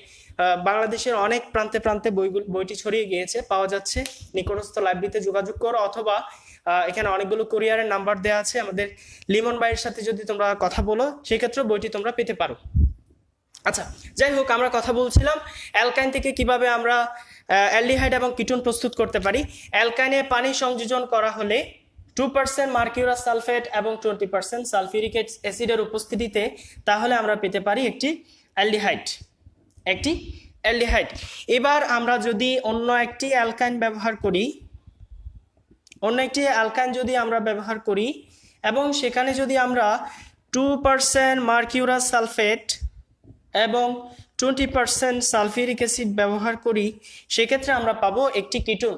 বাংলাদেশের অনেক প্রান্তে প্রান্তে বইটি ছড়িয়ে গিয়েছে, পাওয়া যাচ্ছে। নিকটস্থ লাইব্রেরিতে যোগাযোগ করো, অথবা এখানে অনেকগুলো কোরিয়ারের নাম্বার দেওয়া আছে, আমাদের লিমন ভাইয়ের সাথে যদি তোমরা কথা বলো সেক্ষেত্রে বইটি তোমরা পেতে পারো। আচ্ছা, যাই হোক, আমরা কথা বলছিলাম অ্যালকাইন থেকে কিভাবে আমরা অ্যালডিহাইড এবং কিটোন প্রস্তুত করতে পারি। অ্যালকাইনে পানি সংযোজন করা হলে 2% মার্কিউরাস সালফেট এবং 20% সালফিউরিক অ্যাসিডের উপস্থিতিতে তাহলে আমরা পেতে পারি একটি অ্যালডিহাইড, একটি অ্যালডিহাইড। এবার আমরা যদি অন্য একটি অ্যালকাইন ব্যবহার করি, অন্য একটি অ্যালকাইন যদি আমরা ব্যবহার করি এবং সেখানে যদি আমরা 2% মার্কিউরাস সালফেট এবং 20% সালফিউরিক অ্যাসিড ব্যবহার করি, সেক্ষেত্রে আমরা পাবো একটি কিটোন।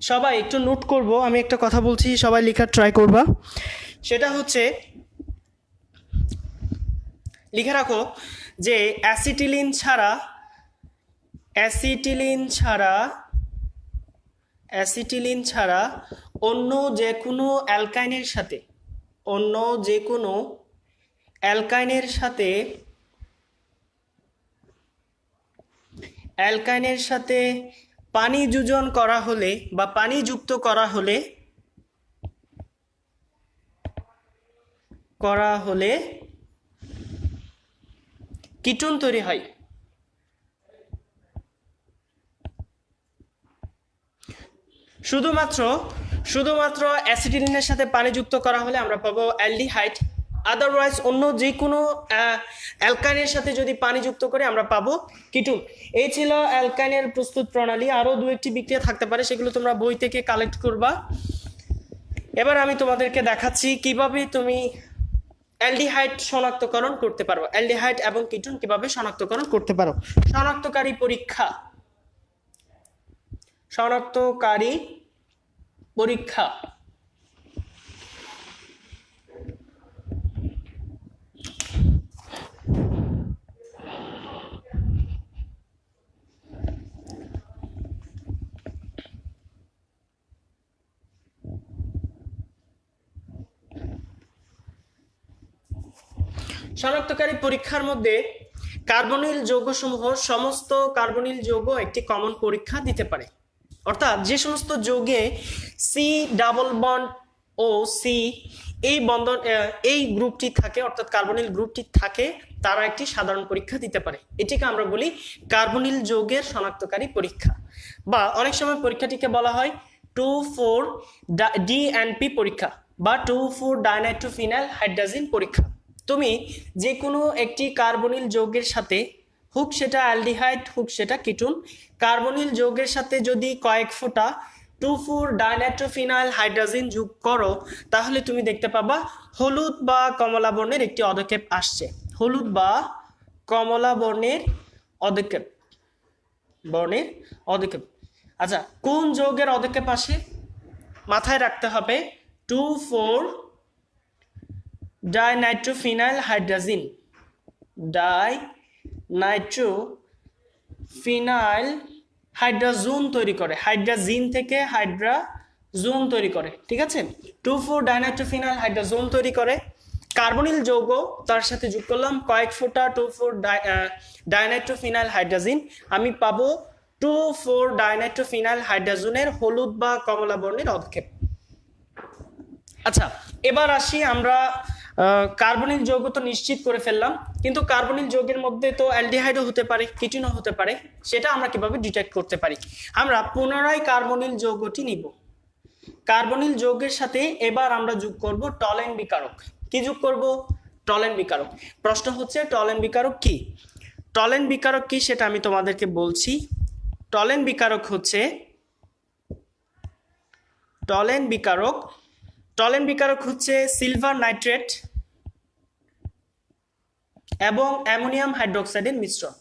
সবাই একটু নোট করব, আমি একটা কথা বলছি, সবাই লেখার ট্রাই করবা। সেটা হচ্ছে লিখে রাখো যে অ্যাসিটিলিন ছাড়া অন্য যে কোনো অ্যালকাইনের সাথে পানি যোজন করা হলে বা পানি যুক্ত করা হলে কিটোন তৈরি হয়। শুধুমাত্র অ্যাসিটিলিনের সাথে পানি যুক্ত করা হলে আমরা পাবো অ্যালডিহাইড। আদারওয়াইজ অন্য যে কোনো অ্যালকাইনের সাথে যদি পানি যুক্ত করি আমরা পাবো কিটোন। এই ছিল অ্যালকাইনের প্রস্তুত প্রণালী। আরও দু একটি বিক্রিয়া থাকতে পারে, সেগুলো তোমরা বই থেকে কালেক্ট করবা। এবার আমি তোমাদেরকে দেখাচ্ছি কিভাবে তুমি অ্যালডিহাইড শনাক্তকরণ করতে পারো, অ্যালডিহাইড এবং কিটোন কিভাবে শনাক্তকরণ করতে পারো। শনাক্তকারী পরীক্ষা। শনাক্তকারী পরীক্ষার মধ্যে কার্বনিল যৌগসমূহ, সমস্ত কার্বনিল যৌগ একটি কমন পরীক্ষা দিতে পারে। অর্থাৎ যে সমস্ত যৌগে সি ডাবল বন্ড ও সি এই বন্ধন এই গ্রুপটি থাকে, অর্থাৎ কার্বনিল গ্রুপটি থাকে, তারা একটি সাধারণ পরীক্ষা দিতে পারে। এটিকে আমরা বলি কার্বনিল যৌগের শনাক্তকারী পরীক্ষা, বা অনেক সময় পরীক্ষাটিকে বলা হয় 2,4 DNP পরীক্ষা বা 2,4 ডাইনাইট্রোফিনাইল হাইড্রাজিন পরীক্ষা। তুমি যে কোনো একটি কার্বনিল যৌগের সাথে, হোক সেটা অ্যালডিহাইড হোক সেটা কিটোন, কার্বনিল যৌগের সাথে যদি কয়েক ফোঁটা 2,4 ডাইনাইট্রোফিনাইল হাইড্রাজিন যোগ করো, তাহলে তুমি দেখতে পাবা হলুদ বা কমলা বর্ণের একটি অদক্ষেপ আসছে। হলুদ বা কমলা বর্ণের অদক্ষেপ, আচ্ছা, কোন যৌগের অদক্ষেপ আসে? মাথায় রাখতে হবে 2,4 ডাইনাইট্রোফিনাইল হাইড্রাজিন, ডাইনাইট্রোফিনাইল হাইড্রাজোন তৈরি করে, হাইড্রাজিন থেকে হাইড্রাজোন তৈরি করে, ঠিক আছে? 2,4 ডাইনাইট্রোফিনাইল হাইড্রাজোন তৈরি করে। কার্বনিল যৌগ, তার সাথে যোগ করলাম কয়েক ফোঁটা 2,4 ডাইনাইট্রোফিনাইল হাইড্রাজিন, আমি পাবো 2,4 ডাইনাইট্রোফিনাইল হাইড্রাজোনের হলুদ বা কমলা বর্ণের অদক্ষেপ। আচ্ছা, এবার আসি আমরা কার্বনিল যৌগ তো নিশ্চিত করে ফেললাম, কিন্তু কার্বনিল যৌগের মধ্যে তো অ্যালডিহাইডও হতে পারে, কিটোনও হতে পারে, সেটা আমরা কিভাবে ডিটেক্ট করতে পারি? আমরা পুনরায় কার্বনিল যৌগটি নিব। কার্বনিল যৌগের সাথে এবার আমরা যোগ করব টলেন বিকারক। কি যোগ করব? টলেন বিকারক। প্রশ্ন হচ্ছে টলেন বিকারক কি? টলেন বিকারক কি সেটা আমি তোমাদেরকে বলছি। টলেন বিকারক হচ্ছে সিলভার নাইট্রেট এবং অ্যামোনিয়াম হাইড্রোক্সাইডের মিশ্রণ।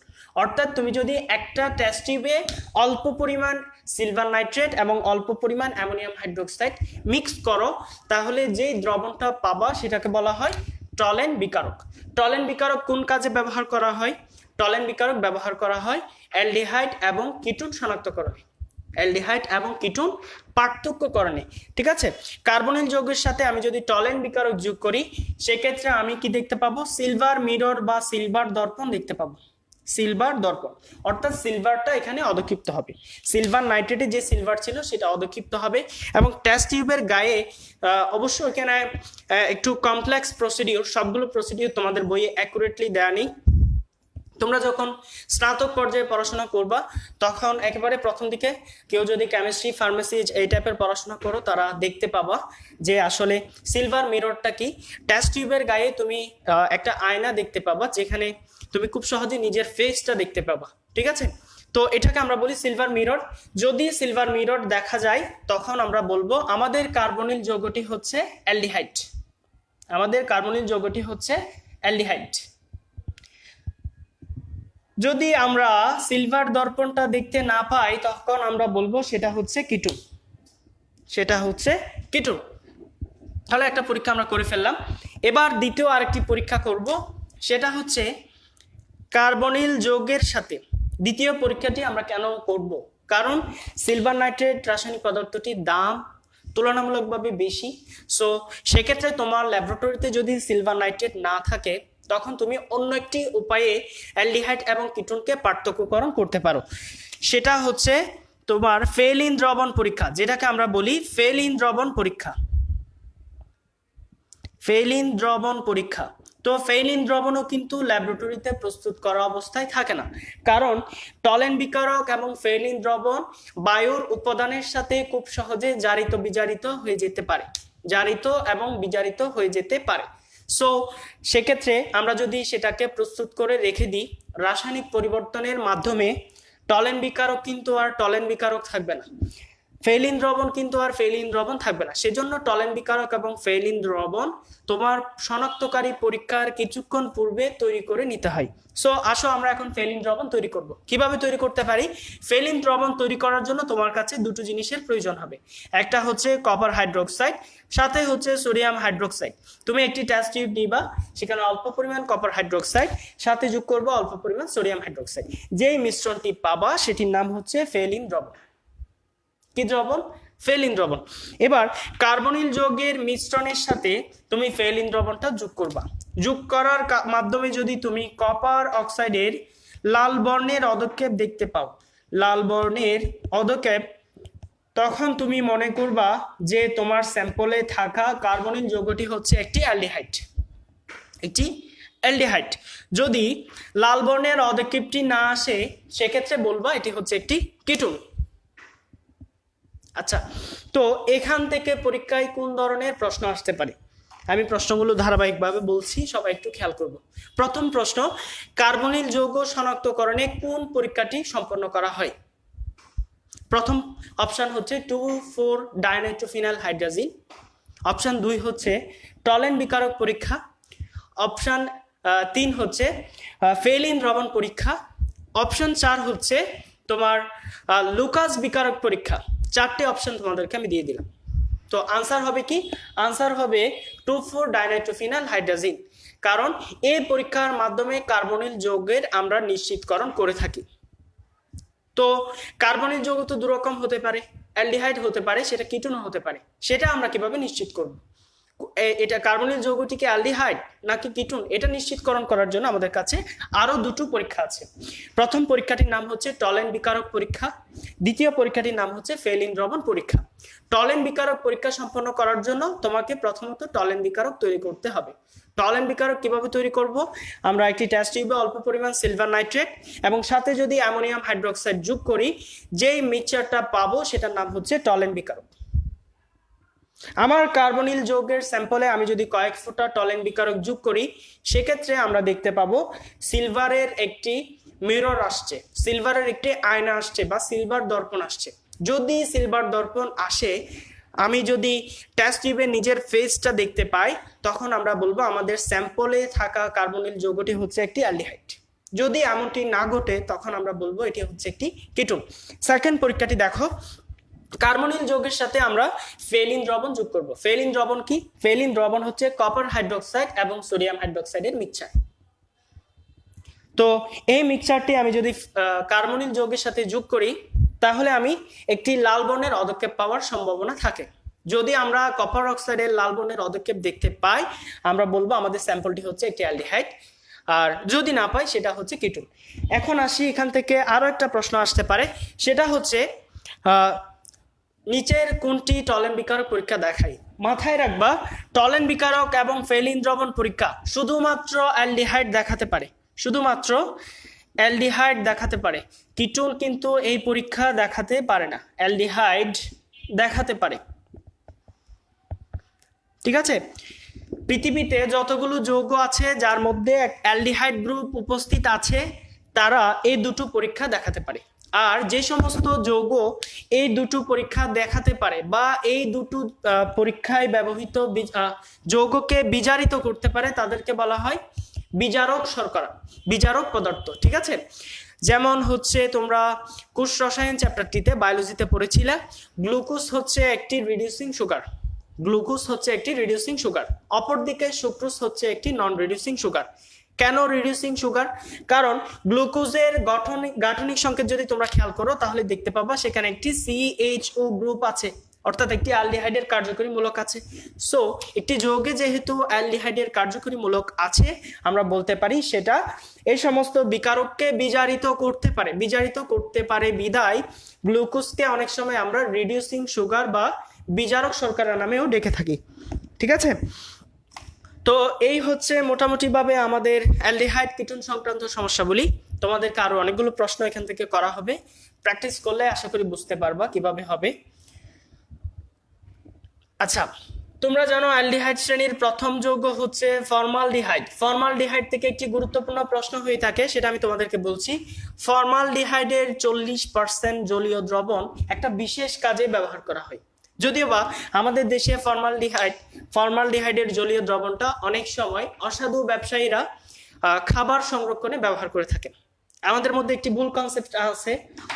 অর্থাৎ তুমি যদি একটা টেস্ট টিউবে অল্প পরিমাণ সিলভার নাইট্রেট এবং অল্প পরিমাণ অ্যামোনিয়াম হাইড্রোক্সাইড মিক্স করো, তাহলে যে দ্রবণটা পাবা সেটাকে বলা হয় টলেন বিকারক। টলেন বিকারক কোন কাজে ব্যবহার করা হয়? টলেন বিকারক ব্যবহার করা হয় অ্যালডিহাইড এবং কিটোন শনাক্তকরণে, অ্যালডিহাইড এবং কিটোন পার্থক্যকরণে, ঠিক আছে? কার্বনিল যৌগের সাথে আমি যদি টলেন বিকারক যোগ করি, সেক্ষেত্রে আমি কি দেখতে পাবো? সিলভার মিরর বা সিলভার দর্পণ দেখতে পাবো। সিলভার দর্পণ, অর্থাৎ সিলভারটা এখানে অদক্ষিপ্ত হবে। সিলভার নাইট্রেটে যে সিলভার ছিল সেটা অদক্ষিপ্ত হবে। এবং টেস্ট টিউবের গায়ে অবশ্য এখানে একটু কমপ্লেক্স প্রসিডিওর, সবগুলো প্রসিডিওর তোমাদের বইয়ে অ্যাকুরেটলি দেয়া নেই। তোমরা যখন স্নাতক পর্যায়ে পড়াশোনা করবা, তখন একেবারে প্রথম দিকে কেউ যদি কেমিস্ট্রি, ফার্মেসি এই টাইপের পড়াশোনা করো, তারা দেখতে পাবা যে আসলে সিলভার মিররটা কি। টেস্ট টিউবের গায়ে তুমি একটা আয়না দেখতে পাবা, যেখানে তুমি খুব সহজে নিজের ফেসটা দেখতে পাবা, ঠিক আছে? তো এটাকে আমরা বলি সিলভার মিরর। যদি সিলভার মিরর দেখা যায়, তখন আমরা বলবো আমাদের কার্বনিল যৌগটি হচ্ছে অ্যালডিহাইড, যদি আমরা সিলভার দর্পণটা দেখতে না পাই, তখন আমরা বলবো সেটা হচ্ছে কিটোন। তাহলে একটা পরীক্ষা আমরা করে ফেললাম। এবার দ্বিতীয় আরেকটি পরীক্ষা করব, সেটা হচ্ছে কার্বনিল যৌগের সাথে। দ্বিতীয় পরীক্ষাটি আমরা কেন করব? কারণ সিলভার নাইট্রেট রাসায়নিক পদার্থটির দাম তুলনামূলকভাবে বেশি। সো সেক্ষেত্রে তোমার ল্যাবরেটরিতে যদি সিলভার নাইট্রেট না থাকে, তখন তুমি অন্য একটি উপায়ে অ্যালডিহাইড এবং কিটোনকে পার্থক্যকরণ করতে পারো। সেটা হচ্ছে তোমার ফেলিন দ্রবণ পরীক্ষা, যেটাকে আমরা বলি ফেলিন দ্রবণ পরীক্ষা। তো ফেলিন দ্রবণও কিন্তু ল্যাবরেটরিতে প্রস্তুত করা অবস্থায় থাকে না, কারণ টলেন বিকারক এবং ফেলিন দ্রবণ বায়ুর উপাদানের সাথে খুব সহজে জারিত এবং বিজারিত হয়ে যেতে পারে। সো সেক্ষেত্রে আমরা যদি সেটাকে প্রস্তুত করে রেখে দিই রাসায়নিক পরিবর্তনের মাধ্যমে, টলেন বিকারক কিন্তু আর টলেন বিকারক থাকবে না, ফেলিন দ্রবণ কিন্তু আর ফেলিন দ্রবণ থাকবে না। সেজন্য টলেন বিকারক এবং ফেলিন দ্রবণ তোমার শনাক্তকারী পরীক্ষার কিছুক্ষণ পূর্বে তৈরি করে নিতে হয়। সো আসো আমরা এখন ফেলিন দ্রবণ তৈরি করব। কিভাবে তৈরি করতে পারি? ফেলিন দ্রবণ তৈরি করার জন্য তোমার কাছে দুটো জিনিসের প্রয়োজন হবে। একটা হচ্ছে কপার হাইড্রোক্সাইড, সাথে হচ্ছে সোডিয়াম হাইড্রোক্সাইড। তুমি একটি টেস্ট টিউব নিবা, সেখানে অল্প পরিমাণ কপার হাইড্রোক্সাইড, সাথে যোগ করবো অল্প পরিমাণ সোডিয়াম হাইড্রোক্সাইড। যেই মিশ্রণটি পাবা সেটির নাম হচ্ছে ফেলিন দ্রবণ। কি দ্রবণ? ফেলিন দ্রবণ। এবার কার্বনিল যৌগের মিশ্রণের সাথে তুমি ফেলিন দ্রবণটা যোগ করবা। যোগ করার মাধ্যমে যদি তুমি কপার অক্সাইডের লাল বর্ণের অদক্ষেপ দেখতে পাও, লাল বর্ণের অদক্ষেপ তখন তুমি মনে করবা যে তোমার স্যাম্পলে থাকা কার্বনিল যৌগটি হচ্ছে একটি অ্যালডিহাইড, একটি অ্যালডিহাইড। যদি লাল বর্ণের অধক্ষেপটি না আসে সেক্ষেত্রে বলবা এটি হচ্ছে একটি কিটোন। আচ্ছা, তো এখান থেকে পরীক্ষায় কোন ধরনের প্রশ্ন আসতে পারে আমি প্রশ্নগুলো ধারাবাহিকভাবে বলছি, সবাই একটু খেয়াল করব। প্রথম প্রশ্ন, কার্বনিল যৌগ শনাক্তকরণে কোন পরীক্ষাটি সম্পন্ন করা হয়? প্রথম অপশন হচ্ছে 2,4 ডাইনাইট্রোফিনাইল হাইড্রাজিন। অপশন 2 হচ্ছে টলেন বিকারক পরীক্ষা। অপশন 3 হচ্ছে ফেলিন দ্রবণ পরীক্ষা। অপশন 4 হচ্ছে তোমার লুকাস বিকারক পরীক্ষা। 4টে অপশন তোমাদেরকে আমি দিয়ে দিলাম। তো আনসার হবে কি? আনসার হবে 2,4 ডাইনাইট্রোফিনাইল হাইড্রাজিন, কারণ এই পরীক্ষার মাধ্যমে কার্বনিল যৌগের আমরা নিশ্চিতকরণ করে থাকি। তো কার্বনিল যৌগ তো দুরকম হতে পারে, অ্যালডিহাইড হতে পারে, সেটা কিটোনও হতে পারে। সেটা আমরা কিভাবে নিশ্চিত করব? এটা কার্বনিল যৌগটি কি অ্যালডিহাইড নাকি কিটোন, এটা নিশ্চিতকরণ করার জন্য আমাদের কাছে আরো দুটো পরীক্ষা আছে। প্রথম পরীক্ষাটির নাম হচ্ছে টলেন বিকারক পরীক্ষা, দ্বিতীয় পরীক্ষাটির নাম হচ্ছে ফেলিন দ্রবণ পরীক্ষা। টলেন বিকারক পরীক্ষা সম্পন্ন করার জন্য তোমাকে প্রথমত টলেন বিকারক তৈরি করতে হবে। টলেন বিকারক কিভাবে তৈরি করব? আমরা একটি টেস্ট টিউবে অল্প পরিমাণ সিলভার নাইট্রেট এবং সাথে যদি অ্যামোনিয়াম হাইড্রোক্সাইড যোগ করি, যেই মিক্সচারটা পাবো সেটার নাম হচ্ছে টলেন বিকারক। আমার কার্বনিল যৌগের স্যাম্পলে আমি যদি কয়েক ফোঁটা টলেন বিকারক যোগ করি, সেক্ষেত্রে আমরা দেখতে পাবো সিলভারের একটি মিরর আসছে, সিলভারের একটি আয়না আসছে বা সিলভার দর্পণ আসছে। যদি সিলভার দর্পণ আসে, আমি যদি টেস্ট টিউবে নিজের ফেসটা দেখতে পাই, তখন আমরা বলবো আমাদের স্যাম্পলে থাকা কার্বনিল যৌগটি হচ্ছে একটি অ্যালডিহাইড। যদি এমনটি না ঘটে, তখন আমরা বলবো এটি হচ্ছে একটি কিটোন। সেকেন্ড পরীক্ষাটি দেখো, কার্বনিল যৌগের সাথে আমরা ফেলিন দ্রবণ যোগ করব। ফেলিন দ্রবণ কি? ফেলিন দ্রবণ হচ্ছে কপার হাইড্রোক্সাইড এবং সোডিয়াম হাইড্রোক্সাইডের মিক্সচার। তো এই মিক্সচারটি আমি যদি কার্বনিল যৌগের সাথে যোগ করি, তাহলে আমি একটি লাল বর্ণের অধক্ষেপ পাওয়ার সম্ভাবনা থাকে। যদি আমরা কপার অক্সাইডের লাল বর্ণের অধক্ষেপ দেখতে পাই, আমরা বলবো আমাদের স্যাম্পলটি হচ্ছে একটি অ্যালডিহাইড, আর যদি না পাই সেটা হচ্ছে কিটোন। এখন আসি, এখান থেকে আরো একটা প্রশ্ন আসতে পারে, সেটা হচ্ছে নিচের কোনটি টলেন বিকারক পরীক্ষা দেখাই? মাথায় রাখবা, টলেন বিকারক এবং ফেলিন দ্রবণ পরীক্ষা শুধুমাত্র অ্যালডিহাইড দেখাতে পারে, শুধুমাত্র অ্যালডিহাইড দেখাতে পারে। কিটোন কিন্তু এই পরীক্ষা দেখাতে পারে না, অ্যালডিহাইড দেখাতে পারে। ঠিক আছে, পৃথিবীতে যতগুলো যৌগ আছে যার মধ্যে অ্যালডিহাইড গ্রুপ উপস্থিত আছে, তারা এই দুটো পরীক্ষা দেখাতে পারে। আর যে সমস্ত যৌগ এই দুটো পরীক্ষা দেখাতে পারে বা এই দুটো পরীক্ষায় ব্যবহৃত যৌগকে বিজারিত করতে পারে, তাদেরকে বলা হয় বিজারক শর্করা, বিজারক পদার্থ। ঠিক আছে, যেমন হচ্ছে তোমরা কোষ রসায়ন চ্যাপ্টারটিতে বায়োলজিতে পড়েছিলে, গ্লুকোজ হচ্ছে একটি রিডিউসিং সুগার, গ্লুকোজ হচ্ছে একটি রিডিউসিং সুগার। অপরদিকে সুক্রোজ হচ্ছে একটি নন রিডিউসিং সুগার। কেন রিডিউসিং সুগার? কারণ গ্লুকোজের গাঠনিক সংকেত যদি তোমরা খেয়াল করো, তাহলে দেখতে পাবা সেখানে একটি CHO গ্রুপ আছে, অর্থাৎ একটি অ্যালডিহাইডের কার্যকরী মূলক আছে। সো একটি যৌগে যেহেতু অ্যালডিহাইডের কার্যকরী মূলক আছে, আমরা বলতে পারি সেটা এই সমস্ত বিকারককে বিজারিত করতে পারে, বিজারিত করতে পারে বিধায় গ্লুকোজকে অনেক সময় আমরা রিডিউসিং সুগার বা বিজারক শর্করা নামেও ডেকে থাকি। ঠিক আছে, তো এই হচ্ছে মোটামুটিভাবে আমাদের অ্যালডিহাইড কিটোন সংক্রান্ত সমস্যাবলী। তোমাদেরকে আরো অনেকগুলো প্রশ্ন এখান থেকে করা হবে, প্র্যাকটিস করলে আশা করি বুঝতে পারবা কিভাবে হবে। আচ্ছা, তোমরা জানো অ্যালডিহাইড শ্রেণীর প্রথম যৌগ হচ্ছে ফর্মালডিহাইড। ফর্মালডিহাইড থেকে একটি গুরুত্বপূর্ণ প্রশ্ন হয়ে থাকে, সেটা আমি তোমাদেরকে বলছি। ফর্মালডিহাইডের 40% জলীয় দ্রবণ একটা বিশেষ কাজে ব্যবহার করা হয়। যদিও বা আমাদের দেশে ফর্মালডিহাইডের জলীয় দ্রবণটা অনেক সময় অসাধু ব্যবসায়ীরা খাবার সংরক্ষণে ব্যবহার করে থাকেন। আমাদের মধ্যে একটি ভুল কনসেপ্ট আছে,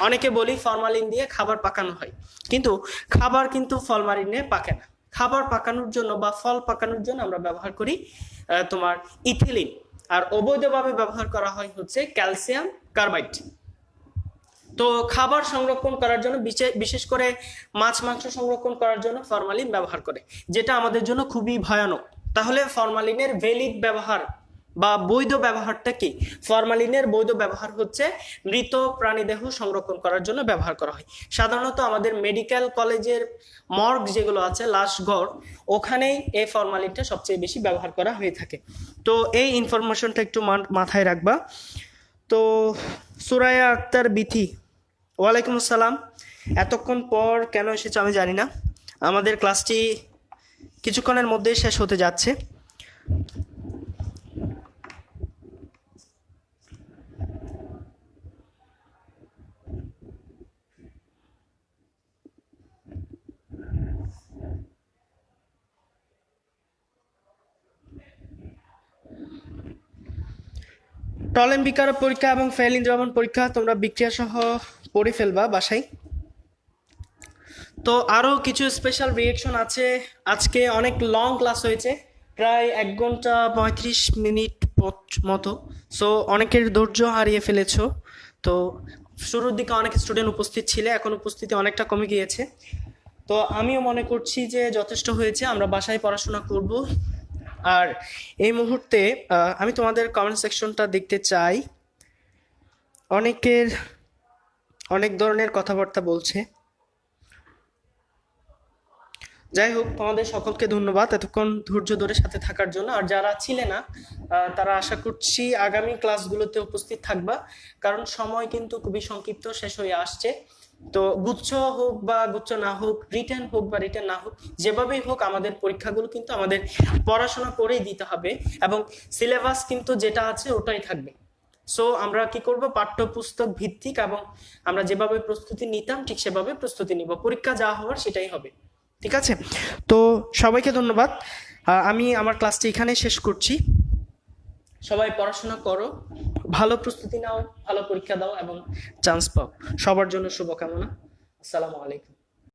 অনেকে বলি ফরমালিন দিয়ে খাবার পাকানো হয়, কিন্তু খাবার কিন্তু ফরমালিনে পাকে না। খাবার পাকানোর জন্য বা ফল পাকানোর জন্য আমরা ব্যবহার করি তোমার ইথিলিন, আর অবৈধভাবে ব্যবহার করা হয় হচ্ছে ক্যালসিয়াম কার্বাইড। তো খাবার সংরক্ষণ করার জন্য, বিশেষ করে মাছ মাংস সংরক্ষণ করার জন্য ফরমালিন ব্যবহার করে, যেটা আমাদের জন্য খুবই ভয়ানক। তাহলে ফরমালিনের ভ্যালিড ব্যবহার বা বৈধ ব্যবহারটা কি? ফরমালিনের বৈধ ব্যবহার হচ্ছে মৃত প্রাণীদেহ সংরক্ষণ করার জন্য ব্যবহার করা হয়। সাধারণত আমাদের মেডিকেল কলেজের মর্গ যেগুলো আছে, লাশ ঘর, ওখানেই এই ফরমালিনটা সবচেয়ে বেশি ব্যবহার করা হয়ে থাকে। তো এই ইনফরমেশনটা একটু মাথায় রাখবা। তো সুরায়া আক্তার বিথি, ওয়ালাইকুম আসসালাম। এতক্ষণ পর কেন এসেছো আমি জানি না, আমাদের ক্লাসটি কিছুক্ষণের মধ্যেই শেষ হতে যাচ্ছে। টলেম বিকারক পরীক্ষা এবং ফেলিন দ্রবণ পরীক্ষা তোমরা বিক্রিয়া সহ পড়ে ফেলবা বাসায়। তো আরও কিছু স্পেশাল রিয়েকশন আছে। আজকে অনেক লং ক্লাস হয়েছে, প্রায় 1 ঘন্টা 35 মিনিট মতো। সো অনেকের ধৈর্য হারিয়ে ফেলেছো। তো শুরুর দিকে অনেক স্টুডেন্ট উপস্থিত ছিলে, এখন উপস্থিতি অনেকটা কমে গিয়েছে। তো আমিও মনে করছি যে যথেষ্ট হয়েছে, আমরা বাসায় পড়াশোনা করব। আর এই মুহূর্তে আমি তোমাদের কমেন্ট সেকশনটা দেখতে চাই। অনেকের অনেক ধরনের কথাবার্তা বলছে। যাই হোক, তোমাদের সকলকে ধন্যবাদ এতক্ষণ ধৈর্য ধরে সাথে থাকার জন্য। আর যারা ছিলে না তারা আশা করছি আগামী ক্লাসগুলোতে উপস্থিত থাকবা, কারণ সময় কিন্তু খুবই সংক্ষিপ্ত, শেষ হয়ে আসছে। তো গুচ্ছ হোক বা গুচ্ছ না হোক, রিটেন হোক বা রিটেন না হোক, যেভাবেই হোক আমাদের পরীক্ষাগুলো কিন্তু আমাদের পড়াশোনা করেই দিতে হবে, এবং সিলেবাস কিন্তু যেটা আছে ওটাই থাকবে। সো আমরা কি করব, পাঠ্যপুস্তক ভিত্তিক এবং আমরা যেভাবে প্রস্তুতি নিতাম ঠিক সেভাবে প্রস্তুতি নিব, পরীক্ষা যা হওয়ার সেটাই হবে। ঠিক আছে, তো সবাইকে ধন্যবাদ। আমি আমার ক্লাসটি এখানে শেষ করছি। সবাই পড়াশোনা করো, ভালো প্রস্তুতি নাও, ভালো পরীক্ষা দাও এবং চান্স পাও। সবার জন্য শুভকামনা। আসসালামু আলাইকুম।